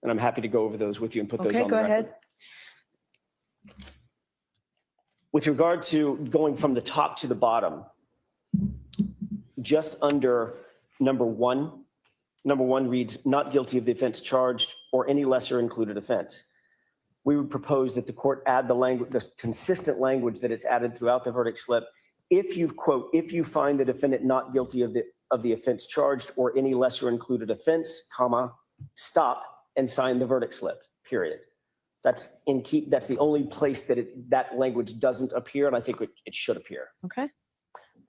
And I'm happy to go over those with you and put those on the record. Okay, go ahead. With regard to going from the top to the bottom, just under number one reads, not guilty of the offense charged or any lesser included offense. We would propose that the court add the language, the consistent language that it's added throughout the verdict slip. If you quote, if you find the defendant not guilty of the offense charged or any lesser included offense, comma, stop and sign the verdict slip, period. That's the only place that that language doesn't appear, and I think it should appear. Okay.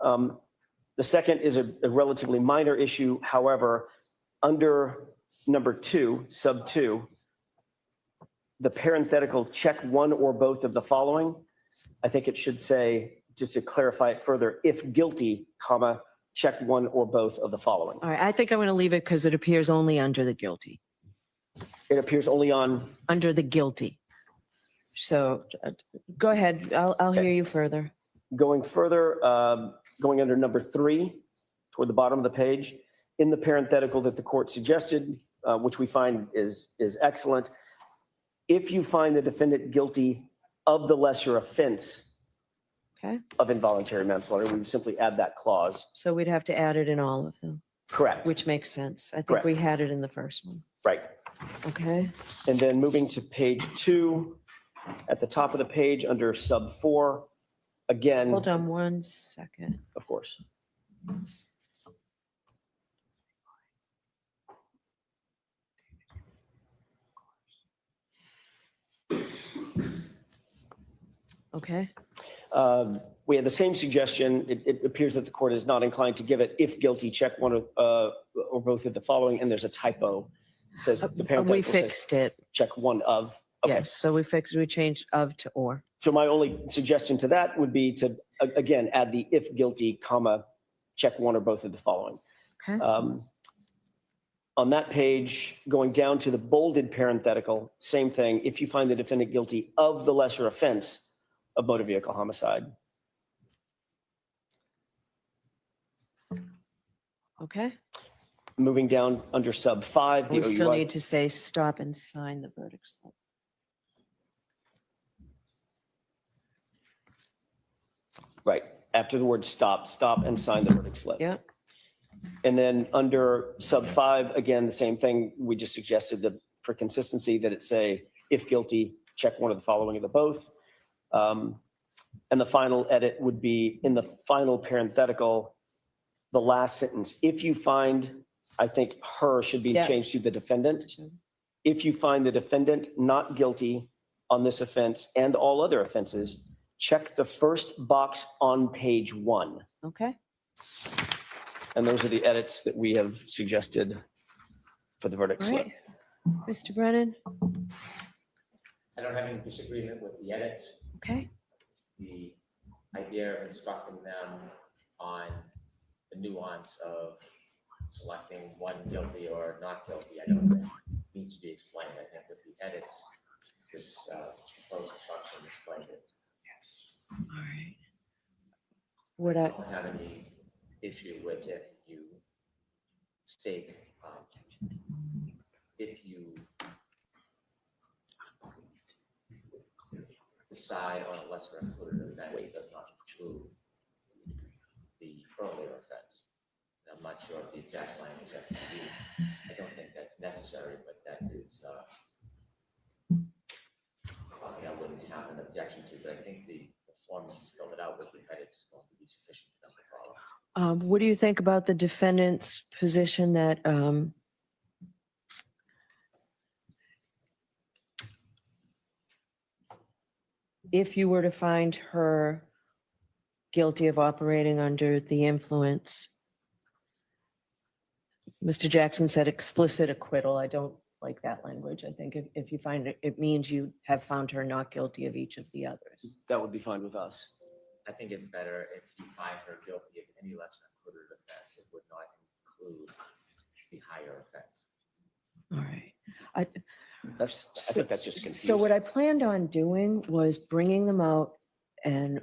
The second is a relatively minor issue. However, under number 2, sub 2, the parenthetical check one or both of the following, I think it should say, just to clarify it further, if guilty, comma, check one or both of the following. All right, I think I'm going to leave it because it appears only under the guilty. It appears only on? Under the guilty. So go ahead, I'll hear you further. Going further, going under number 3, toward the bottom of the page, in the parenthetical that the court suggested, which we find is excellent, if you find the defendant guilty of the lesser offense of involuntary manslaughter, we would simply add that clause. So we'd have to add it in all of them. Correct. Which makes sense. I think Correct. we had it in the first one. Right. Okay. And then moving to page 2, at the top of the page under sub 4, again. Hold on one second. Of course. Okay. We had the same suggestion. It appears that the court is not inclined to give it. If guilty, check one or both of the following. And there's a typo. It says the parenthetical We fixed it. Check one of. Okay. Yes. So we changed of to or. So my only suggestion to that would be to, again, add the if guilty, comma, check one or both of the following. Okay. On that page, going down to the bolded parenthetical, same thing. If you find the defendant guilty of the lesser offense of motor vehicle homicide. Okay. Moving down under sub 5, the We still OUI. need to say stop and sign the verdict slip. Right. After the word stop and sign the verdict slip. Yeah. And then under sub 5, again, the same thing. We just suggested that for consistency that it say, if guilty, check one of the following of the both. And the final edit would be in the final parenthetical, the last sentence. If you find, I think her should be changed to the defendant. If you find the defendant not guilty on this offense and all other offenses, check the first box on page 1. Okay. And those are the edits that we have suggested for the verdict All slip. right. Mr. Brennan. I don't have any disagreement with the edits. Okay. The idea of instructing them on the nuance of selecting one guilty or not guilty, I don't think needs to be explained. I think with the edits, this proposed instruction explained it. Yes. All right. What I don't have any issue with if you state if you decide on a lesser included offense, it does not include the earlier offense. And I'm not sure of the exact language that can be. I don't think that's necessary, but that is something I wouldn't have an objection to. But I think the form that you filled it out with the edits is going to be sufficient for them to follow. What do you think about the defendant's position that if you were to find her guilty of operating under the influence. Mr. Jackson said explicit acquittal. I don't like that language. I think if you find it, it means you have found her not guilty of each of the others. That would be fine with us. I think it's better if you find her guilty of any lesser included offense. It would not include the higher offense. All right. I think that's just confusing. So what I planned on doing was bringing them out and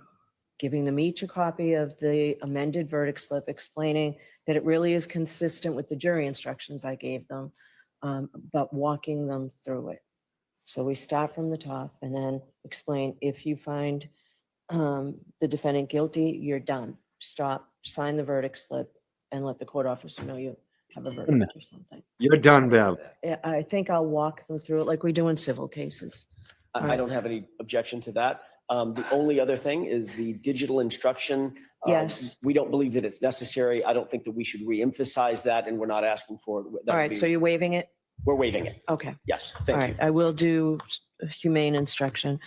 giving them each a copy of the amended verdict slip, explaining that it really is consistent with the jury instructions I gave them, but walking them through it. So we start from the top and then explain, if you find the defendant guilty, you're done. Stop, sign the verdict slip, and let the court officer know you have a verdict or something. You're done, Bev. I think I'll walk them through it like we do in civil cases. I don't have any objection to that. The only other thing is the digital instruction. Yes. We don't believe that it's necessary. I don't think that we should reemphasize that, and we're not asking for it. All right, so you're waiving it? We're waiving it. Okay. Yes, All thank you. right, I will do humane instruction,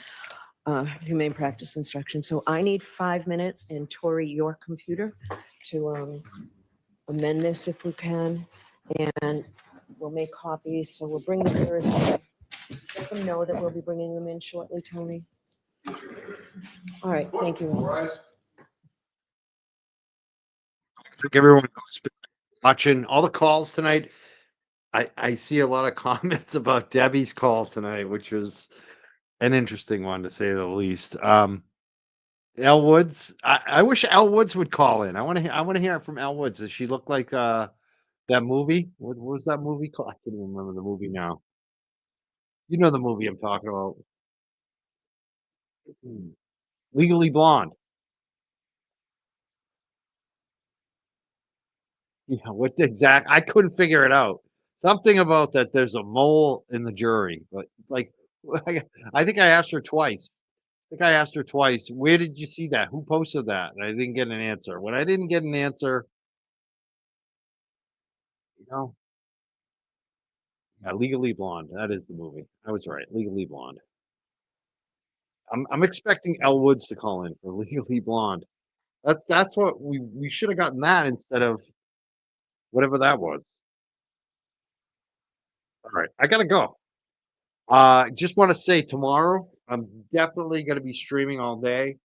humane practice instruction. So I need 5 minutes, and Tori, your computer, to amend this if we can, and we'll make copies. So we'll bring them here. Let them know that we'll be bringing them in shortly, Tony. All right, thank you. I think everyone who's been watching all the calls tonight. I see a lot of comments about Debbie's call tonight, which was an interesting one to say the least. Elle Woods, I wish Elle Woods would call in. I want to hear it from Elle Woods. Does she look like that movie? What was that movie called? I can't even remember the movie now. You know the movie I'm talking about. Legally Blonde. Yeah, what the exact? I couldn't figure it out. Something about that. There's a mole in the jury, but like, I think I asked her twice. Where did you see that? Who posted that? And I didn't get an answer. When I didn't get an answer, yeah, Legally Blonde. That is the movie. I was right. Legally Blonde. I'm expecting Elle Woods to call in for Legally Blonde. That's what we should have gotten that instead of whatever that was. All right, I gotta go. Just want to say tomorrow I'm definitely going to be streaming all day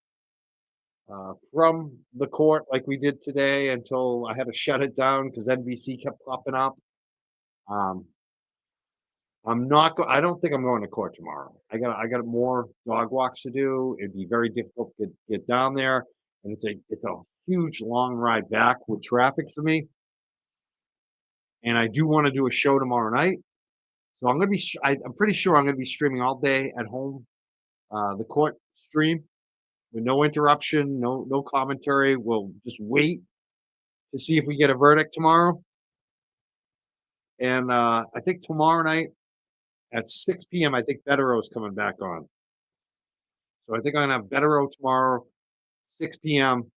from the court like we did today until I had to shut it down because NBC kept popping up. I'm not. I don't think I'm going to court tomorrow. I got more dog walks to do. It'd be very difficult to get down there, and it's a huge long ride back with traffic for me. And I do want to do a show tomorrow night, so I'm gonna be. I'm pretty sure I'm gonna be streaming all day at home. The court stream with no interruption, no commentary. We'll just wait to see if we get a verdict tomorrow. And I think tomorrow night at 6 p.m. I think Bettero's coming back on. So I think I'm gonna have Bettero tomorrow, 6 p.m.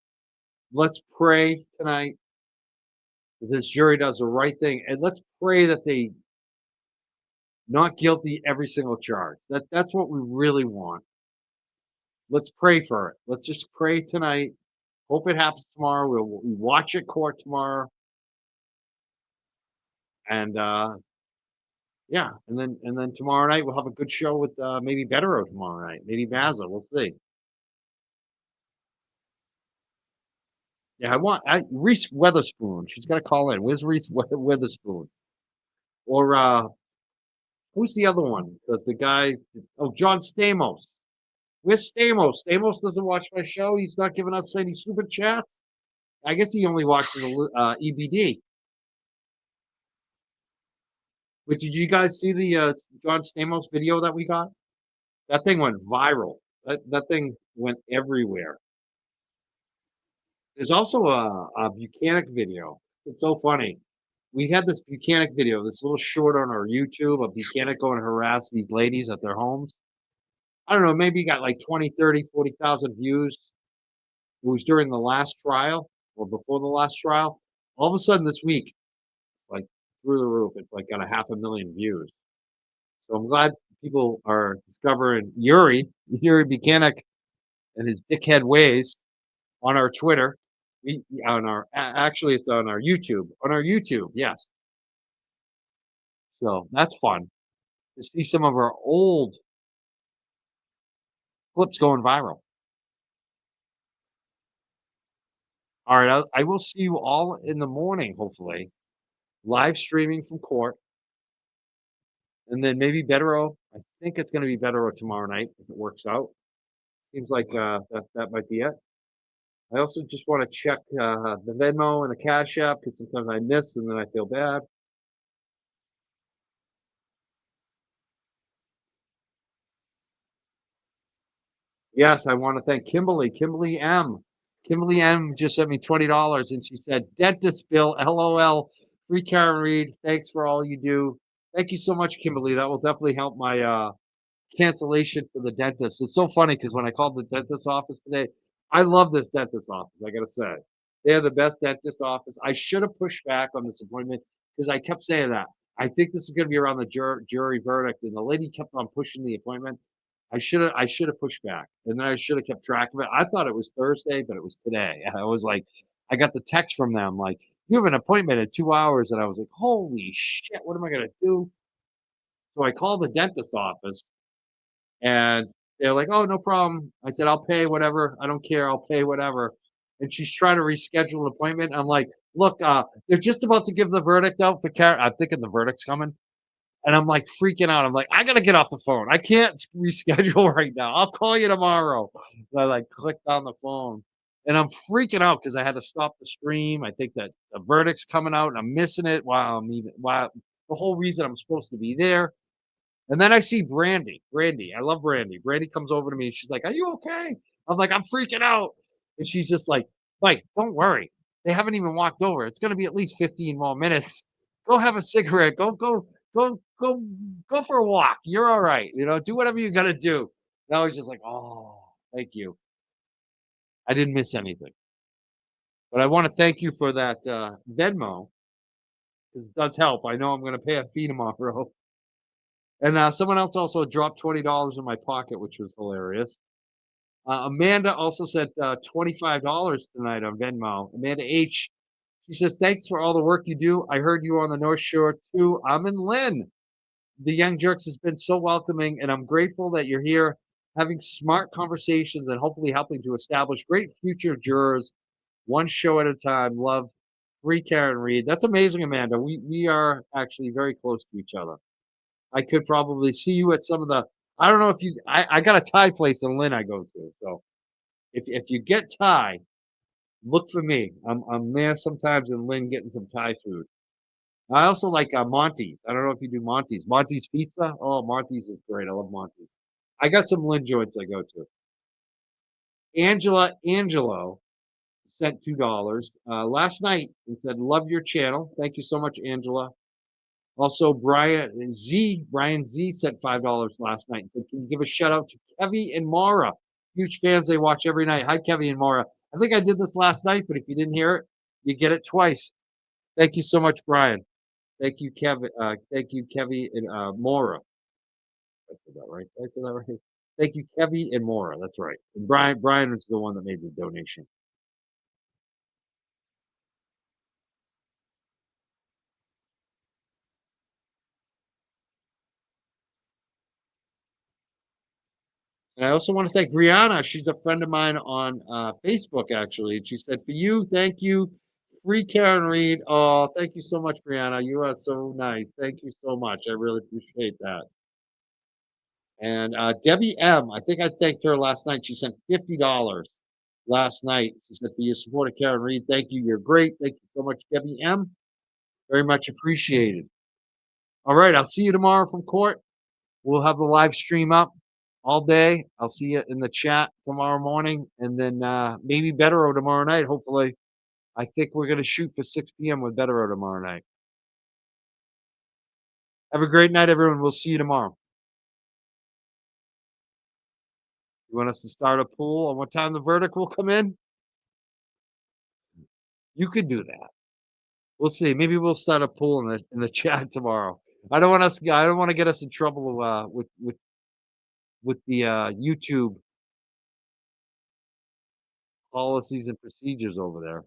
Let's pray tonight that this jury does the right thing, and let's pray that they not guilty every single charge. That's what we really want. Let's pray for it. Let's just pray tonight. Hope it happens tomorrow. We'll watch it court tomorrow. And yeah, and then tomorrow night we'll have a good show with maybe Bettero tomorrow night, maybe Baza. We'll see. Yeah, Reese Witherspoon. She's got to call in. Where's Reese Witherspoon? Or who's the other one? The guy? Oh, John Stamos. Where's Stamos? Stamos doesn't watch my show. He's not giving us any super chats. I guess he only watches the EBD. But did you guys see the John Stamos video that we got? That thing went viral. That thing went everywhere. There's also a Buchanan video. It's so funny. We had this Buchanan video, this little short on our YouTube of Buchanan going to harass these ladies at their homes. I don't know, maybe he got like 20, 30, 40,000 views. It was during the last trial or before the last trial. All of a sudden this week, like through the roof, it's like got 500,000 views. So I'm glad people are discovering Yuri Buchanan and his dickhead ways. on our Twitter. Actually, it's on our YouTube. On our YouTube, yes. So that's fun to see some of our old clips going viral. All right, I will see you all in the morning, hopefully, live streaming from court, and then maybe Betero. I think it's going to be Betero tomorrow night if it works out. Seems like that might be it. I also just want to check the Venmo and the Cash App because sometimes I miss and then I feel bad. Yes, I want to thank Kimberly. Kimberly M. Kimberly M. just sent me $20 and she said, "Dentist bill, LOL. Free Karen Reed. Thanks for all you do." Thank you so much, Kimberly. That will definitely help my cancellation for the dentist. It's so funny because when I called the dentist office today, I love this dentist office. I gotta say, they're the best dentist office. I should have pushed back on this appointment because I kept saying that. I think this is gonna be around the jury verdict, and the lady kept on pushing the appointment. I should have pushed back, and then I should have kept track of it. I thought it was Thursday, but it was today. And I was like, I got the text from them like, "You have an appointment in 2 hours," and I was like, "Holy shit! What am I gonna do?" So I called the dentist office and they're like, "Oh, no problem." I said, "I'll pay whatever. I don't care. I'll pay whatever." And she's trying to reschedule an appointment. I'm like, "Look, they're just about to give the verdict out for Karen." I'm thinking the verdict's coming. And I'm like freaking out. I'm like, "I gotta get off the phone. I can't reschedule right now. I'll call you tomorrow." And I like clicked on the phone. And I'm freaking out because I had to stop the stream. I think that the verdict's coming out and I'm missing it while the whole reason I'm supposed to be there. And then I see Brandy. Brandy, I love Brandy. Brandy comes over to me and she's like, "Are you okay?" I'm like, "I'm freaking out." And she's just like, "Mike, don't worry. They haven't even walked over. It's gonna be at least 15 more minutes. Go have a cigarette. Go for a walk. You're all right. Do whatever you gotta do." And I was just like, "Oh, thank you. I didn't miss anything." But I want to thank you for that Venmo because it does help. I know I'm gonna pay a fee tomorrow. And someone else also dropped $20 in my pocket, which was hilarious. Amanda also sent $25 tonight on Venmo. Amanda H. She says, "Thanks for all the work you do. I heard you on the North Shore too. I'm in Lynn. The Young Jerks has been so welcoming, and I'm grateful that you're here having smart conversations and hopefully helping to establish great future jurors, one show at a time. Love, free Karen Reed." That's amazing, Amanda. We are actually very close to each other. I could probably see you at some of the. I don't know if you. I got a Thai place in Lynn I go to. So if you get Thai, look for me. I'm there sometimes in Lynn getting some Thai food. I also like Monty's. I don't know if you do Monty's. Monty's Pizza. Oh, Monty's is great. I love Monty's. I got some Lynn joints I go to. Angelo sent $2 last night and said, "Love your channel." Thank you so much, Angela. Also, Brian Z sent $5 last night and said, "Can you give a shout out to Kevy and Mara? Huge fans. They watch every night. Hi, Kevy and Mara." I think I did this last night, but if you didn't hear it, you get it twice. Thank you so much, Brian. Thank you, Kevin. Thank you, Kevy and Mara. I said that right. Did I say that right? Thank you, Kevy and Mara. That's right. And Brian was the one that made the donation. And I also want to thank Brianna. She's a friend of mine on Facebook, actually. And she said, "For you, thank you. Free Karen Reed." Oh, thank you so much, Brianna. You are so nice. Thank you so much. I really appreciate that. And Debbie M., I think I thanked her last night. She sent $50 last night. She said, "For your support of Karen Reed, thank you. You're great. Thank you so much, Debbie M. Very much appreciated." All right. I'll see you tomorrow from court. We'll have the live stream up all day. I'll see you in the chat tomorrow morning, and then maybe Betero tomorrow night. Hopefully, I think we're gonna shoot for 6 p.m. with Betero tomorrow night. Have a great night, everyone. We'll see you tomorrow. You want us to start a poll on what time the verdict will come in? You could do that. We'll see. Maybe we'll start a poll in the chat tomorrow. I don't want to get us in trouble with the YouTube policies and procedures over there.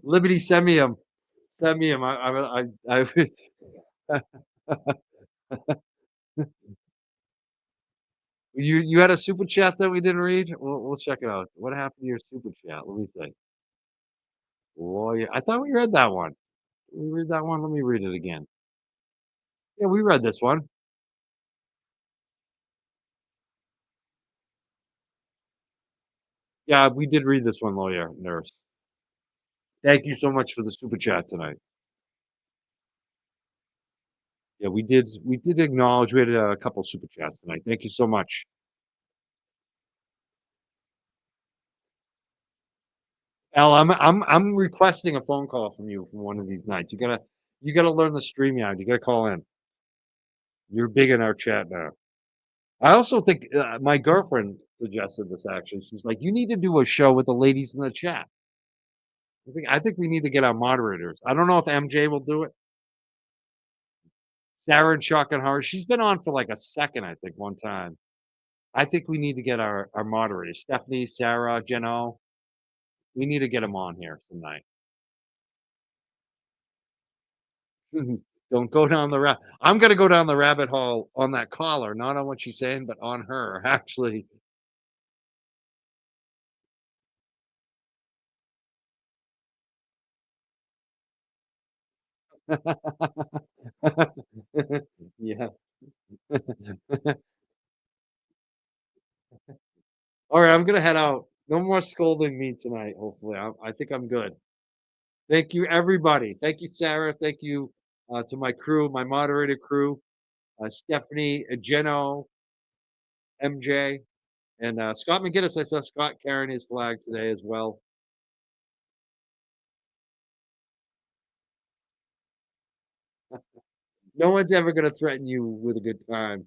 Liberty, send me him. Send me him. You had a super chat that we didn't read? We'll check it out. What happened to your super chat? Let me think. Lawyer. I thought we read that one. Did we read that one? Let me read it again. Yeah, we read this one. Yeah, we did read this one, lawyer nurse. Thank you so much for the super chat tonight. Yeah, we did. We did acknowledge we had a couple super chats tonight. Thank you so much. Al, I'm requesting a phone call from you from one of these nights. You gotta learn the StreamYard. You gotta call in. You're big in our chat now. I also think my girlfriend suggested this. Actually, she's like, you need to do a show with the ladies in the chat. I think we need to get our moderators. I don't know if MJ will do it. Sarah and Shock and Horror. She's been on for like a second, I think, one time. I think we need to get our moderators, Stephanie, Sarah, Jeno. We need to get them on here tonight. Don't go down the I'm gonna go down the rabbit hole on that caller, not on what she's saying, but on her, actually. Yeah. All right, I'm gonna head out. No more scolding me tonight, hopefully. I think I'm good. Thank you, everybody. Thank you, Sarah. Thank you to my crew, my moderator crew, Stephanie, Jeno, MJ, and Scott McGinnis. I saw Scott carrying his flag today as well. No one's ever going to threaten you with a good time.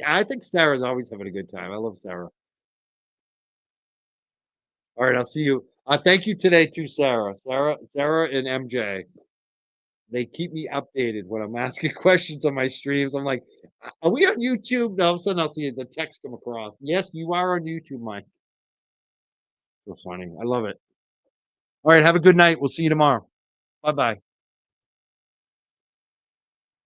I think Sarah's always having a good time. I love Sarah. All right, I'll see you. Thank you today to Sarah, and MJ. They keep me updated when I'm asking questions on my streams. I'm like, are we on YouTube? No, all of a sudden I'll see the text come across. Yes, you are on YouTube, Mike. So funny. I love it. All right, have a good night. We'll see you tomorrow. Bye bye.